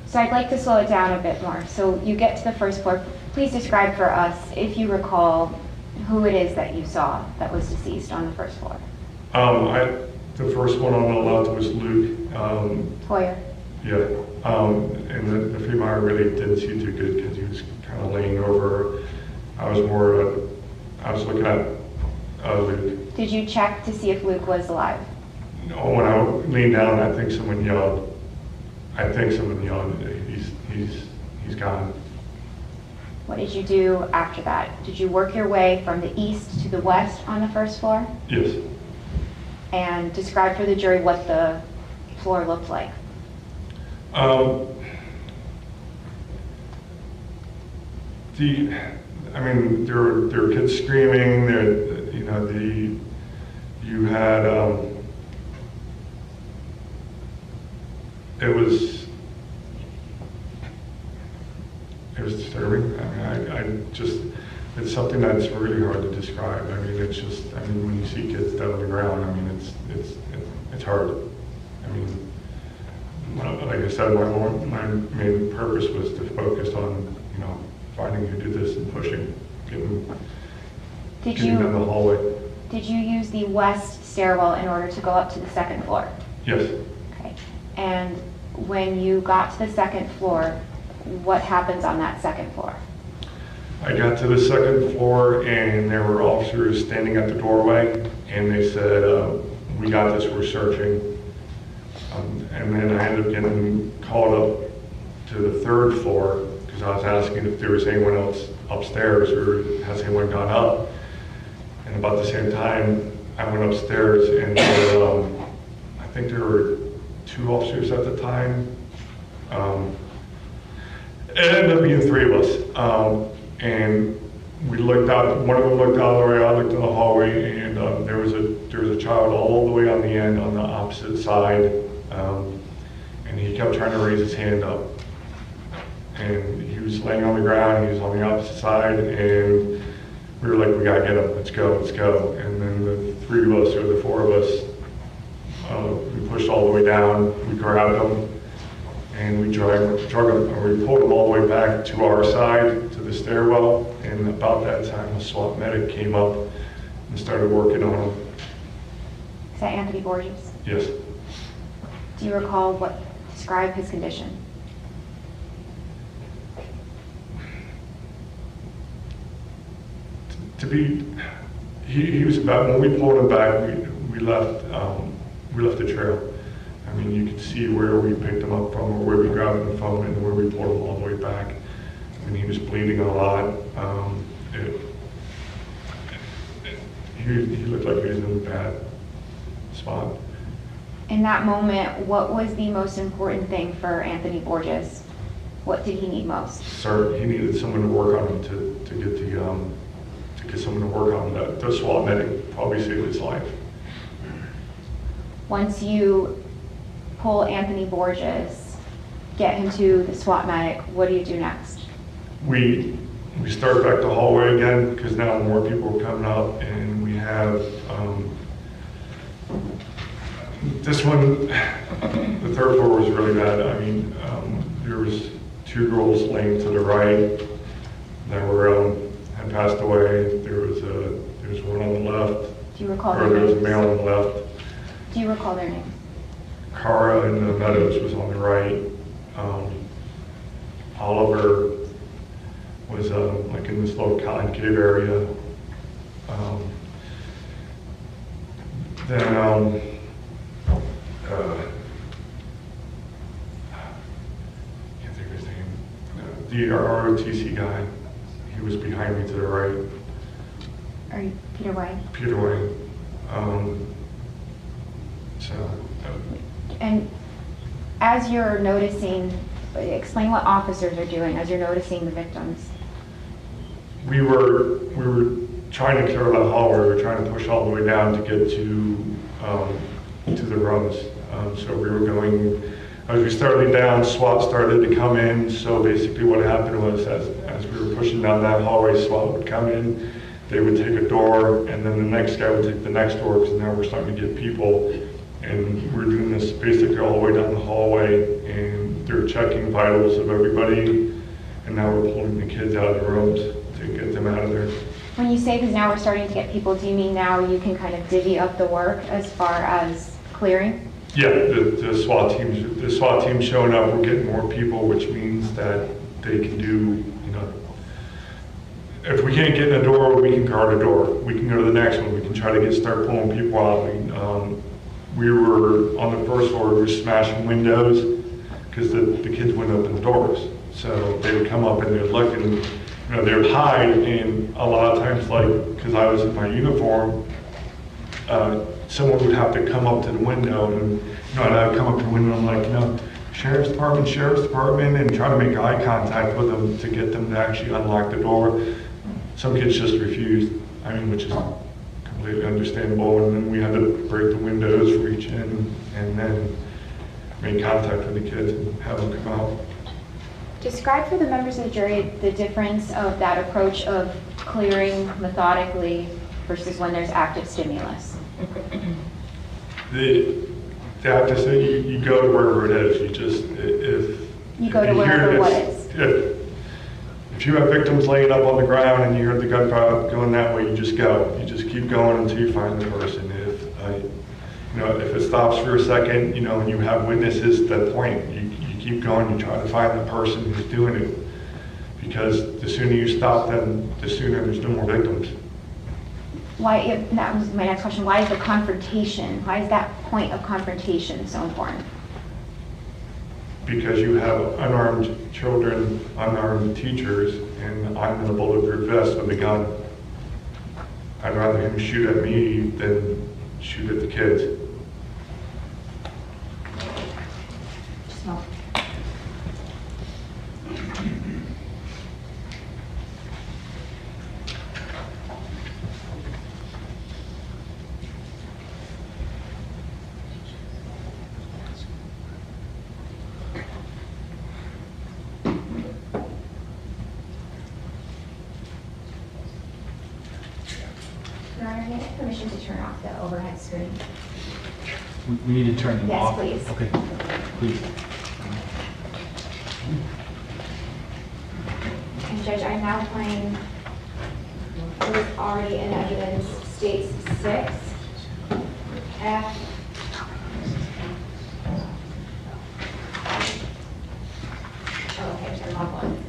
K: So I'd like to slow it down a bit more. So you get to the first floor. Please describe for us, if you recall, who it is that you saw that was deceased on the first floor.
P: The first one on the left was Luke.
K: Hoyer.
P: Yeah, and the female I really didn't see too good because he was kind of laying over. I was looking at Luke.
K: Did you check to see if Luke was alive?
P: No, when I leaned down, I think someone yelled, he's gone.
K: What did you do after that? Did you work your way from the east to the west on the first floor?
P: Yes.
K: And describe for the jury what the floor looked like.
P: I mean, there were kids screaming. You had it was disturbing. I mean, it's something that's really hard to describe. I mean, when you see kids dead on the ground, I mean, it's hard. I mean, like I said, my main purpose was to focus on, finding who did this and pushing, getting down the hallway.
K: Did you use the west stairwell in order to go up to the second floor?
P: Yes.
K: Okay. And when you got to the second floor, what happens on that second floor?
P: I got to the second floor and there were officers standing at the doorway and they said, we got this, we're searching. And then I ended up getting called up to the third floor because I was asking if there was anyone else upstairs or has anyone gone up. And about the same time, I went upstairs and there were, I think there were 2 officers at the time. It ended up being 3 of us. And we looked out, one of them looked out the way, I looked in the hallway, and there was a child all the way on the end on the opposite side. And he kept trying to raise his hand up. And he was laying on the ground, he was on the opposite side, and we were like, we gotta get him, let's go, let's go. And then the 3 of us, or the 4 of us, we pushed all the way down, we grabbed him, and we drug him, and we pulled him all the way back to our side, to the stairwell, and about that time, a SWAT medic came up and started working on him.
K: Is that Anthony Borges?
P: Yes.
K: Do you recall describe his condition?
P: He was about, when we pulled him back, we left the trail. I mean, you could see where we picked him up from, or where we grabbed him from, and where we pulled him all the way back. And he was bleeding a lot. He looked like he was in a bad spot.
K: In that moment, what was the most important thing for Anthony Borges? What did he need most?
P: Sir, he needed someone to work on him to get someone to work on him. The SWAT medic probably saved his life.
K: Once you pull Anthony Borges, get him to the SWAT medic, what do you do next?
P: We start back the hallway again because now more people are coming up, and we have this one. The third floor was really bad. I mean, there was 2 girls laying to the right that were had passed away. There was one on the left.
K: Do you recall
P: their names? There was a male on the left.
K: Do you recall their names?
P: Cara in the Meadows was on the right. Oliver was like in this little cotton cave area. Then can't think of his name. The ROTC guy. He was behind me to the right.
K: Are you Peter Wayne?
P: Peter Wayne.
K: And as you're noticing, explain what officers are doing as you're noticing the victims.
P: We were trying to clear that hallway. We were trying to push all the way down to get to the rooms. So we were going, as we started down, SWAT started to come in. So basically what happened was as we were pushing down that hallway, SWAT would come in, they would take a door, and then the next guy would take the next door, because now we're starting to get people. And we're doing this basically all the way down the hallway, and they're checking vitals of everybody, and now we're pulling the kids out of the rooms to get them out of there.
K: When you say because now we're starting to get people, do you mean now you can kind of divvy up the work as far as clearing?
P: Yeah, the SWAT team's showing up, we're getting more people, which means that they can do, if we can't get in a door, we can guard a door. We can go to the next one, we can try to start pulling people out. We were on the first floor, we were smashing windows because the kids wouldn't open the doors. So they would come up and they would look, and they would hide, and a lot of times, like, because I was in my uniform, someone would have to come up to the window, and I would come up to the window, and I'm like, sheriff's department, and try to make eye contact with them to get them to actually unlock the door. Some kids just refused, which is completely understandable, and then we had to break the windows, reach in, and then make contact with the kids and have them come out.
K: Describe for the members of the jury the difference of that approach of clearing methodically versus when there's active stimulus.
P: They have to say you go to wherever it is. You go to wherever what is. If you have victims laying up on the ground and you hear the gunfire going that way, you just go. You just keep going until you find the person. If it stops for a second, and you have witnesses at that point, you keep going. You try to find the person who's doing it, because the sooner you stop them, the sooner there's no more victims.
K: That was my next question. Why is the confrontation? Why is that point of confrontation so important?
P: Because you have unarmed children, unarmed teachers, and I'm in a bulletproof vest with a gun. I'd rather him shoot at me than shoot at the kids.
K: So. Your Honor, may I have permission to turn off the overhead screen?
I: We need to turn them off?
K: Yes, please.
I: Okay, please.
K: And Judge, I'm now playing what is already in evidence, states 6, F. Oh, okay, turn off 1.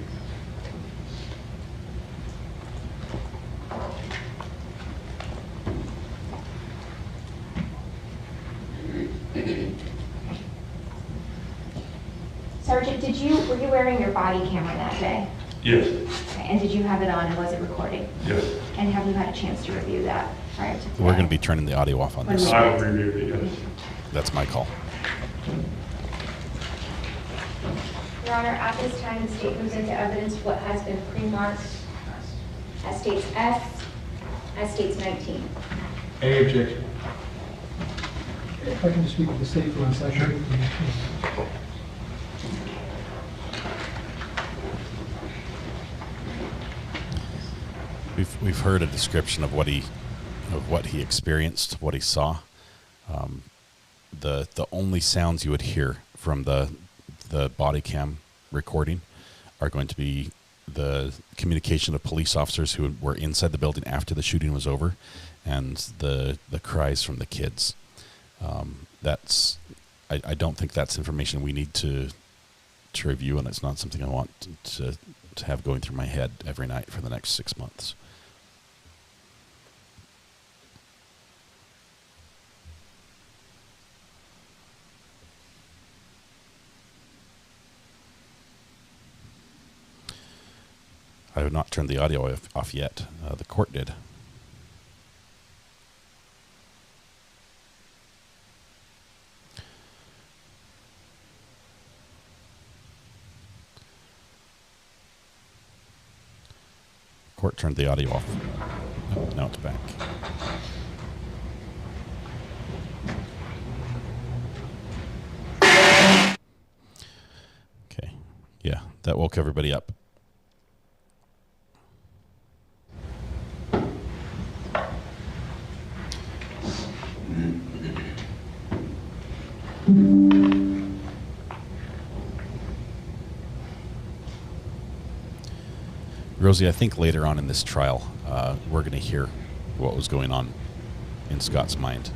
K: Sergeant, were you wearing your body camera that day?
P: Yes.
K: Okay, and did you have it on and was it recording?
P: Yes.
K: And have you had a chance to review that prior to today?
C: We're going to be turning the audio off on this.
P: I've reviewed it, yes.
C: That's my call.
K: Your Honor, at this time, the state moves into evidence what has been pre-marked as states S, as states 19.
I: Any objection?
Q: If I can just speak with the state for 1 second.
C: We've heard a description of what he experienced, what he saw. The only sounds you would hear from the body cam recording are going to be the communication of police officers who were inside the building after the shooting was over, and the cries from the kids. I don't think that's information we need to review, and it's not something I want to have going through my head every night for the next 6 months. I have not turned the audio off yet. The court did. Court turned the audio off. Oh, now it's back. Okay. Yeah, that woke everybody up. Rosie, I think later on in this trial, we're going to hear what was going on in Scott's mind,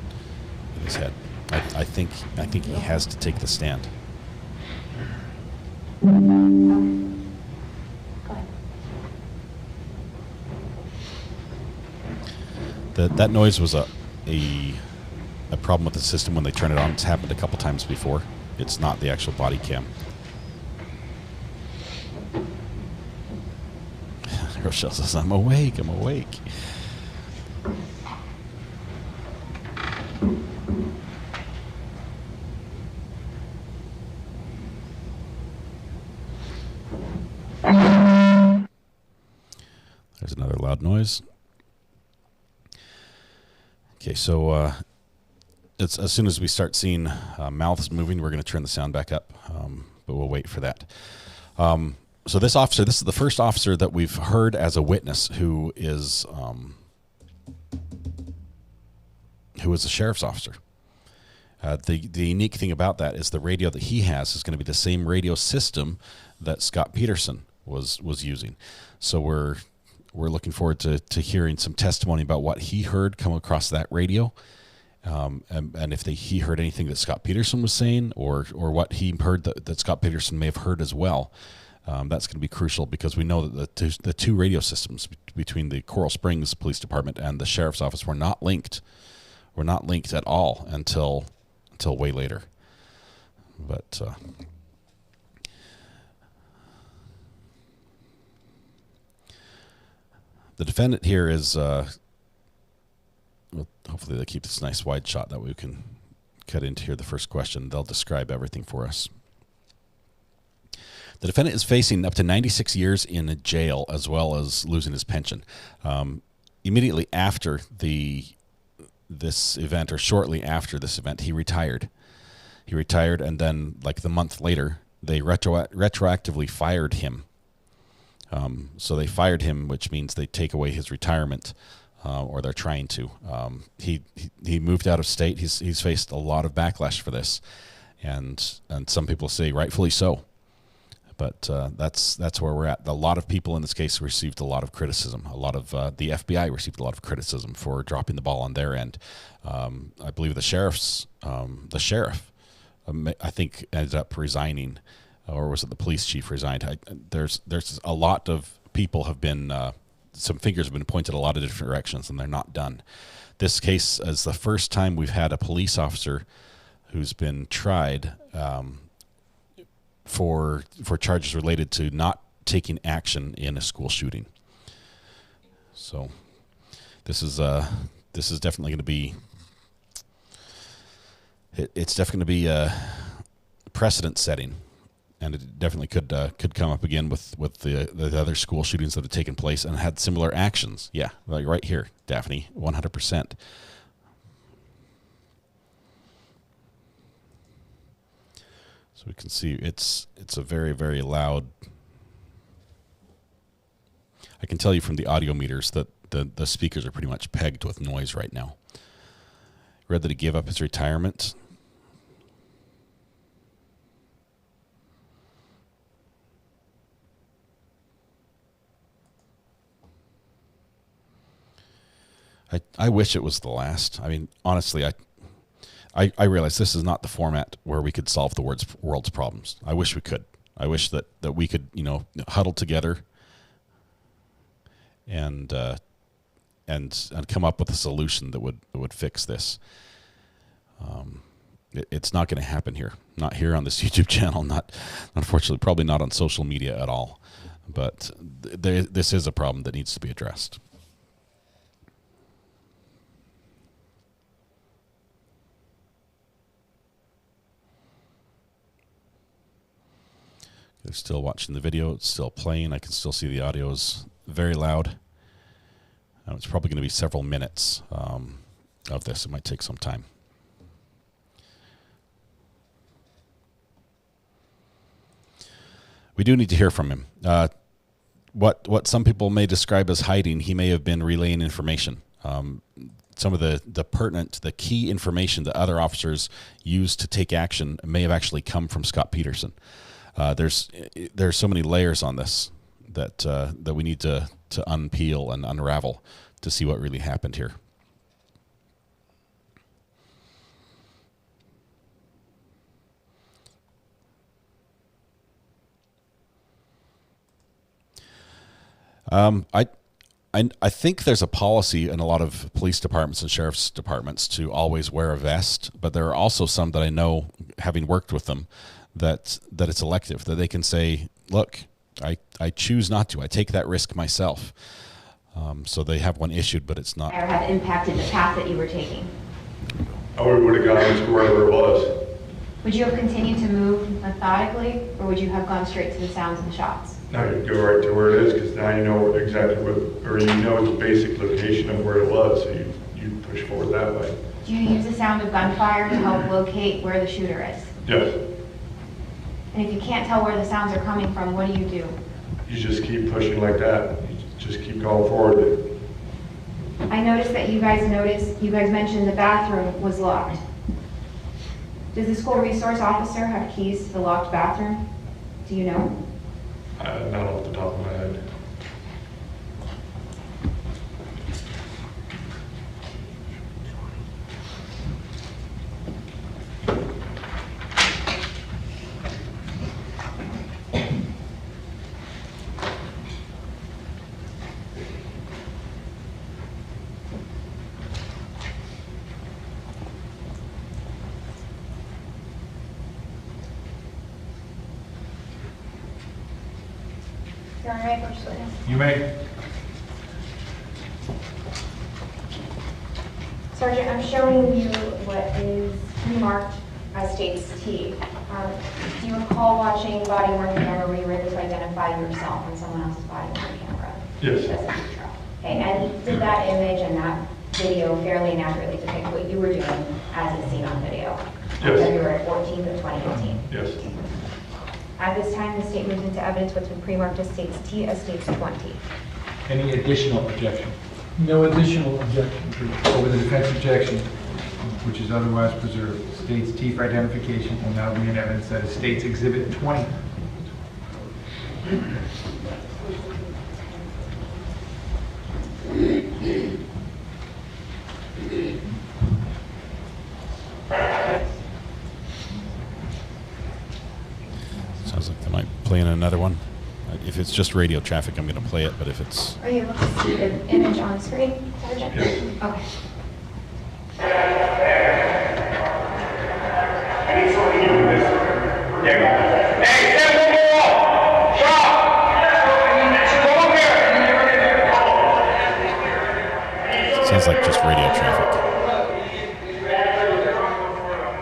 C: in his head. I think he has to take the stand. That noise was a problem with the system when they turn it on. It's happened a couple times before. It's not the actual body cam. Rochelle says, I'm awake. There's another loud noise. Okay, so as soon as we start seeing mouths moving, we're going to turn the sound back up, but we'll wait for that. So this officer, this is the first officer that we've heard as a witness who is a sheriff's officer. The unique thing about that is the radio that he has is going to be the same radio system that Scot Peterson was using. So we're looking forward to hearing some testimony about what he heard come across that radio, and if he heard anything that Scot Peterson was saying, or what he heard that Scot Peterson may have heard as well. That's going to be crucial because we know that the two radio systems between the Coral Springs Police Department and the Sheriff's Office were not linked. Were not linked at all until way later. But the defendant here is, well, hopefully they keep this nice wide shot that we can cut into here the first question. They'll describe everything for us. The defendant is facing up to 96 years in jail as well as losing his pension. Immediately after this event, or shortly after this event, he retired. He retired, and then like the month later, they retroactively fired him. So they fired him, which means they take away his retirement, or they're trying to. He moved out of state. He's faced a lot of backlash for this, and some people say rightfully so. But that's where we're at. A lot of people in this case received a lot of criticism. A lot of the FBI received a lot of criticism for dropping the ball on their end. I believe the sheriff, I think, ended up resigning, or was it the police chief resigned? There's a lot of people have been, some fingers have been pointed a lot of different directions, and they're not done. This case is the first time we've had a police officer who's been tried for charges related to not taking action in a school shooting. So this is definitely going to be, it's definitely going to be a precedent setting, and it definitely could come up again with the other school shootings that have taken place and had similar actions. Yeah, like right here, Daphne, 100%. So we can see it's a very, very loud. I can tell you from the audio meters that the speakers are pretty much pegged with noise right now. Read that he gave up his retirement. I wish it was the last. I mean, honestly, I realize this is not the format where we could solve the world's problems. I wish we could. I wish that we could, huddle together and come up with a solution that would fix this. It's not going to happen here. Not here on this YouTube channel. Not, unfortunately, probably not on social media at all. But this is a problem that needs to be addressed. They're still watching the video. It's still playing. I can still see the audio is very loud. It's probably going to be several minutes of this. It might take some time. We do need to hear from him. What some people may describe as hiding, he may have been relaying information. Some of the pertinent, the key information that other officers used to take action may have actually come from Scot Peterson. There's so many layers on this that we need to unpeel and unravel to see what really happened here. I think there's a policy in a lot of police departments and sheriff's departments to always wear a vest, but there are also some that I know, having worked with them, that it's elective, that they can say, look, I choose not to. I take that risk myself. So they have one issued, but it's not.
K: Or have impacted the path that you were taking?
P: I would have gone to wherever it was.
K: Would you have continued to move methodically, or would you have gone straight to the sounds of the shots?
P: Now you go right to where it is, because now you know exactly what, or you know the basic location of where it was, so you push forward that way.
K: Do you use the sound of gunfire to help locate where the shooter is?
P: Yes.
K: And if you can't tell where the sounds are coming from, what do?
P: You just keep pushing like that. You just keep going forward.
K: I noticed that you guys mentioned the bathroom was locked. Does the school resource officer have keys to the locked bathroom? Do you know?
P: Not off the top of my head.
K: You're on right, first witness.
P: You may.
K: Sergeant, I'm showing you what is marked as states T. Do you recall watching body worn camera where you were able to identify yourself and someone else's body worn camera?
P: Yes.
K: Okay, and did that image and that video fairly and accurately depict what you were doing as it's seen on video?
P: Yes.
K: February 14th of 2018.
P: Yes.
K: At this time, the state moves into evidence what's been pre-marked as states T as states 20.
J: Any additional objection?
Q: No additional objection.
J: Over the defense objection, which is otherwise preserved, states T for identification will now be in evidence that is states Exhibit 20.
C: Sounds like they might play in another one. If it's just radio traffic, I'm going to play it, but if it's...
K: Are you able to see the image on screen, Sergeant?
P: Yes.
K: Okay.
C: Sounds like just radio traffic.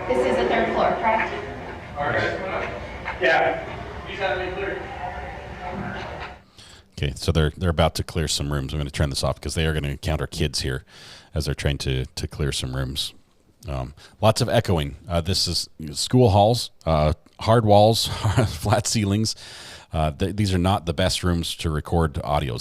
K: This is the third floor, correct?
P: Yeah.
C: Okay, so they're about to clear some rooms. I'm going to turn this off because they are going to encounter kids here as they're trying to clear some rooms. Lots of echoing. This is school halls, hard walls, flat ceilings. These are not the best rooms to record audio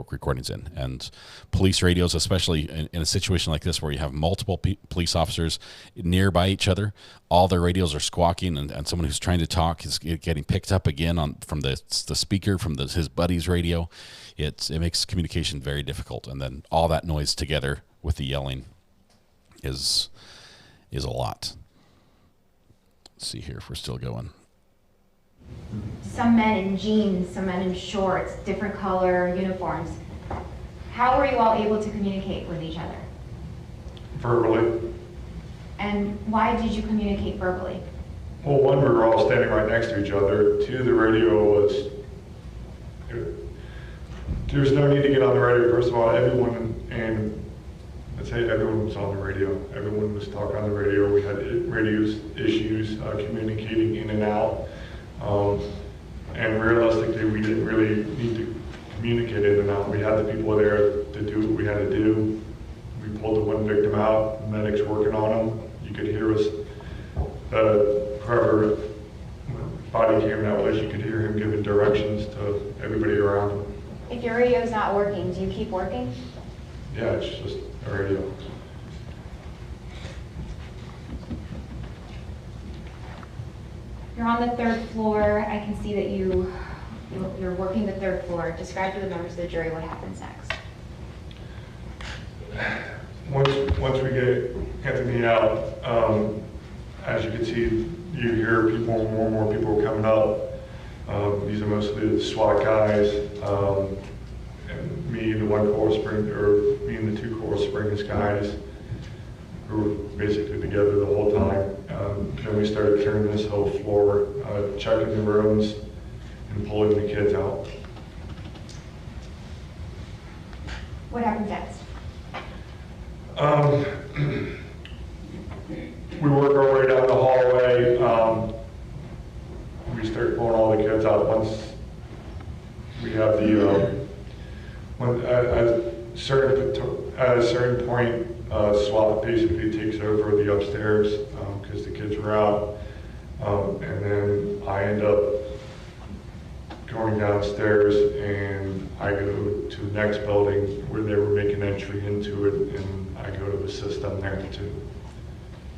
C: recordings in. And police radios, especially in a situation like this where you have multiple police officers nearby each other, all their radios are squawking, and someone who's trying to talk is getting picked up again from the speaker from his buddy's radio. It makes communication very difficult, and then all that noise together with the yelling is a lot. Let's see here if we're still going.
K: Some men in jeans, some men in shorts, different color uniforms. How were you all able to communicate with each other?
P: Verbally.
K: And why did you communicate verbally?
P: Well, one, we were all standing right next to each other. Two, the radio was... There's no need to get on the radio. First of all, everyone was on the radio. Everyone was talking on the radio. We had radio issues, communicating in and out. And realistically, we didn't really need to communicate in and out. We had the people there to do what we had to do. We pulled the one victim out, the medics working on him. You could hear us, whoever body cam that was, you could hear him giving directions to everybody around him.
K: If your radio's not working, do you keep working?
P: Yeah, it's just a radio.
K: You're on the third floor. I can see that you're working the third floor. Describe to the members of the jury what happens next.
P: Once we get Anthony out, as you can see, you hear people, more and more people coming up. These are mostly the SWAT guys, and me, the one Coral Spring, or me and the two Coral Springs guys, who were basically together the whole time. Then we started clearing this whole floor, checking the rooms, and pulling the kids out.
K: What happens next?
P: We work our way down the hallway. We start pulling all the kids out. At a certain point, SWAT basically takes over the upstairs because the kids were out. And then I end up going downstairs and I go to the next building where they were making entry into it, and I go to assist them there too.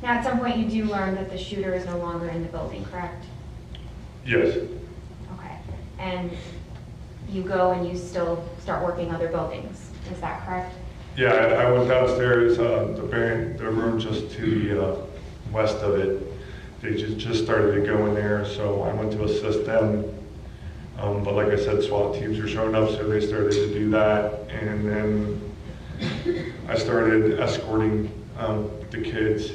K: Now, at some point, you do learn that the shooter is no longer in the building, correct?
P: Yes.
K: Okay. And you go and you still start working other buildings, is that correct?
P: Yeah, I went downstairs, the room just to the west of it. They just started to go in there, so I went to assist them. But like I said, SWAT teams were showing up, so they started to do that. And then I started escorting the kids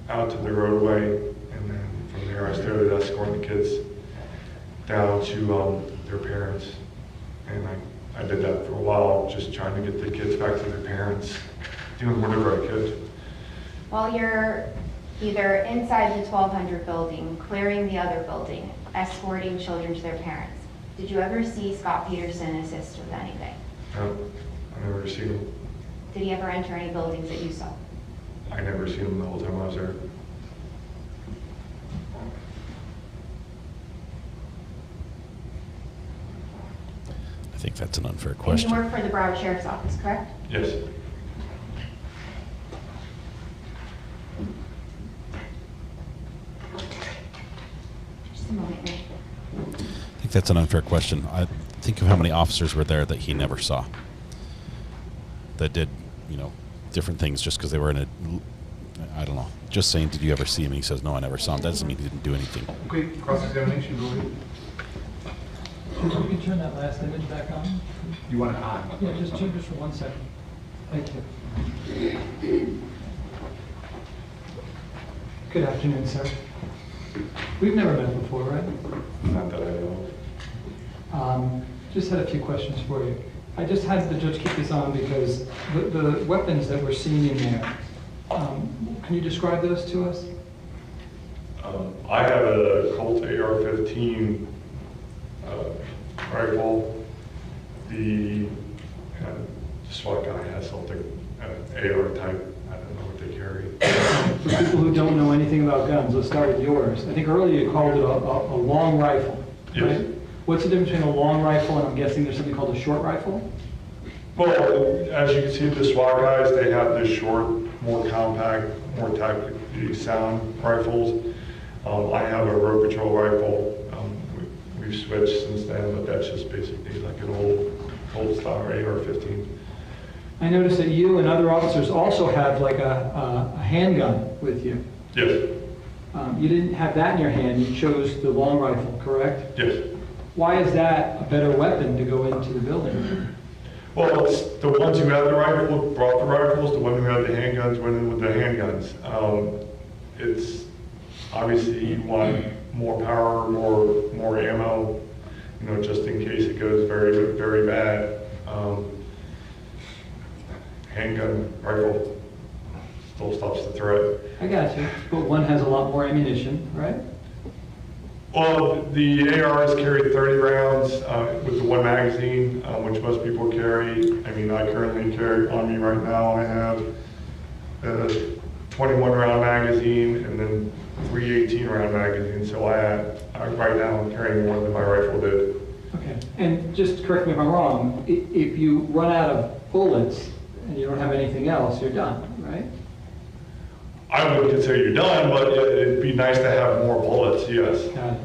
P: out to the roadway. And then from there, I started escorting the kids down to their parents. And I did that for a while, just trying to get the kids back to their parents, doing whatever I could.
K: While you're either inside the 1200 building, clearing the other building, escorting children to their parents, did you ever see Scot Peterson assist with anything?
P: No, I never seen him.
K: Did he ever enter any buildings that you saw?
P: I never seen him the whole time I was there.
C: I think that's an unfair question.
K: And you work for the Broward Sheriff's Office, correct?
P: Yes.
K: Just a moment here.
C: I think that's an unfair question. I think of how many officers were there that he never saw, that did, different things just because they were in a, I don't know, just saying, did you ever see him? And he says, no, I never saw him. That doesn't mean he didn't do anything.
J: Okay, cross-examination, go ahead.
Q: Can you turn that last image back on?
J: You want it on?
Q: Yeah, just for 1 second. Thank you. Good afternoon, sir. We've never met before, right?
P: Not that I know.
Q: Just had a few questions for you. I just had the judge keep this on because the weapons that we're seeing in there, can you describe those to us?
P: I have a Colt AR-15 rifle. The SWAT guy has something, AR type. I don't know what they carry.
Q: For people who don't know anything about guns, let's start with yours. I think earlier you called it a long rifle,
P: yes.
Q: Right? What's the difference between a long rifle and I'm guessing there's something called a short rifle?
P: Well, as you can see, the SWAT guys, they have the short, more compact, more tactically sound rifles. I have a road patrol rifle. We've switched since then, but that's just basically like an old style AR-15.
Q: I noticed that you and other officers also have like a handgun with you.
P: Yes.
Q: You didn't have that in your hand, you chose the long rifle, correct?
P: Yes.
Q: Why is that a better weapon to go into the building?
P: Well, it's the ones who had the rifle brought the rifles, the ones who had the handguns went in with the handguns. It's obviously you want more power, more ammo, just in case it goes very, very bad. Handgun, rifle still stops the threat.
Q: I got you, but one has a lot more ammunition, right?
P: Well, the ARs carry 30 rounds with the one magazine, which most people carry. I mean, I currently carry on me right now, I have a 21 round magazine and then 3 18 round magazines. So I right now I'm carrying more than my rifle did.
Q: Okay, and just correct me if I'm wrong, if you run out of bullets and you don't have anything else, you're done, right?
P: I wouldn't consider you're done, but it'd be nice to have more bullets, yes.
Q: Got it.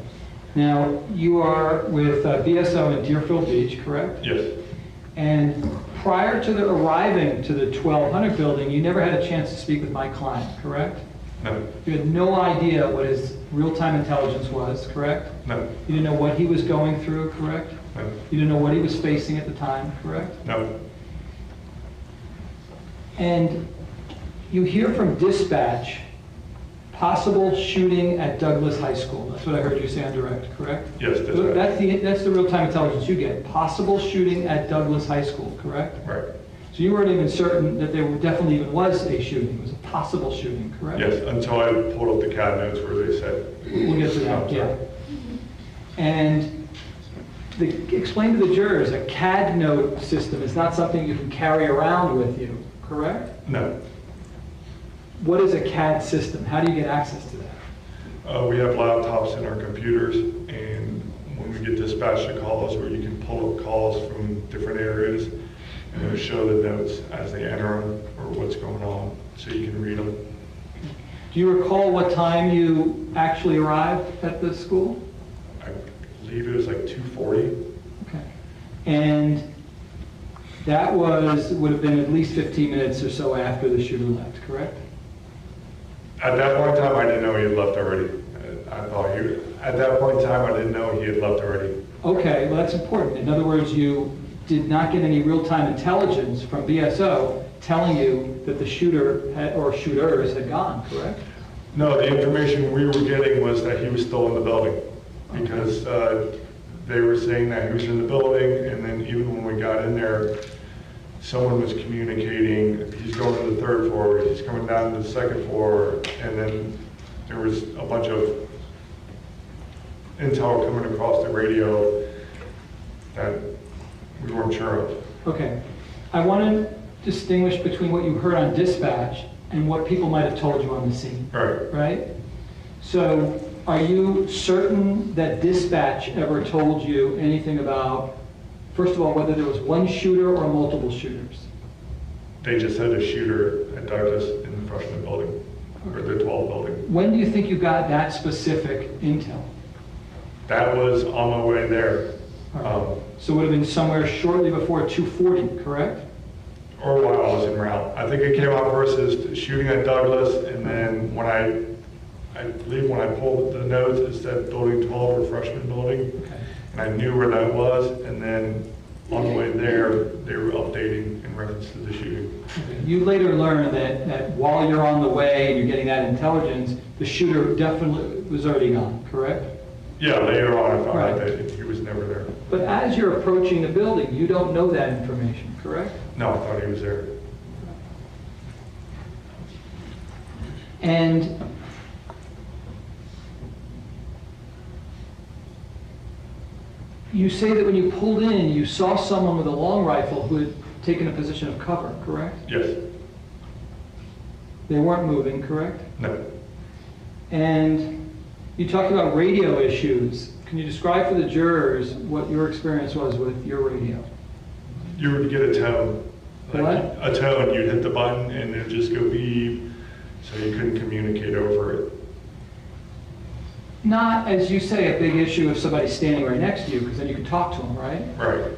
Q: Now, you are with BSO in Deerfield Beach, correct?
P: Yes.
Q: And prior to the arriving to the 1200 building, you never had a chance to speak with my client, correct?
P: No.
Q: You had no idea what his real-time intelligence was, correct?
P: No.
Q: You didn't know what he was going through, correct?
P: No.
Q: You didn't know what he was facing at the time, correct?
P: No.
Q: And you hear from dispatch, possible shooting at Douglas High School. That's what I heard you say on direct, correct?
P: Yes,
Q: so that's the real-time intelligence you get. Possible shooting at Douglas High School, correct?
P: Right.
Q: So you weren't even certain that there definitely even was a shooting. It was a possible shooting, correct?
P: Yes, until I pulled up the CAD notes where they said.
Q: We'll get to that, yeah. And
I: Explain to the jurors, a CAD note system is not something you can carry around with you, correct?
P: No.
I: What is a CAD system? How do you get access to that?
P: We have laptops in our computers, and when we get dispatched to calls where you can pull up calls from different areas, and it'll show the notes as they enter them or what's going on, so you can read them.
I: Do you recall what time you actually arrived at the school?
P: I believe it was like 2:40.
I: Okay. And that would have been at least 15 minutes or so after the shooter left, correct?
P: At that point in time, I didn't know he had left already. At that point in time, I didn't know he had left already.
I: Okay, well, that's important. In other words, you did not get any real-time intelligence from BSO telling you that the shooter or shooters had gone, correct?
P: No, the information we were getting was that he was still in the building, because they were saying that he was in the building, and then even when we got in there, someone was communicating, he's going to the 3rd floor, he's coming down to the 2nd floor, and then there was a bunch of intel coming across the radio that we weren't sure of.
I: Okay. I want to distinguish between what you heard on dispatch and what people might have told you on the scene.
P: Right.
I: Right? So are you certain that dispatch ever told you anything about, first of all, whether there was one shooter or multiple shooters?
P: They just had a shooter at Douglas in the freshman building, or the 12 building.
I: When do you think you got that specific intel?
P: That was on my way there.
I: So it would have been somewhere shortly before 2:40, correct?
P: Or while I was en route. I think it came out first as shooting at Douglas, and then when I believe when I pulled the notes, it said building 12 or freshman building.
I: Okay.
P: And I knew where that was, and then on the way there, they were updating in reference to the shooting.
I: Okay. You later learned that while you're on the way and you're getting that intelligence, the shooter definitely was already gone, correct?
P: Yeah, later on I found out that he was never there.
I: But as you're approaching the building, you don't know that information, correct?
P: No, I thought he was there.
I: And you say that when you pulled in, you saw someone with a long rifle who had taken a position of cover, correct?
P: Yes.
I: They weren't moving, correct?
P: No.
I: And you talked about radio issues. Can you describe for the jurors what your experience was with your radio?
P: You would get a tone.
I: What?
P: A tone. You'd hit the button and it'd just go beep, so you couldn't communicate over it.
I: Not, as you say, a big issue if somebody's standing right next to you, because then you can talk to them, right?
P: Right.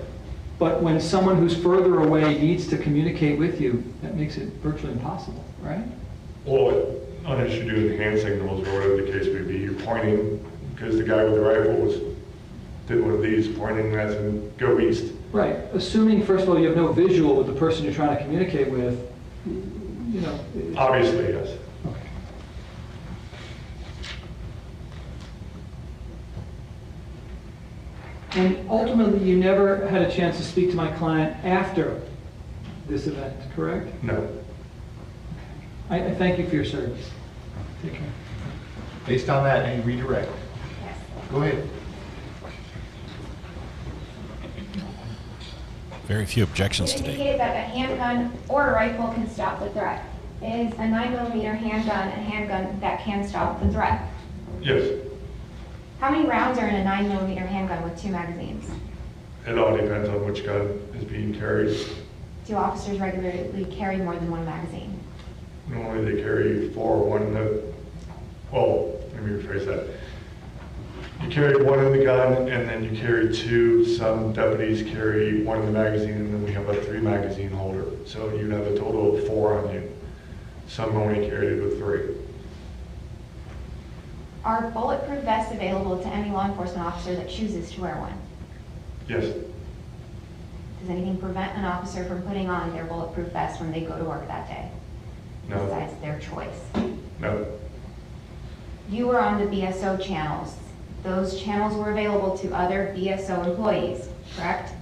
I: But when someone who's further away needs to communicate with you, that makes it virtually impossible, right?
P: Well, unless you're doing hand signals or whatever the case may be, you're pointing, because the guy with the rifle did one of these, pointing as in go east.
I: Right. Assuming, first of all, you have no visual with the person you're trying to communicate with, you know.
P: Obviously, yes.
I: Okay. And ultimately, you never had a chance to speak to my client after this event, correct?
P: No.
I: I thank you for your service. Take care.
J: Based on that, any redirect?
K: Yes.
J: Go ahead.
C: Very few objections
K: It
C: today.
K: indicated that a handgun or a rifle can stop the threat. Is a 9mm handgun a handgun that can stop the threat?
P: Yes.
K: How many rounds are in a 9mm handgun with 2 magazines?
P: It all depends on which gun is being carried.
K: Do officers regularly carry more than 1 magazine?
P: Normally they carry 4, 1 in the, well, let me rephrase that. You carry 1 in the gun, and then you carry 2. Some deputies carry 1 in the magazine, and then we have a 3 magazine holder. So you'd have a total of 4 on you. Some only carry it with 3.
K: Are bulletproof vests available to any law enforcement officer that chooses to wear one?
P: Yes.
K: Does anything prevent an officer from putting on their bulletproof vest when they go to work that day?
P: No.
K: Besides their choice?
P: No.
K: You were on the BSO channels. Those channels were available to other BSO employees, correct?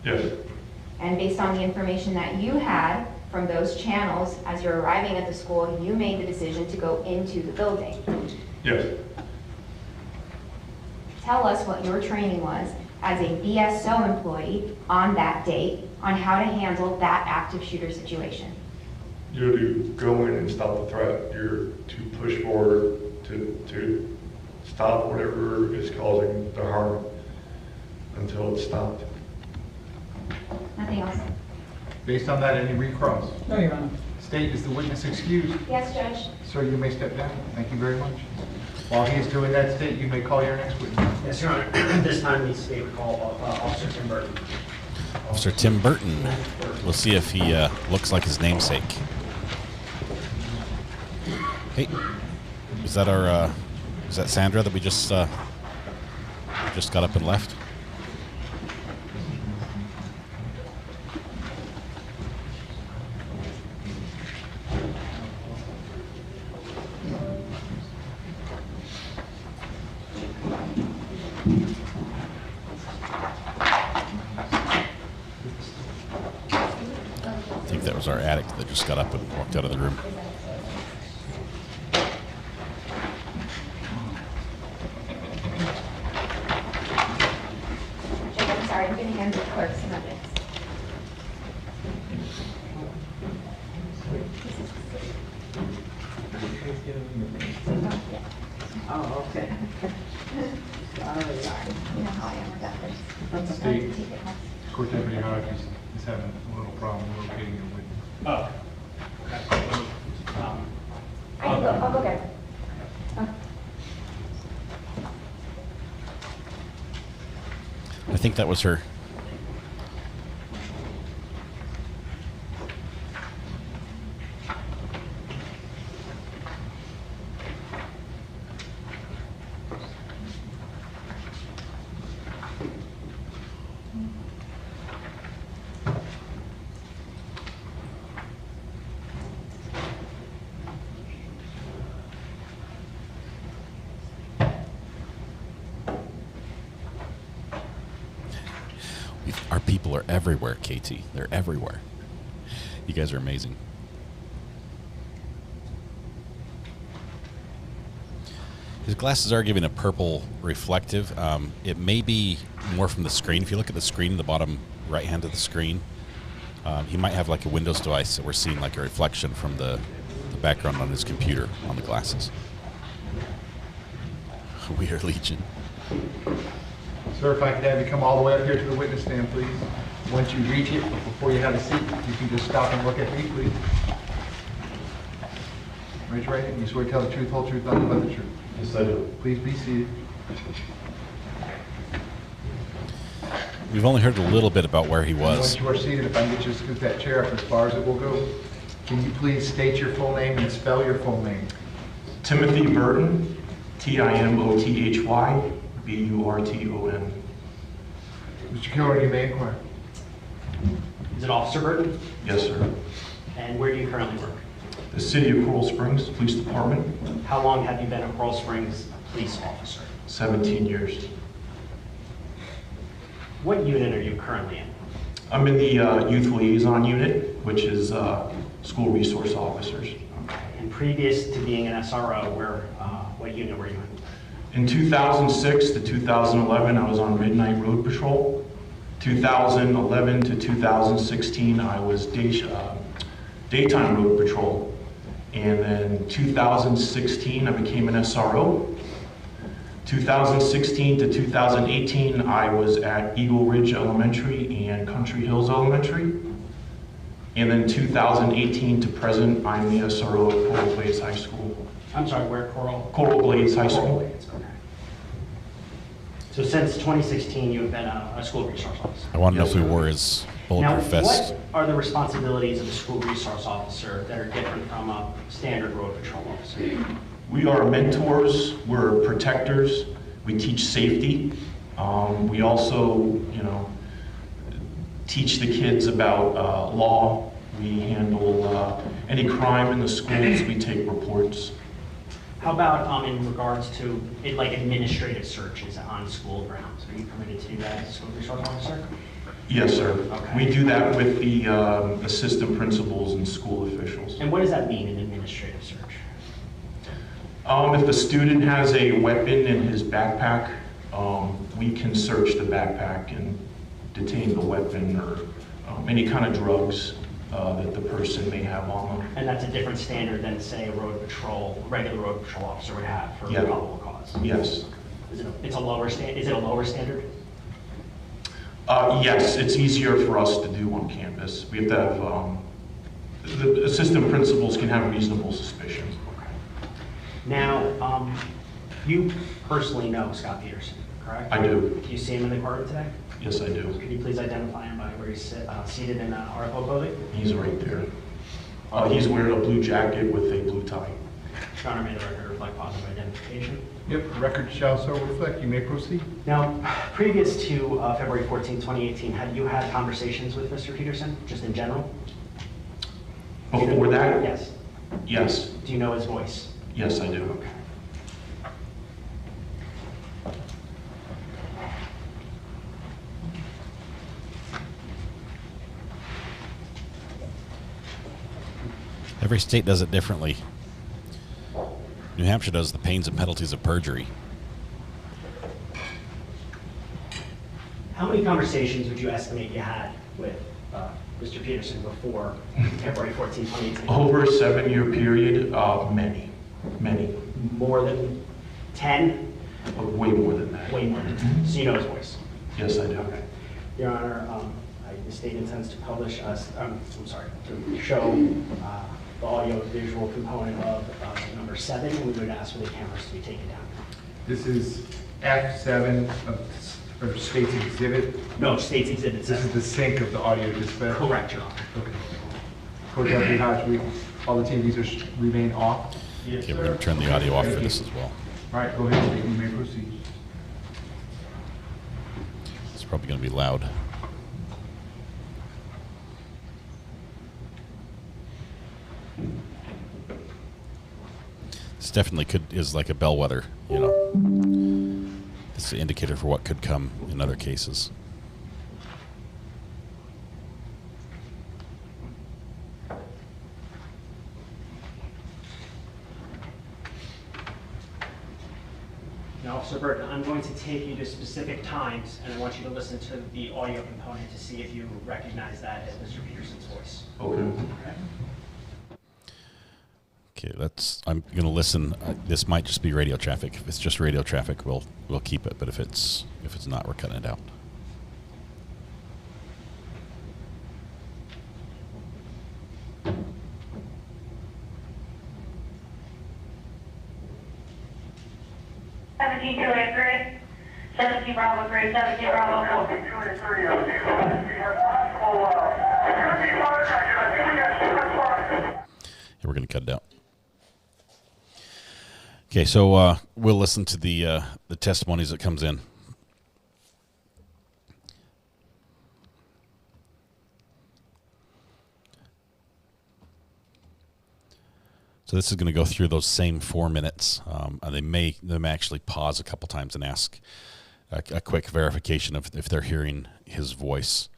P: Yes.
K: And based on the information that you had from those channels, as you're arriving at the school, you made the decision to go into the building.
P: Yes.
K: Tell us what your training was as a BSO employee on that date on how to handle that active shooter situation?
P: You're to go in and stop the threat. You're to push forward to stop whatever is causing the harm until it's stopped.
K: Nothing else?
J: Based on that, any recross?
Q: No, Your Honor.
J: State, is the witness excused?
K: Yes, Judge.
J: Sir, you may step down. Thank you very much. While he is doing that, State, you may call your next witness.
N: Yes, Your Honor. This time the state would call Officer Tim Burton.
C: Officer Tim Burton. We'll see if he looks like his namesake. Hey, is that our? Is that Sandra that we just got up and left? I think that was our addict that just got up and walked out of the room.
K: I'm sorry, I'm going to hand the clerk some evidence.
N: Oh, okay.
K: You know how I am with that.
J: State, Court Deputy Hodges is having a little problem locating your witness.
N: Oh.
K: I'll go get it.
C: I think that was her. Our people are everywhere, KT. They're everywhere. You guys are amazing. His glasses are giving a purple reflective. It may be more from the screen. If you look at the screen in the bottom right hand of the screen, he might have like a Windows device that we're seeing like a reflection from the background on his computer on the glasses. We are Legion.
J: Sir, if I could have you come all the way up here to the witness stand, please. Once you reach it, but before you have a seat, you can just stop and look at me, please. Raise your right hand. You swear to tell the truth, whole truth, nothing but the truth.
P: Yes, I do.
J: Please be seated.
C: We've only heard a little bit about where he was.
J: Once you are seated, if I can get you to scoot that chair up as far as it will go, can you please state your full name and spell your full name?
R: Timothy Burton, Timothy Burton.
J: Mr. Kilmer, you may inquire.
N: Is it Officer Burton?
R: Yes, sir.
N: And where do you currently work?
R: The City of Coral Springs Police Department,
N: How long have you been a Coral Springs police officer?
R: 17 years.
N: What unit are you currently in?
R: I'm in the Youth Liaison Unit, which is school resource officers.
N: And previous to being an SRO, what unit were you in?
R: In 2006 to 2011, I was on Midnight Road Patrol. 2011 to 2016, I was daytime road patrol. And then 2016, I became an SRO. 2016 to 2018, I was at Eagle Ridge Elementary and Country Hills Elementary. And then 2018 to present, I'm the SRO at Coral Glades High School.
N: I'm sorry, where Coral?
R: Coral Glades High School.
N: Coral Glades, okay. So since 2016, you have been a school resource officer?
C: I want to know if we wore his bulletproof vest.
N: What are the responsibilities of a school resource officer that are different from a standard road patrol officer?
R: We are mentors, we're protectors, we teach safety. We also, teach the kids about law. We handle any crime in the schools, we take reports.
N: How about in regards to administrative searches on school grounds? Are you permitted to do that as a school resource officer?
R: Yes, sir.
N: Okay.
R: We do that with the assistant principals and school officials.
N: And what does that mean, an administrative search?
R: If the student has a weapon in his backpack, we can search the backpack and detain the weapon or any kind of drugs that the person may have on them.
N: And that's a different standard than, say, a regular road patrol officer would have for probable cause?
R: Yes.
N: Is it a lower standard?
R: Yes, it's easier for us to do on campus. We have to have, the assistant principals can have reasonable suspicion.
N: Now, you personally know Scot Peterson, correct?
R: I do.
N: Do you see him in the courtroom today?
R: Yes, I do.
N: Could you please identify him by where he's seated in the article building?
R: He's right there. He's wearing a blue jacket with a blue tie.
N: Your Honor, may the record reflect positive identification?
J: Yep, the record shall so reflect. You may proceed.
N: Now, previous to February 14, 2018, had you had conversations with Mr. Peterson, just in general?
R: Before that?
N: Yes.
R: Yes.
N: Do you know his voice?
R: Yes, I do.
N: Okay.
C: Every state does it differently. New Hampshire does the pains and penalties of perjury.
N: How many conversations would you estimate you had with Mr. Peterson before February 14, 2018?
R: Over a 7-year period, many.
N: More than 10?
R: Way more than that.
N: Way more than 10. So you know his voice?
R: Yes, I do.
N: Okay. Your Honor, the state intends to publish to show the audio-visual component of number 7, and we would ask for the cameras to be taken down.
J: This is F7 of State's Exhibit?
N: No, State's Exhibit 7.
J: This is the sync of the audio dispatch?
N: Correct, Your Honor.
J: Okay. Court Deputy Hodge, all the TVs remain off?
C: Yes, okay, we're going to turn the audio off for this as well.
J: All right, go ahead, you may proceed.
C: It's probably going to be loud. This definitely is like a bellwether, you know. It's an indicator for what could come in other cases.
N: Now, Officer Burton, I'm going to take you to specific times, and I want you to listen to the audio component to see if you recognize that as Mr. Peterson's voice.
R: Okay.
C: Okay, I'm going to listen. This might just be radio traffic. If it's just radio traffic, we'll keep it. But if it's not, we're cutting it out.
S: Seventeen Juliet Gray, 17 Bravo Gray, 17 Bravo 4.
C: We're going to cut it out. Okay, so we'll listen to the testimonies that comes in. So this is going to go through those same 4 minutes. They may actually pause a couple times and ask a quick verification of if they're hearing his voice.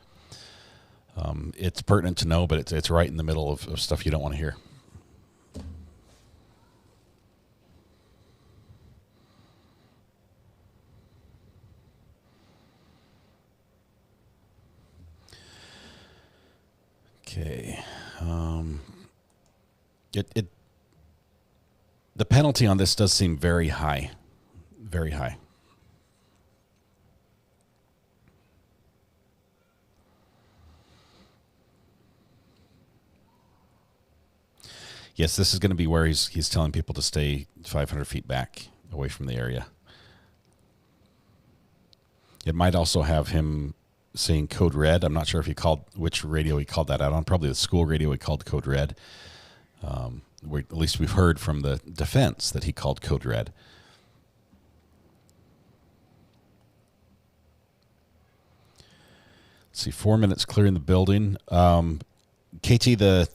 C: It's pertinent to know, but it's right in the middle of stuff you don't want to hear. Okay. The penalty on this does seem very high. Very high. Yes, this is going to be where he's telling people to stay 500 feet back away from the area. It might also have him saying code red. I'm not sure if which radio he called that out on. Probably the school radio he called code red. At least we've heard from the defense that he called code red. Let's see, 4 minutes clearing the building. KT, the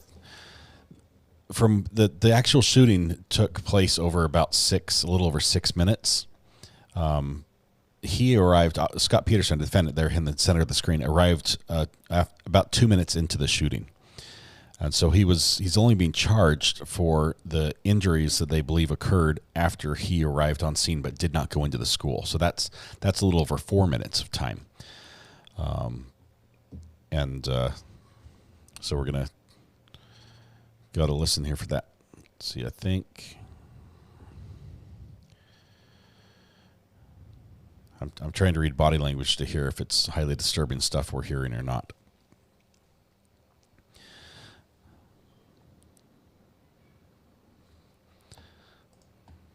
C: actual shooting took place over about a little over 6 minutes. He arrived, Scot Peterson, the defendant there in the center of the screen, arrived about 2 minutes into the shooting. And so he's only being charged for the injuries that they believe occurred after he arrived on scene but did not go into the school. So that's a little over 4 minutes of time. So we're going to go to listen here for that. Let's see, I think I'm trying to read body language to hear if it's highly disturbing stuff we're hearing or not.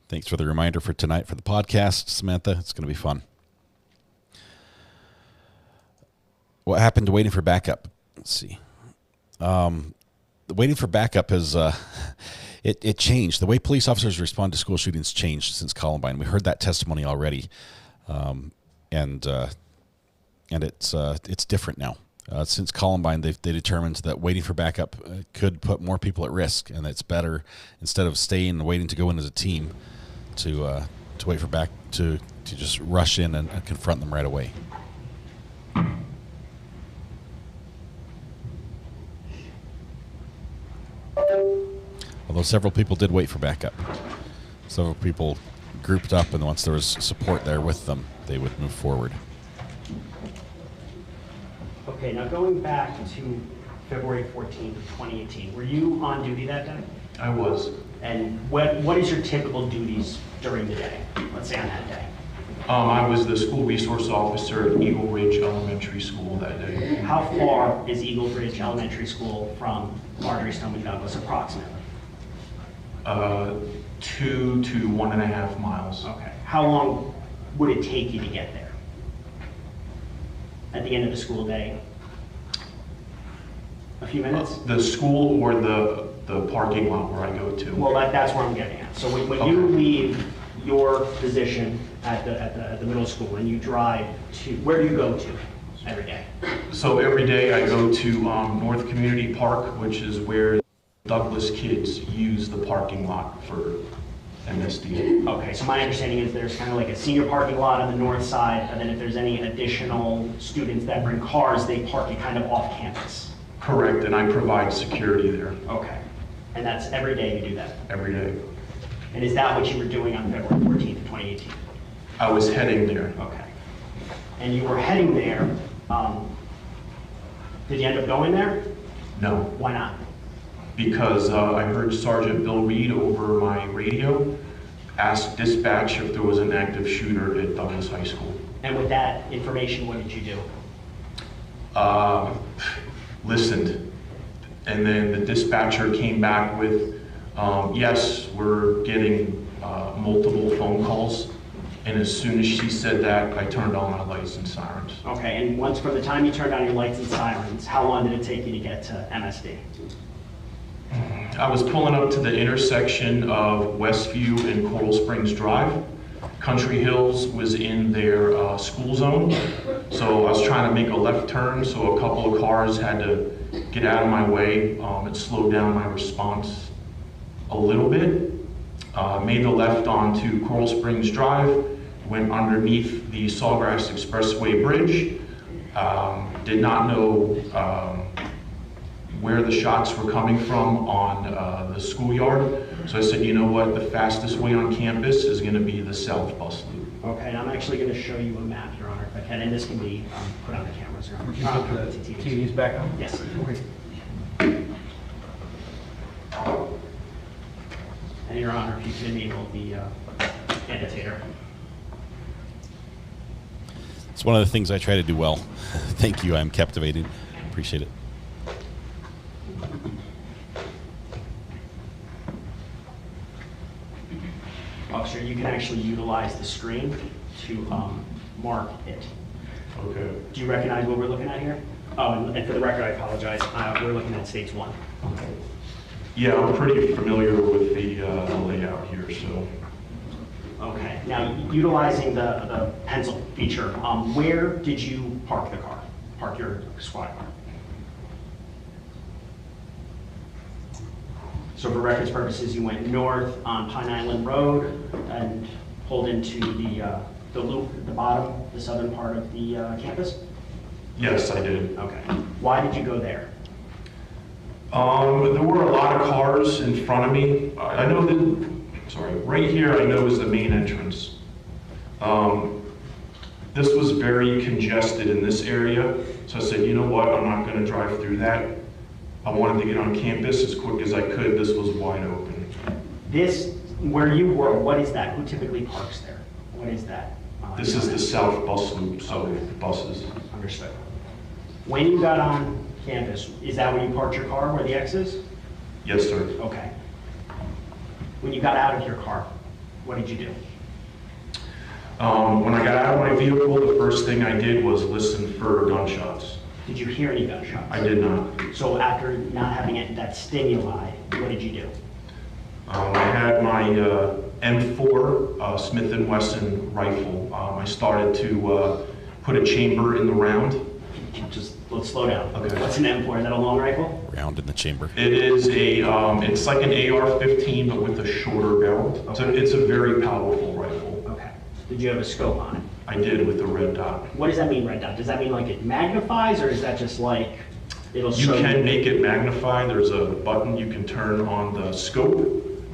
C: Thanks for the reminder for tonight for the podcast, Samantha. It's going to be fun. What happened to waiting for backup? Let's see. The waiting for backup is it changed. The way police officers respond to school shootings changed since Columbine. We heard that testimony already, and it's different now. Since Columbine, they determined that waiting for backup could put more people at risk, and it's better instead of staying and waiting to go in as a team to wait for to just rush in and confront them right away. Although several people did wait for backup. Several people grouped up, and once there was support there with them, they would move forward.
N: Okay, now going back to February 14th of 2018, were you on duty that day?
R: I was.
N: And what is your typical duties during the day, let's say on that day?
R: I was the school resource officer at Eagle Ridge Elementary School that day.
N: How far is Eagle Ridge Elementary School from Marjorie Stoneman Douglas approximately?
R: 2 to 1.5 miles.
N: Okay. How long would it take you to get there? At the end of the school day? A few minutes?
R: The school or the parking lot where I go to?
N: Well, that's where I'm getting at. So when you leave your position at the middle school and you drive to, where do you go to every day?
R: So every day I go to North Community Park, which is where Douglas kids use the parking lot for MSD.
N: Okay, so my understanding is there's kind of like a senior parking lot on the north side, and then if there's any additional students that bring cars, they park it kind of off campus.
R: Correct, and I provide security there.
N: Okay, and that's every day you do that?
R: Every day.
N: And is that what you were doing on February 14th of 2018?
R: I was heading there.
N: Okay. And you were heading there, did you end up going there?
R: No.
N: Why not?
R: Because I heard Sergeant Bill Reed over my radio ask dispatch if there was an active shooter at Douglas High School.
N: And with that information, what did you do?
R: Listened. And then the dispatcher came back with, yes, we're getting multiple phone calls. And as soon as she said that, I turned on my lights and sirens.
N: Okay, and once from the time you turned on your lights and sirens, how long did it take you to get to MSD?
R: I was pulling up to the intersection of Westview and Coral Springs Drive. Country Hills was in their school zone, so I was trying to make a left turn, so a couple of cars had to get out of my way. It slowed down my response a little bit. Made the left onto Coral Springs Drive, went underneath the Sawgrass Expressway Bridge. Did not know where the shots were coming from on the schoolyard. So I said, you know what, the fastest way on campus is going to be the south bus loop.
N: Okay, and I'm actually going to show you a map, Your Honor, if I can, and this can be put on the cameras.
J: Would you put the TVs back on?
N: Yes.
J: Okay.
N: And Your Honor, if you could enable the annotator.
C: It's one of the things I try to do well. Thank you, I'm captivated. Appreciate it.
N: Officer, you can actually utilize the screen to mark it.
R: Okay.
N: Do you recognize what we're looking at here? Oh, and for the record, I apologize. We're looking at stage 1.
R: Yeah, I'm pretty familiar with the layout here, so.
N: Okay. Now, utilizing the pencil feature, where did you park the car? Park your squad car? So for records purposes, you went north on Pine Island Road and pulled into the loop at the bottom, the southern part of the campus?
R: Yes, I did.
N: Okay. Why did you go there?
R: There were a lot of cars in front of me. I know that, sorry, right here I know is the main entrance. This was very congested in this area, so I said, you know what, I'm not gonna drive through that. I wanted to get on campus as quick as I could. This was wide open.
L: This, where you were, what is that? Who typically parks there? What is that?
R: This is the south bus loop, so buses.
L: Understood. When you got on campus, is that where you parked your car, where the X is?
R: Yes, sir.
L: Okay. When you got out of your car, what did you do?
R: When I got out of my vehicle, the first thing I did was listen for gunshots.
L: Did you hear any gunshots?
R: I did not.
L: So after not having that stimuli, what did you do?
R: I had my M4 Smith & Wesson rifle. I started to put a chamber in the round.
L: Just let's slow down.
R: Okay.
L: What's an M4? Is that a long rifle?
C: Round in the chamber.
R: It is a, it's like an AR-15 but with a shorter barrel.
L: Okay.
R: So it's a very powerful rifle.
L: Okay. Did you have a scope on it?
R: I did, with a red dot.
L: What does that mean, red dot? Does that mean like it magnifies, or is that just like it'll
R: You
L: show
R: can make it magnify. There's a button you can turn on the scope,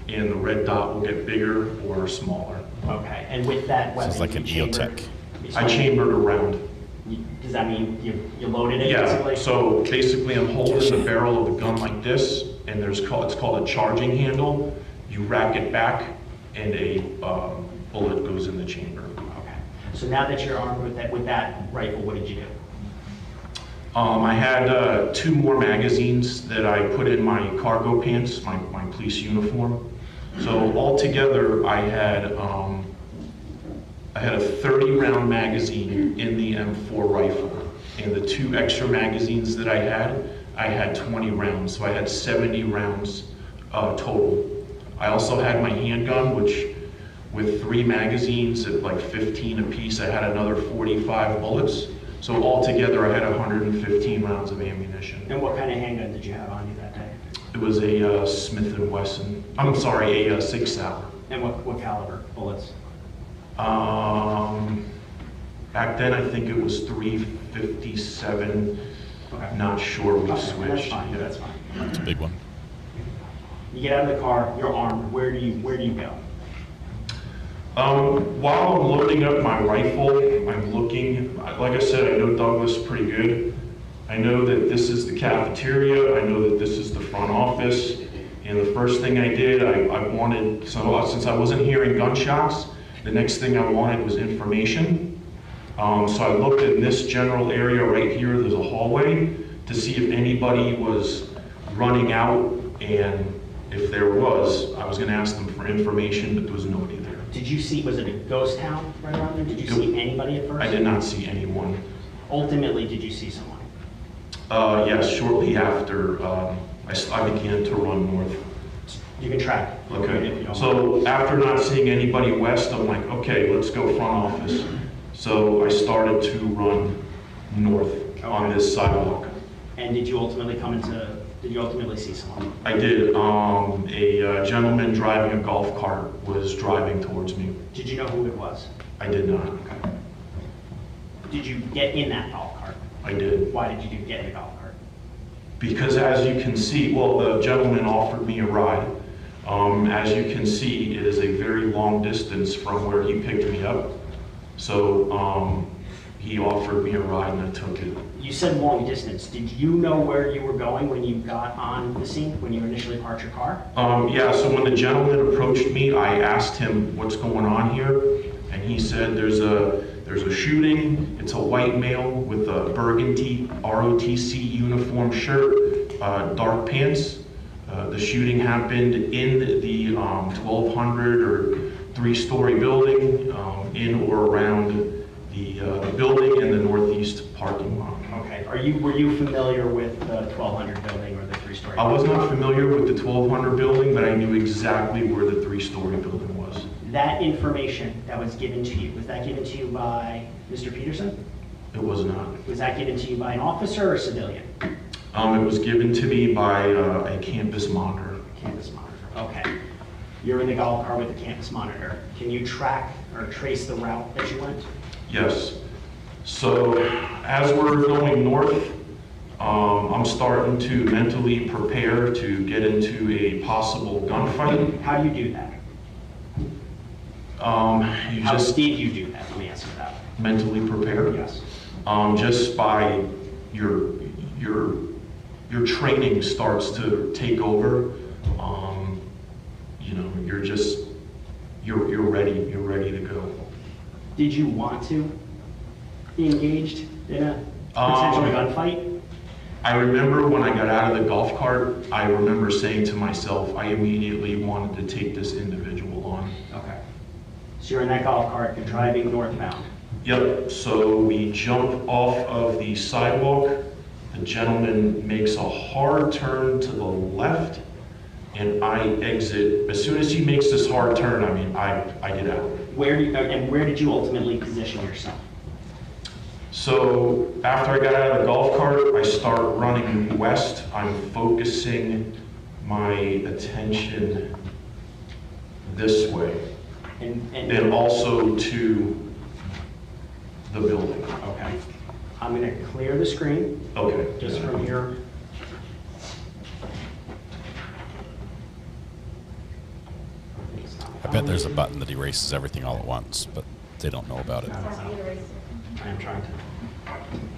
R: and the red dot will get bigger or smaller.
L: Okay. And with that weapon,
C: It's like an EOTech.
R: I chambered around.
L: Does that mean you loaded it?
R: Yeah,
L: basically?
R: so basically I'm holding the barrel of the gun like this, and it's called a charging handle. You rack it back, and a bullet goes in the chamber.
L: Okay. So now that you're armed with that rifle, what did you do?
R: I had 2 more magazines that I put in my cargo pants, my police uniform. So altogether, I had a 30-round magazine in the M4 rifle, and the 2 extra magazines that I had 20 rounds, so I had 70 rounds total. I also had my handgun, which with 3 magazines at like 15 apiece, I had another 45 bullets. So altogether, I had 115 rounds of ammunition.
L: And what kind of handgun did you have on you that day?
R: It was a Smith & Wesson. I'm sorry, a 6 Sauer.
L: And what caliber bullets?
R: Back then, I think it was 357.
L: Okay.
R: Not sure. We
L: Okay,
R: switched.
L: that's fine.
R: Yeah.
L: That's fine.
C: It's a big one.
L: You get out of the car. You're armed. Where do you go?
R: While I'm loading up my rifle, I'm looking. Like I said, I know Douglas pretty good. I know that this is the cafeteria. I know that this is the front office. And the first thing I did, I wanted, so since I wasn't hearing gunshots, the next thing I wanted was information. So I looked in this general area right here, there's a hallway, to see if anybody was running out, and if there was, I was gonna ask them for information, but there was nobody there.
L: Did you see, was it a ghost town right around there? Did you see anybody at first?
R: I did not see anyone.
L: Ultimately, did you see someone?
R: Yes, shortly after, I began to run north.
L: You can track.
R: Okay, so after not seeing anybody west, I'm like, okay, let's go front office. So I started to run north on this sidewalk.
L: And did you ultimately see someone?
R: I did. A gentleman driving a golf cart was driving towards me.
L: Did you know who it was?
R: I did not.
L: Okay. Did you get in that golf cart?
R: I did.
L: Why did you get in the golf cart?
R: Because as you can see, well, the gentleman offered me a ride. As you can see, it is a very long distance from where he picked me up. So he offered me a ride and I took it.
L: You said long distance. Did you know where you were going when you got on the scene, when you initially parked your car?
R: Yeah, so when the gentleman approached me, I asked him what's going on here. And he said there's a shooting. It's a white male with a burgundy ROTC uniform shirt, dark pants. The shooting happened in the 1200 or 3-story building, in or around the building in the northeast parking lot.
L: Okay. Were you familiar with the 1200 building or the 3-story?
R: I was not familiar with the 1200 building, but I knew exactly where the 3-story building was.
L: That information that was given to you, was that given to you by Mr. Peterson?
R: It was not.
L: Was that given to you by an officer or a civilian?
R: It was given to me by a campus monitor.
L: Campus monitor, okay. You're in the golf cart with the campus monitor. Can you track or trace the route that you went?
R: Yes. So as we're going north, I'm starting to mentally prepare to get into a possible gunfight.
L: How do you do that? How did you do that? Let me ask you that.
R: Mentally prepare?
L: Yes.
R: Just by your training starts to take over. You know, you're ready to go.
L: Did you want to be engaged in a potential gunfight?
R: I remember when I got out of the golf cart, I remember saying to myself, I immediately wanted to take this individual on.
L: Okay. So you're in that golf cart, you're driving northbound.
R: Yep, so we jump off of the sidewalk. The gentleman makes a hard turn to the left, and I exit. As soon as he makes this hard turn, I get out.
L: Where did you ultimately position yourself?
R: So after I got out of the golf cart, I start running west. I'm focusing my attention this way, and also to the building.
L: Okay. I'm going to clear the screen.
R: Okay.
L: Just from here.
C: I bet there's a button that erases everything all at once, but they don't know about it.
L: I am trying to. All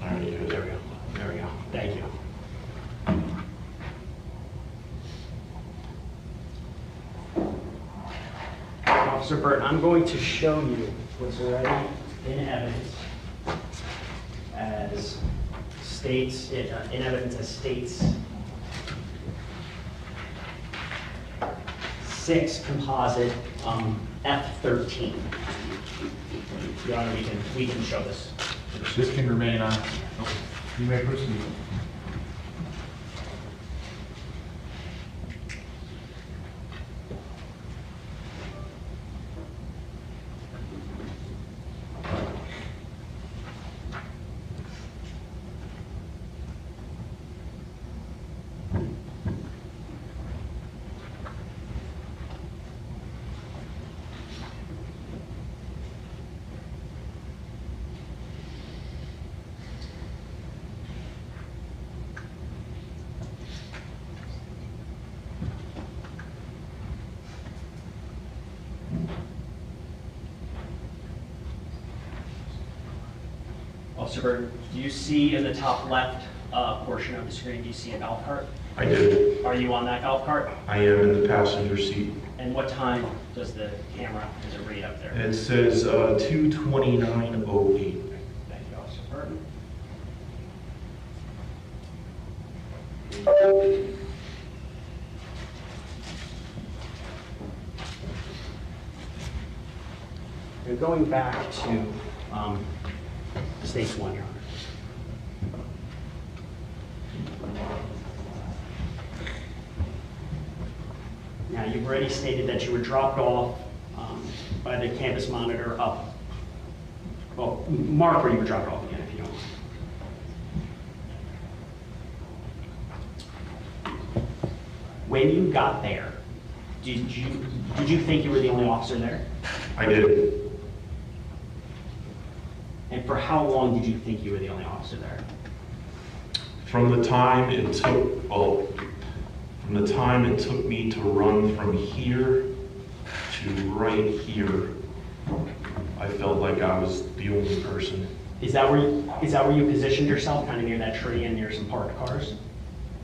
L: right, there we go. There we go. Thank you. Officer Burton, I'm going to show you what's already in evidence as states, in evidence as states 6 composite F13. Your Honor, we can show this.
J: This can remain on. You may proceed.
L: Officer Burton, do you see in the top left portion of the screen, do you see a golf cart?
R: I did.
L: Are you on that golf cart?
R: I am in the passenger seat.
L: And what time does the camera, does it read up there?
R: It says 2:29:08.
L: Thank you, Officer Burton. And going back to States 1, Your Honor. Now, you've already stated that you were dropped off by the campus monitor up. Well, mark where you were dropped off again, if you don't mind. When you got there, did you think you were the only officer there?
R: I did.
L: And for how long did you think you were the only officer there?
R: From the time it took me to run from here to right here, I felt like I was the only person.
L: Is that where you positioned yourself, kind of near that tree and near some parked cars?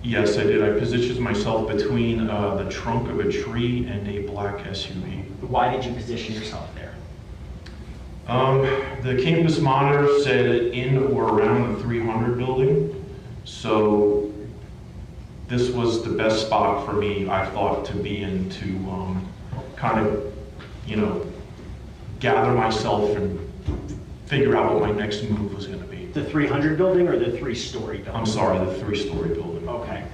R: Yes, I did. I positioned myself between the trunk of a tree and a black SUV.
L: Why did you position yourself there?
R: The campus monitor said in or around the 300 building, so this was the best spot for me, I thought, to be in to kind of, gather myself and figure out what my next move was going to be.
L: The 300 building or the 3-story building?
R: I'm sorry, the 3-story building.
L: Okay.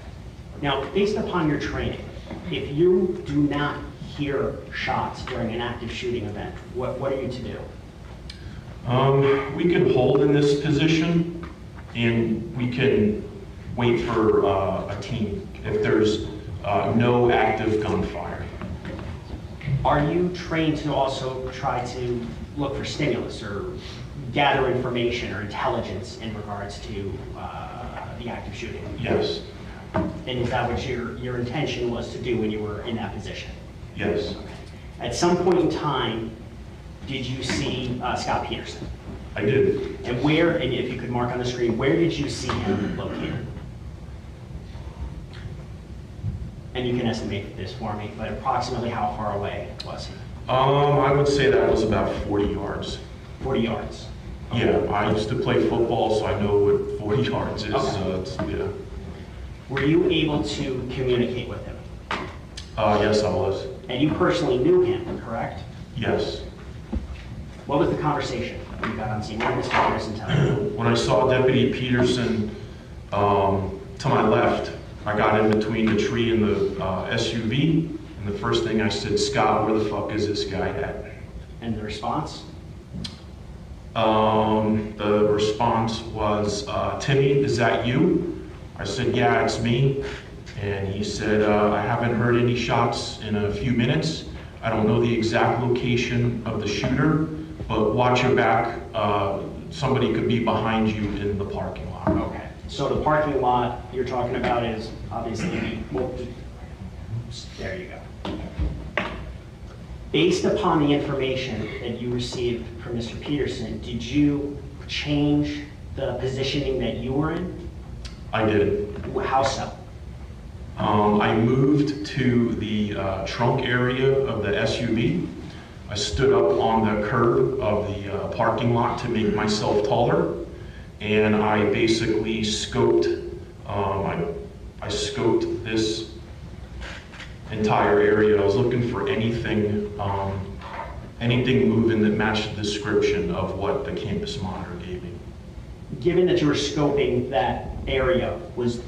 L: Now, based upon your training, if you do not hear shots during an active shooting event, what are you to do?
R: We can hold in this position, and we can wait for a team if there's no active gunfire.
L: Are you trained to also try to look for stimulus or gather information or intelligence in regards to
N: the active shooting?
R: Yes.
N: And is that what your intention was to do when you were in that position?
R: Yes.
N: Okay. At some point in time, did you see Scot Peterson?
R: I did.
N: And where, and if you could mark on the screen, where did you see him located? And you can estimate this for me, but approximately how far away was he?
R: I would say that was about 40 yards.
N: 40 yards?
R: Yeah, I used to play football, so I know what 40 yards is.
N: Okay.
R: Yeah.
N: Were you able to communicate with him?
R: Yes, I was.
N: And you personally knew him, correct?
R: Yes.
N: What was the conversation when you got on scene? What did Mr. Peterson tell you?
R: When I saw Deputy Peterson to my left, I got in between the tree and the SUV, and the first thing I said, "Scott, where the fuck is this guy at?"
N: And the response?
R: The response was, "Timmy, is that you?" I said, "Yeah, it's me." And he said, "I haven't heard any shots in a few minutes. I don't know the exact location of the shooter, but watch your back. Somebody could be behind you in the parking lot."
N: Okay. So the parking lot you're talking about is obviously, well, there you go. Based upon the information that you received from Mr. Peterson, did you change the positioning that you were in?
R: I did.
N: How so?
R: I moved to the trunk area of the SUV. I stood up on the curb of the parking lot to make myself taller, and I basically scoped. I scoped this entire area. I was looking for anything, anything moving that matched the description of what the campus monitor gave me.
N: Given that you were scoping that area, was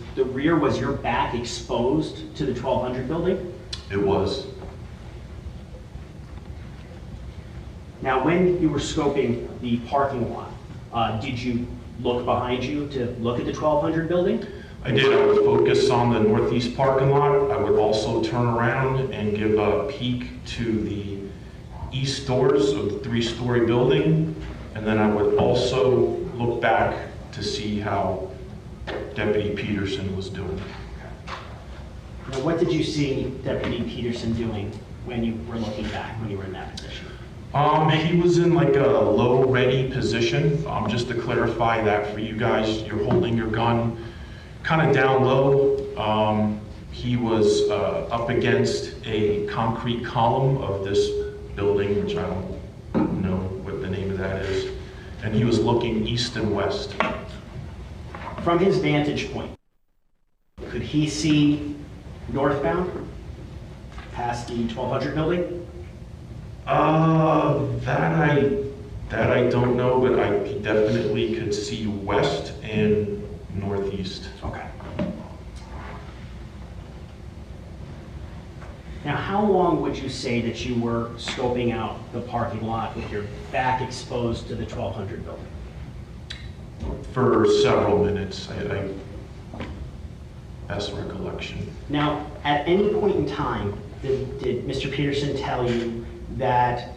N: your back exposed to the 1200 building?
R: It was.
N: Now, when you were scoping the parking lot, did you look behind you to look at the 1200 building?
R: I did. I would focus on the northeast parking lot. I would also turn around and give a peek to the east doors of the 3-story building. And then I would also look back to see how Deputy Peterson was doing.
N: Now, what did you see Deputy Peterson doing when you were looking back, when you were in that position?
R: He was in like a low ready position. Just to clarify that for you guys, you're holding your gun kind of down low. He was up against a concrete column of this building, which I don't know what the name of that is. And he was looking east and west.
N: From his vantage point, could he see northbound past the 1200 building?
R: That I don't know, but I definitely could see west and northeast.
N: Okay. Now, how long would you say that you were scoping out the parking lot with your back exposed to the 1200 building?
R: For several minutes, best recollection.
N: Now, at any point in time, did Mr. Peterson tell you that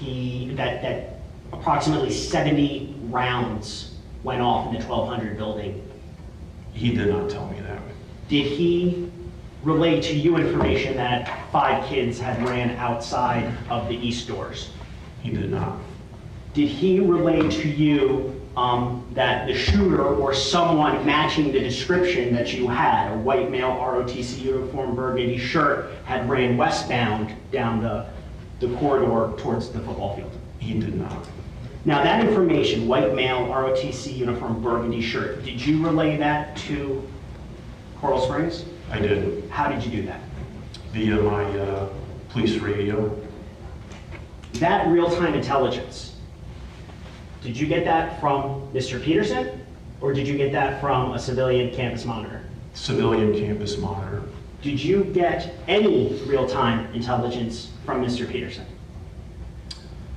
N: that approximately 70 rounds went off in the 1200 building?
R: He did not tell me that.
N: Did he relay to you information that 5 kids had ran outside of the east doors?
R: He did not.
N: Did he relay to you that the shooter or someone matching the description that you had, a white male ROTC uniform, burgundy shirt, had ran westbound down the corridor towards the football field?
R: He did not.
N: Now that information, white male ROTC uniform, burgundy shirt, did you relay that to Coral Springs?
R: I did.
N: How did you do that?
R: Via my police radio.
N: That real-time intelligence, did you get that from Mr. Peterson, or did you get that from a civilian campus monitor?
R: Civilian campus monitor.
N: Did you get any real-time intelligence from Mr. Peterson?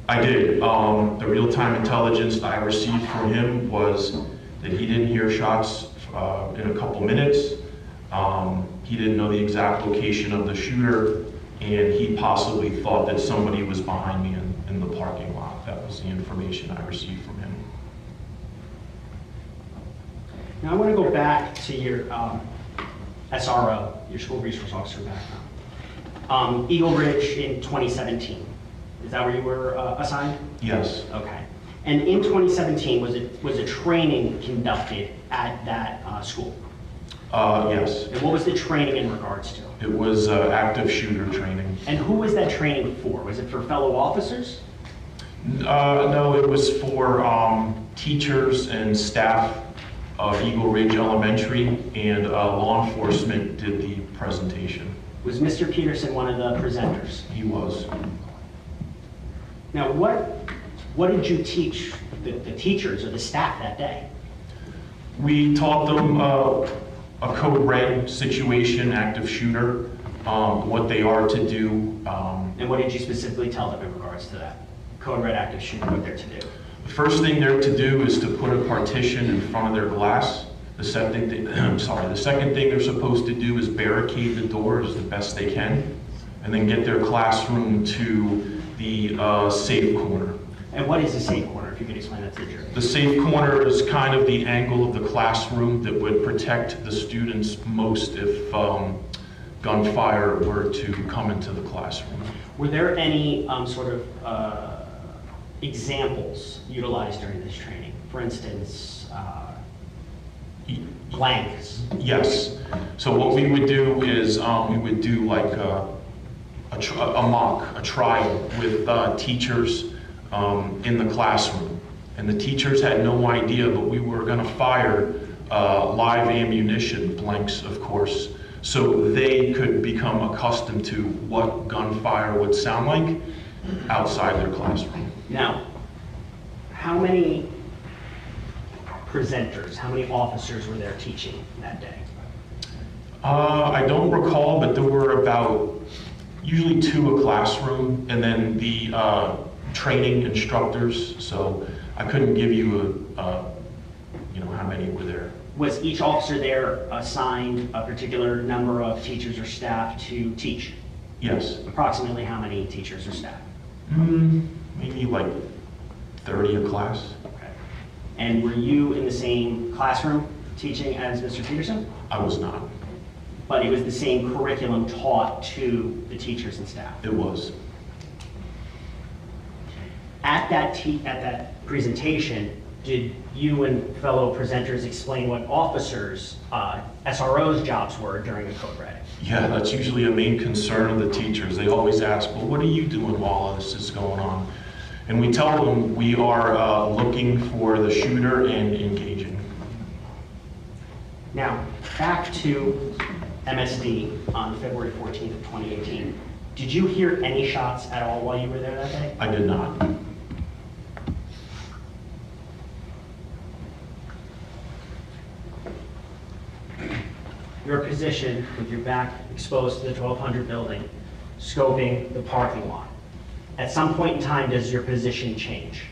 R: I did. The real-time intelligence I received from him was that he didn't hear shots in a couple minutes. He didn't know the exact location of the shooter, and he possibly thought that somebody was behind me in the parking lot. That was the information I received from him.
L: Now I want to go back to your SRO, your school resource officer background. Eagle Ridge in 2017. Is that where you were assigned?
R: Yes.
L: Okay. And in 2017, was a training conducted at that school?
R: Yes.
L: And what was the training in regards to?
R: It was active shooter training.
L: And who was that training for? Was it for fellow officers?
R: No, it was for teachers and staff of Eagle Ridge Elementary, and law enforcement did the presentation.
L: Was Mr. Peterson one of the presenters?
R: He was.
L: Now, what did you teach the teachers or the staff that day?
R: We taught them a code red situation, active shooter, what they are to do.
L: And what did you specifically tell them in regards to that? Code red active shooter, what they're to do?
R: The first thing they're to do is to put a partition in front of their glass. The second thing they're supposed to do is barricade the doors the best they can, and then get their classroom to the safe corner.
L: And what is a safe corner, if you could explain that to the jury?
R: The safe corner is kind of the angle of the classroom that would protect the students most if gunfire were to come into the classroom.
L: Were there any sort of examples utilized during this training? For instance, blanks?
R: Yes. So what we would do is we would do like a mock, a trial with teachers in the classroom. And the teachers had no idea, but we were going to fire live ammunition, blanks of course, so they could become accustomed to what gunfire would sound like outside their classroom.
L: Now, how many presenters, how many officers were there teaching that day?
R: I don't recall, but there were about usually 2 a classroom, and then the training instructors. So I couldn't give you how many were there.
L: Was each officer there assigned a particular number of teachers or staff to teach?
R: Yes.
L: Approximately how many teachers or staff?
R: Maybe like 30 a class.
L: Okay. And were you in the same classroom teaching as Mr. Peterson?
R: I was not.
L: But it was the same curriculum taught to the teachers and staff?
R: It was.
L: At that presentation, did you and fellow presenters explain what officers, SRO's jobs were during a code red?
R: Yeah, that's usually a main concern of the teachers. They always ask, well, what are you doing while all this is going on? And we tell them we are looking for the shooter and engaging.
L: Now, back to MSD on February 14th of 2018. Did you hear any shots at all while you were there that day?
R: I did not.
L: Your position with your back exposed to the 1200 building, scoping the parking lot. At some point in time, does your position change?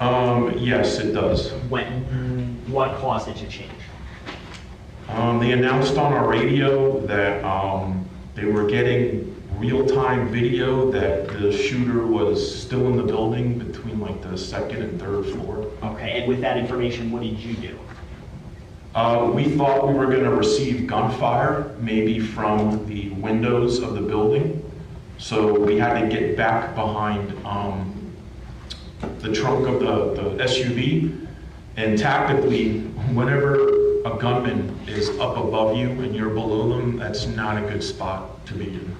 R: Yes, it does.
L: When? What caused it to change?
R: They announced on our radio that they were getting real-time video that the shooter was still in the building between like the 2nd and 3rd floor.
L: Okay, and with that information, what did you do?
R: We thought we were going to receive gunfire, maybe from the windows of the building. So we had to get back behind the trunk of the SUV. And tactically, whenever a gunman is up above you and you're below them, that's not a good spot to be in.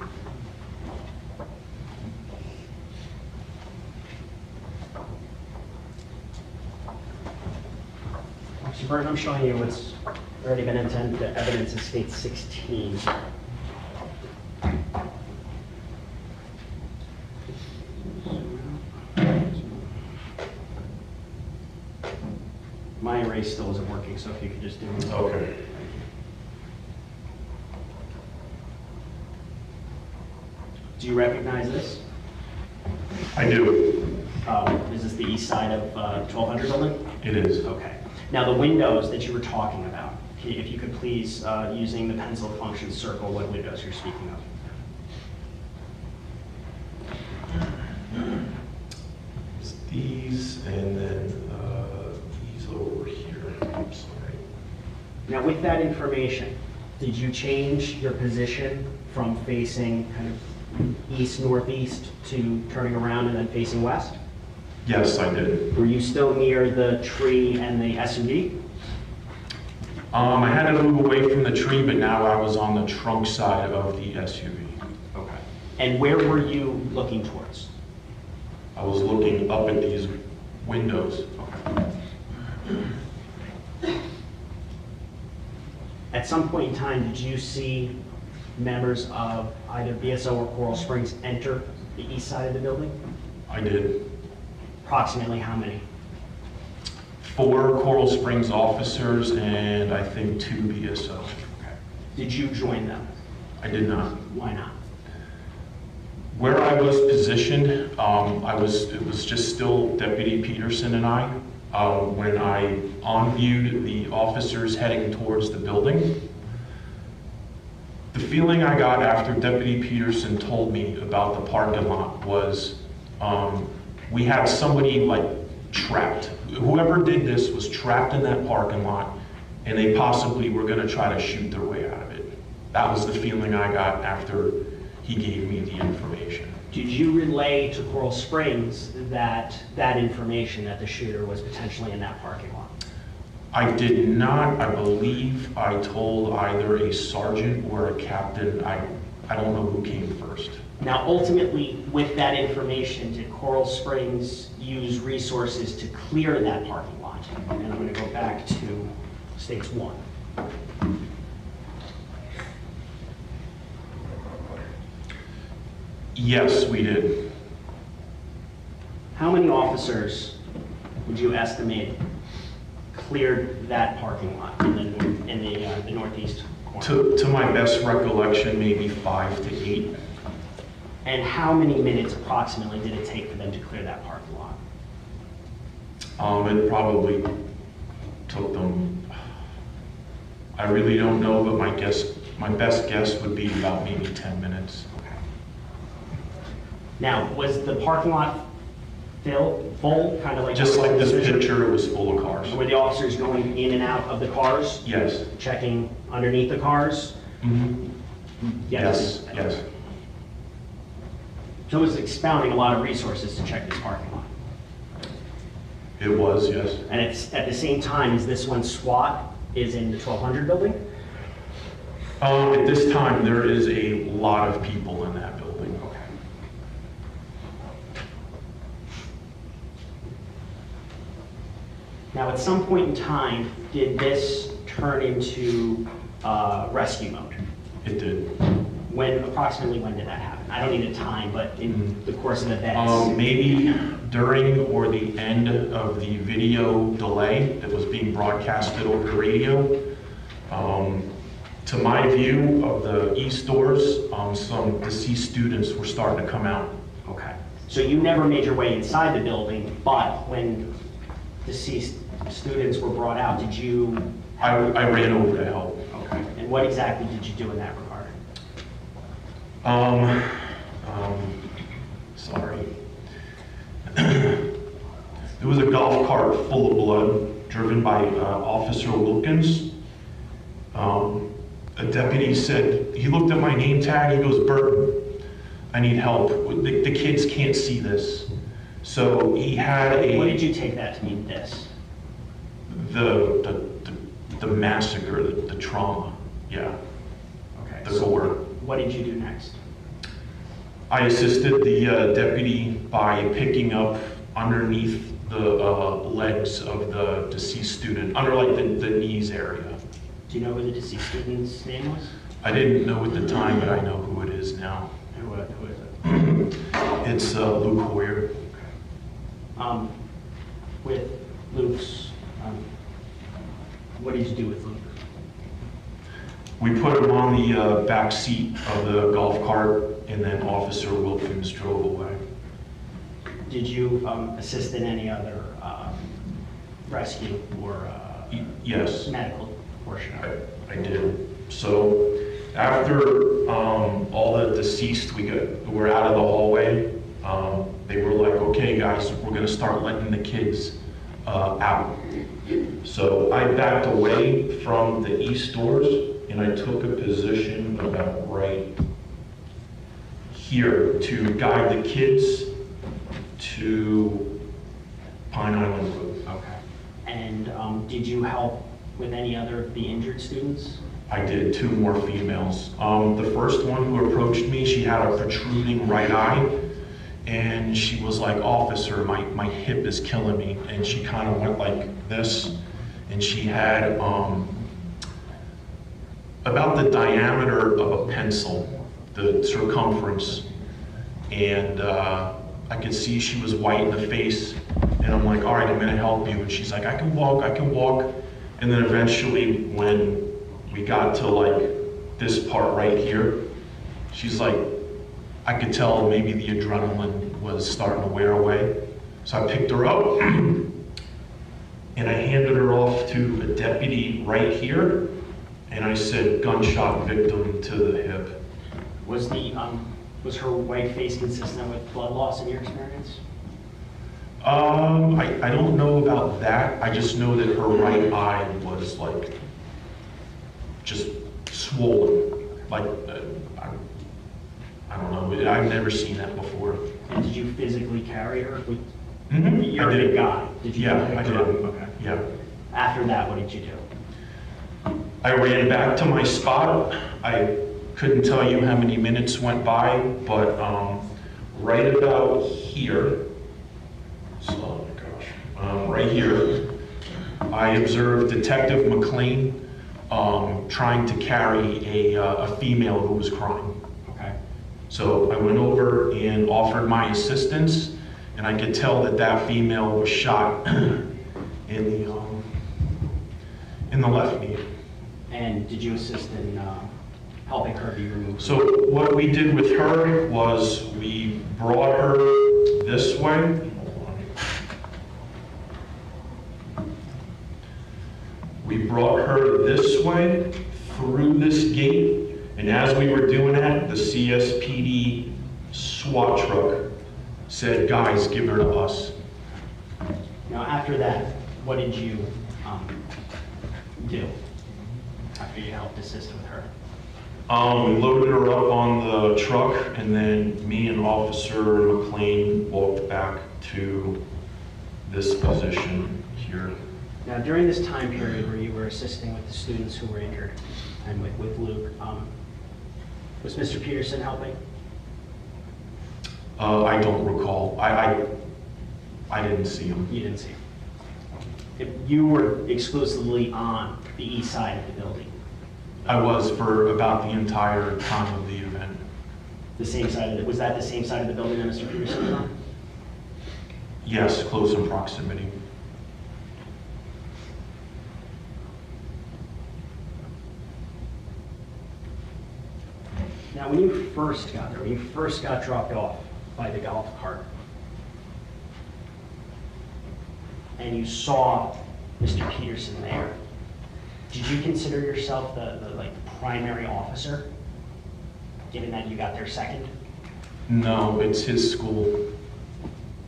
L: Mr. Burton, I'm showing you what's already been intended to evidence in State 16. My erase still isn't working, so if you could just do it.
R: Okay.
L: Do you recognize this?
R: I do.
L: Is this the east side of 1200 building?
R: It is.
L: Okay. Now the windows that you were talking about, if you could please, using the pencil function, circle what windows you're speaking of.
R: It's these, and then these over
L: Now, with that information, did you change your position from facing kind of east-northeast to turning around and then facing west?
R: Yes, I did.
L: Were you still near the tree and the SUV?
R: I had to move away from the tree, but now I was on the trunk side of the SUV.
L: Okay. And where were you looking towards?
R: I was looking up at these windows.
L: Okay. At some point in time, did you see members of either BSO or Coral Springs enter the east side of the building?
R: I did.
L: Approximately how many?
R: 4 Coral Springs officers and I think 2 BSO.
L: Okay. Did you join them?
R: I did not.
L: Why not?
R: Where I was positioned, it was just still Deputy Peterson and I. When I on-viewed the officers heading towards the building, the feeling I got after Deputy Peterson told me about the parking lot was we had somebody like trapped. Whoever did this was trapped in that parking lot and they possibly were going to try to shoot their way out of it. That was the feeling I got after he gave me the information.
L: Did you relay to Coral Springs that information that the shooter was potentially in that parking lot?
R: I did not. I believe I told either a sergeant or a captain. I don't know who came first.
L: Now, ultimately, with that information, did Coral Springs use resources to clear that parking lot? And I'm going to go back to Stakes 1.
R: Yes, we did.
L: How many officers would you estimate cleared that parking lot in the northeast corner?
R: To my best recollection, maybe 5 to 8.
L: And how many minutes approximately did it take for them to clear that parking lot?
R: It probably took them, I really don't know, but my best guess would be about maybe 10 minutes.
L: Okay. Now, was the parking lot full, kind of like...
R: Just like this picture, it was full of cars.
L: Were the officers going in and out of the cars?
R: Yes.
L: Checking underneath the cars?
R: Mm-hmm.
L: Yes.
R: Yes.
L: So it was expounding a lot of resources to check this parking lot.
R: It was, yes.
L: And it's at the same time as this one SWAT is in the 1200 building?
R: At this time, there is a lot of people in that building.
L: Okay. Now, at some point in time, did this turn into rescue mode?
R: It did.
L: Approximately when did that happen? I don't need a time, but in the course of events.
R: Maybe during or the end of the video delay that was being broadcasted over the radio. To my view of the east doors, some deceased students were starting to come out.
L: Okay. So you never made your way inside the building, but when deceased students were brought out, did you...
R: I ran over to help.
L: Okay. And what exactly did you do in that regard?
R: Sorry. There was a golf cart full of blood driven by Officer Wilkins. A deputy said, he looked at my name tag, he goes, "Burton, I need help. The kids can't see this." So he had a...
L: What did you take that to mean, this?
R: The massacre, the trauma, yeah.
L: Okay.
R: The gore.
L: What did you do next?
R: I assisted the deputy by picking up underneath the legs of the deceased student, under like the knees area.
L: Do you know who the deceased student's name was?
R: I didn't know at the time, but I know who it is now.
L: Who is it?
R: It's Luke Hoyer.
L: With Luke's, what did you do with Luke?
R: We put him on the back seat of the golf cart, and then Officer Wilkins drove away.
L: Did you assist in any other rescue or
R: yes.
L: medical portion of it?
R: I did. So after all the deceased were out of the hallway, they were like, "Okay, guys, we're going to start letting the kids out. So I backed away from the east doors and I took a position about right here to guide the kids to Pine Island Road.
L: Okay. And did you help with any other of the injured students?
R: I did, 2 more females. The first one who approached me, she had a protruding right eye, and she was like, "Officer, my hip is killing me." And she kind of went like this, and she had about the diameter of a pencil, the circumference, and I could see she was white in the face, and I'm like, "All right, I'm gonna help you." And she's like, I can walk. And then eventually when we got to like this part right here, she's like, I could tell maybe the adrenaline was starting to wear away. So I picked her up and I handed her off to a deputy right here. And I said, "Gunshot victim to the hip."
L: Was was her white face consistent with blood loss in your experience?
R: I don't know about that. I just know that her right eye was like just swollen. Like, I don't know. I've never seen that before.
L: And did you physically carry her?
R: Mm-hmm.
L: You're a big guy. Did you?
R: Yeah, I did.
L: Okay.
R: Yeah.
L: After that, what did you do?
R: I ran back to my spot. I couldn't tell you how many minutes went by, but right about here, oh my gosh, right here, I observed Detective McLean trying to carry a female who was crying.
L: Okay.
R: So I went over and offered my assistance, and I could tell that that female was shot in the left knee.
L: And did you assist in helping her be removed?
R: So what we did with her was we brought her this way. We brought her this way through this gate, and as we were doing that, the CSPD SWAT truck said, "Guys, give her to us."
L: Now, after that, what did you do after you helped assist with her?
R: We loaded her up on the truck, and then me and Officer McLean walked back to this position here.
L: Now, during this time period where you were assisting with the students who were injured and with Luke, was Mr. Peterson helping?
R: I don't recall. I didn't see him.
L: You didn't see him. If you were exclusively on the east side of the building.
R: I was for about the entire time of the event.
L: The same side of it. Was that the same side of the building that Mr. Peterson was on?
R: Yes, close in proximity.
L: Now, when you first got there, when you first got dropped off by the golf cart, and you saw Mr. Peterson there, did you consider yourself the primary officer, given that you got there second?
R: No, it's his school.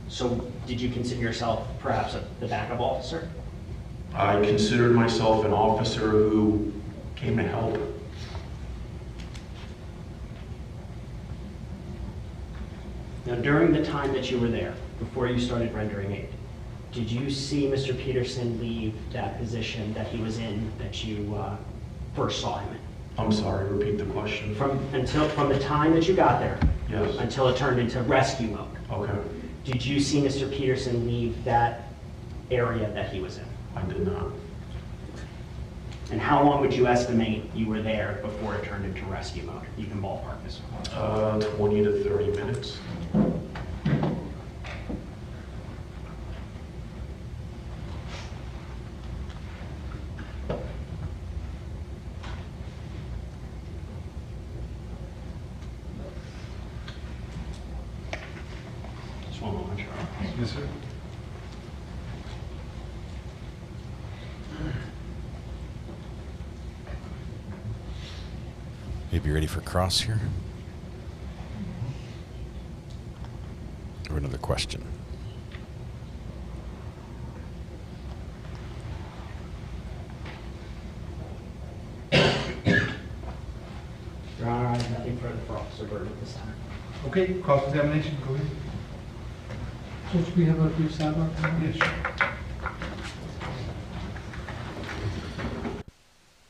L: So did you consider yourself perhaps the backup officer?
R: I considered myself an officer who came to help.
L: Now, during the time that you were there, before you started rendering aid, did you see Mr. Peterson leave that position that he was in that you first saw him in?
R: I'm sorry, repeat the question.
L: From the time that you got there,
R: yes,
L: until it turned into rescue mode.
R: Okay.
L: Did you see Mr. Peterson leave that area that he was in?
R: I did not.
L: And how long would you estimate you were there before it turned into rescue mode? You can ballpark this one.
R: 20 to 30 minutes.
L: Just one moment, Charles.
J: Yes, sir.
C: Maybe ready for cross here? Or another question?
N: Your Honor, I have nothing further for Officer Bird at this time.
J: Okay, cross-examination, go ahead.
Q: Judge, we have a brief sidebar?
J: Yes.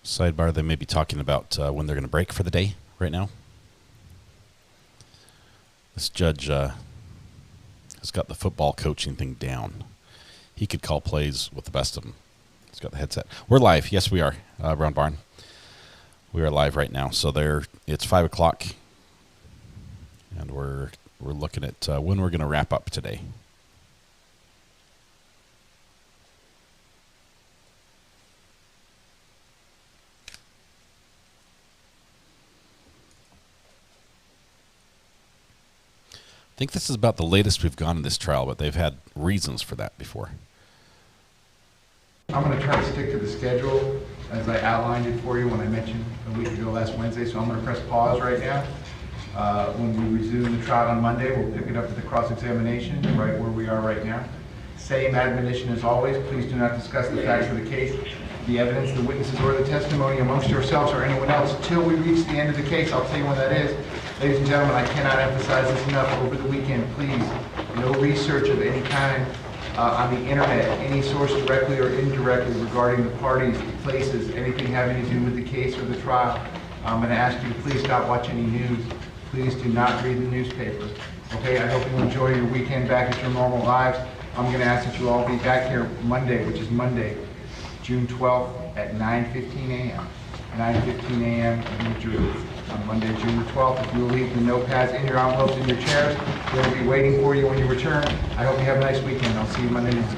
C: Sidebar, they may be talking about when they're going to break for the day right now. This judge has got the football coaching thing down. He could call plays with the best of them. He's got the headset. We're live. Yes, we are, Brown Barn. We are live right now. So it's 5 o'clock, and we're looking at when we're going to wrap up today. I think this is about the latest we've gone in this trial, but they've had reasons for that before.
J: I'm going to try to stick to the schedule as I outlined it for you when I mentioned a week ago last Wednesday, so I'm going to press pause right now. When we resume the trial on Monday, we'll pick it up with the cross-examination right where we are right now. Same admonition as always, please do not discuss the facts of the case, the evidence, the witnesses, or the testimony amongst yourselves or anyone else until we reach the end of the case. I'll tell you when that is. Ladies and gentlemen, I cannot emphasize this enough. Over the weekend, please, no research of any kind on the internet, any source directly or indirectly regarding the parties, the places, anything having to do with the case or the trial. I'm going to ask you to please stop watching any news. Please do not read the newspaper. Okay, I hope you enjoy your weekend back at your normal lives. I'm going to ask that you all be back here Monday, which is Monday, June 12th at 9:15 a.m. 9:15 a.m. in New Jersey. On Monday, June 12th, if you will leave the notepads in your envelopes in your chairs, they'll be waiting for you when you return. I hope you have a nice weekend. I'll see you Monday morning.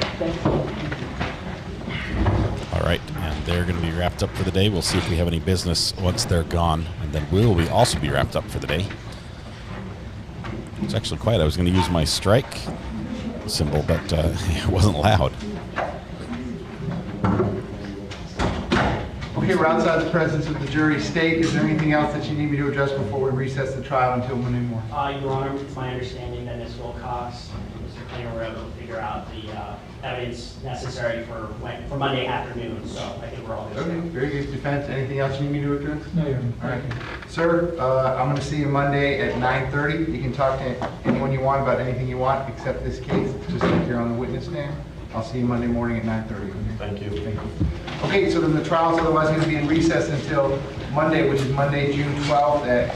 C: All right, and they're going to be wrapped up for the day. We'll see if we have any business once they're gone, and then we will also be wrapped up for the day. It's actually quiet. I was going to use my strike symbol, but it wasn't loud.
J: Okay, we're outside the presence of the jury. State, is there anything else that you need me to address before we recess the trial until Monday morning?
N: Your Honor, it's my understanding that Ms. Wilcox and Mr. Klinger were able to figure out the evidence necessary for Monday afternoon, so I think we're all good.
J: Okay, very good. Defense, anything else you need me to address?
Q: No, Your Honor.
J: All right. Sir, I'm going to see you Monday at 9:30. You can talk to anyone you want about anything you want except this case, just if you're on the witness stand. I'll see you Monday morning at 9:30.
P: Thank you.
J: Thank you. Okay, so then the trial's otherwise going to be in recess until Monday, which is Monday, June 12th at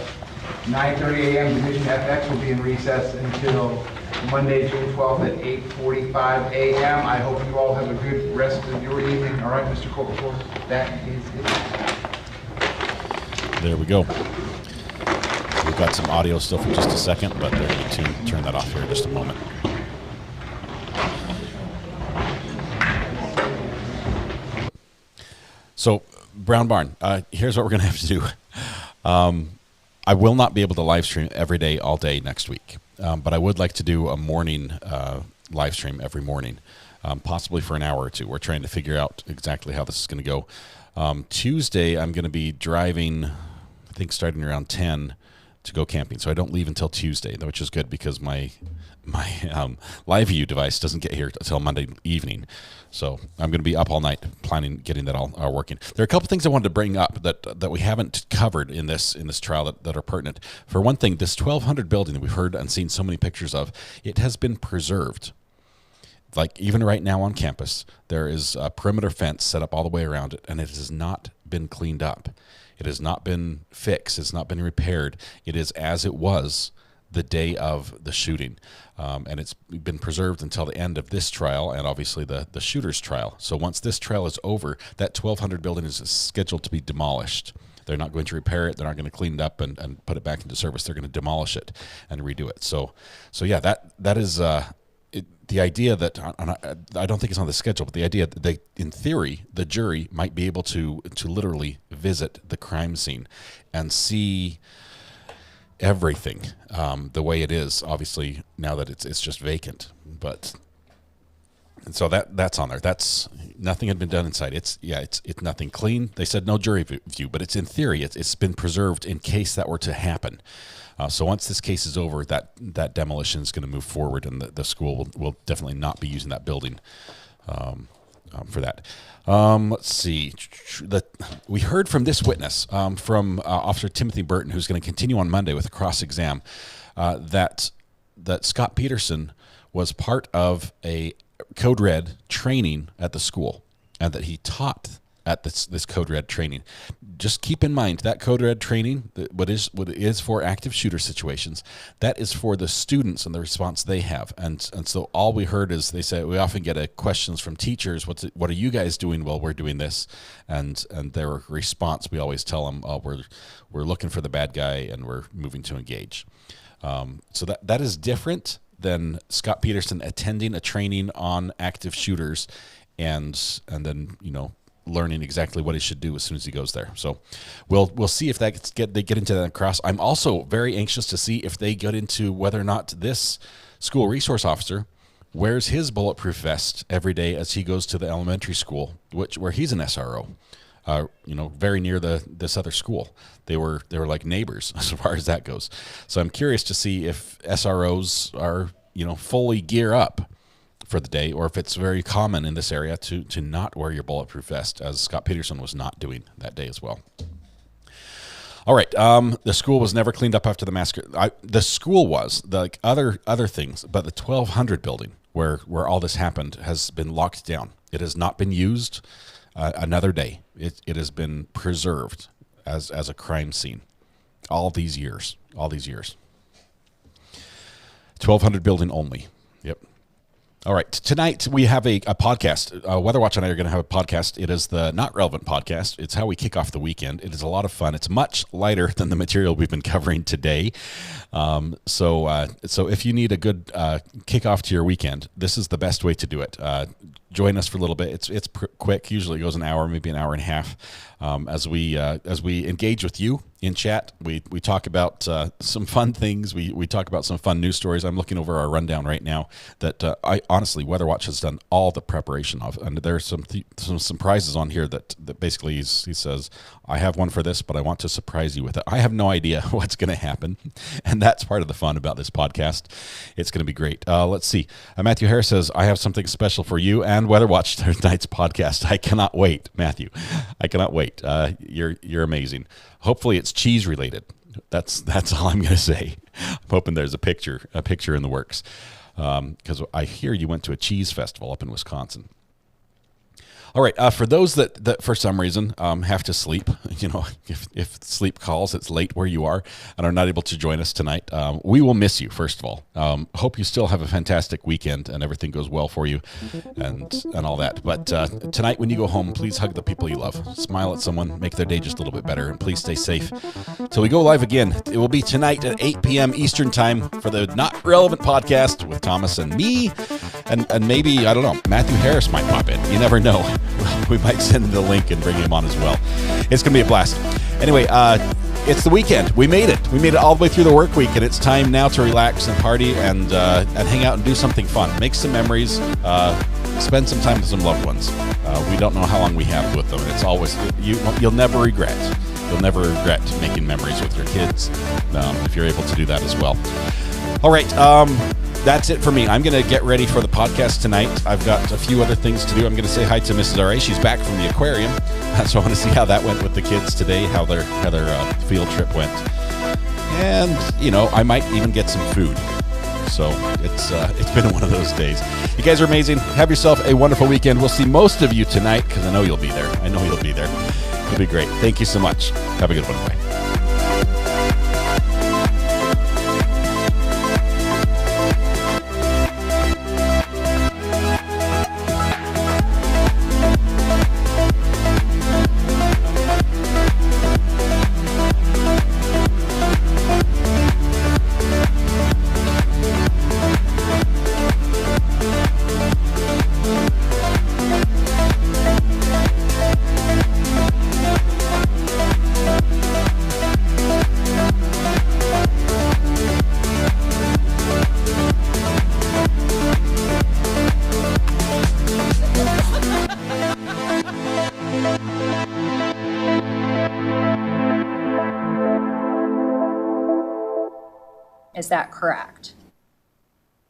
J: 9:30 a.m. Division FX will be in recess until Monday, June 12th at 8:45 a.m. I hope you all have a good rest of your evening. All right, Mr. Kohberger, that is it.
C: There we go. We've got some audio still for just a second, but they're going to turn that off here in just a moment. So, Brown Barn, here's what we're going to have to do. I will not be able to live stream every day, all day next week, but I would like to do a morning live stream every morning, possibly for an hour or two. We're trying to figure out exactly how this is going to go. Tuesday, I'm going to be driving, I think starting around 10 to go camping, so I don't leave until Tuesday, which is good because my live view device doesn't get here until Monday evening. So I'm going to be up all night planning getting that all working. There are a couple things I wanted to bring up that we haven't covered in this trial that are pertinent. For one thing, this 1200 building that we've heard and seen so many pictures of, it has been preserved. Like even right now on campus, there is a perimeter fence set up all the way around it, and it has not been cleaned up. It has not been fixed. It's not been repaired. It is as it was the day of the shooting. And it's been preserved until the end of this trial and obviously the shooter's trial. So once this trial is over, that 1200 building is scheduled to be demolished. They're not going to repair it. They're not going to clean it up and put it back into service. They're going to demolish it and redo it. So yeah, that is the idea that, I don't think it's on the schedule, but the idea that they, in theory, the jury might be able to literally visit the crime scene and see everything the way it is, obviously now that it's just vacant. But and so that's on there. That's nothing had been done inside. It's nothing clean. They said no jury view, but it's in theory it's been preserved in case that were to happen. So once this case is over, that demolition is going to move forward, and the school will definitely not be using that building for that. Let's see. We heard from this witness, from Officer Timothy Burton, who's going to continue on Monday with a cross-exam, that Scot Peterson was part of a Code Red training at the school, and that he taught at this Code Red training. Just keep in mind that Code Red training, what it is for active shooter situations, that is for the students and the response they have. And so all we heard is they say, we often get questions from teachers, what are you guys doing while we're doing this? And their response, we always tell them, we're looking for the bad guy and we're moving to engage. So that is different than Scot Peterson attending a training on active shooters and then, learning exactly what he should do as soon as he goes there. So we'll see if they get into that cross. I'm also very anxious to see if they get into whether or not this school resource officer wears his bulletproof vest every day as he goes to the elementary school, where he's an SRO. Very near this other school. They were like neighbors as far as that goes. So I'm curious to see if SROs are fully gear up for the day, or if it's very common in this area to not wear your bulletproof vest, as Scot Peterson was not doing that day as well. All right, the school was never cleaned up after the massacre. The school was, like other things, but the 1200 building where all this happened has been locked down. It has not been used another day. It has been preserved as a crime scene all these years. 1200 building only. Yep. All right. Tonight we have a podcast. Weather Watch and I are going to have a podcast. It is the Not Relevant podcast. It's how we kick off the weekend. It is a lot of fun. It's much lighter than the material we've been covering today. So if you need a good kickoff to your weekend, this is the best way to do it. Join us for a little bit. It's quick. Usually it goes an hour, maybe an hour and a half. As we engage with you in chat, we talk about some fun things. We talk about some fun news stories. I'm looking over our rundown right now that I honestly, Weather Watch has done all the preparation of, and there's some surprises on here that basically he says, I have one for this, but I want to surprise you with it. I have no idea what's going to happen, and that's part of the fun about this podcast. It's going to be great. Let's see. Matthew Harris says, I have something special for you and Weather Watch tonight's podcast. I cannot wait, Matthew. I cannot wait. You're amazing. Hopefully it's cheese related. That's all I'm going to say. I'm hoping there's a picture in the works, because I hear you went to a cheese festival up in Wisconsin. All right, for those that for some reason have to sleep, if sleep calls, it's late where you are and are not able to join us tonight, we will miss you, first of all. Hope you still have a fantastic weekend and everything goes well for you and all that. But tonight when you go home, please hug the people you love. Smile at someone, make their day just a little bit better, and please stay safe. Till we go live again, it will be tonight at 8 p.m. Eastern Time for the Not Relevant podcast with Thomas and me, and maybe, I don't know, Matthew Harris might pop in. You never know. We might send the link and bring him on as well. It's going to be a blast. Anyway, it's the weekend. We made it. We made it all the way through the work week, and it's time now to relax and party and hang out and do something fun. Make some memories. Spend some time with some loved ones. We don't know how long we have with them. It's always you'll never regret. You'll never regret making memories with your kids if you're able to do that as well. All right. That's it for me. I'm going to get ready for the podcast tonight. I've got a few other things to do. I'm going to say hi to Mrs. R.A. She's back from the aquarium. So I want to see how that went with the kids today, how their field trip went. And, I might even get some food. So it's been one of those days. You guys are amazing. Have yourself a wonderful weekend. We'll see most of you tonight because I know you'll be there. It'll be great. Thank you so much. Have a good one. Bye.
T: Is that correct?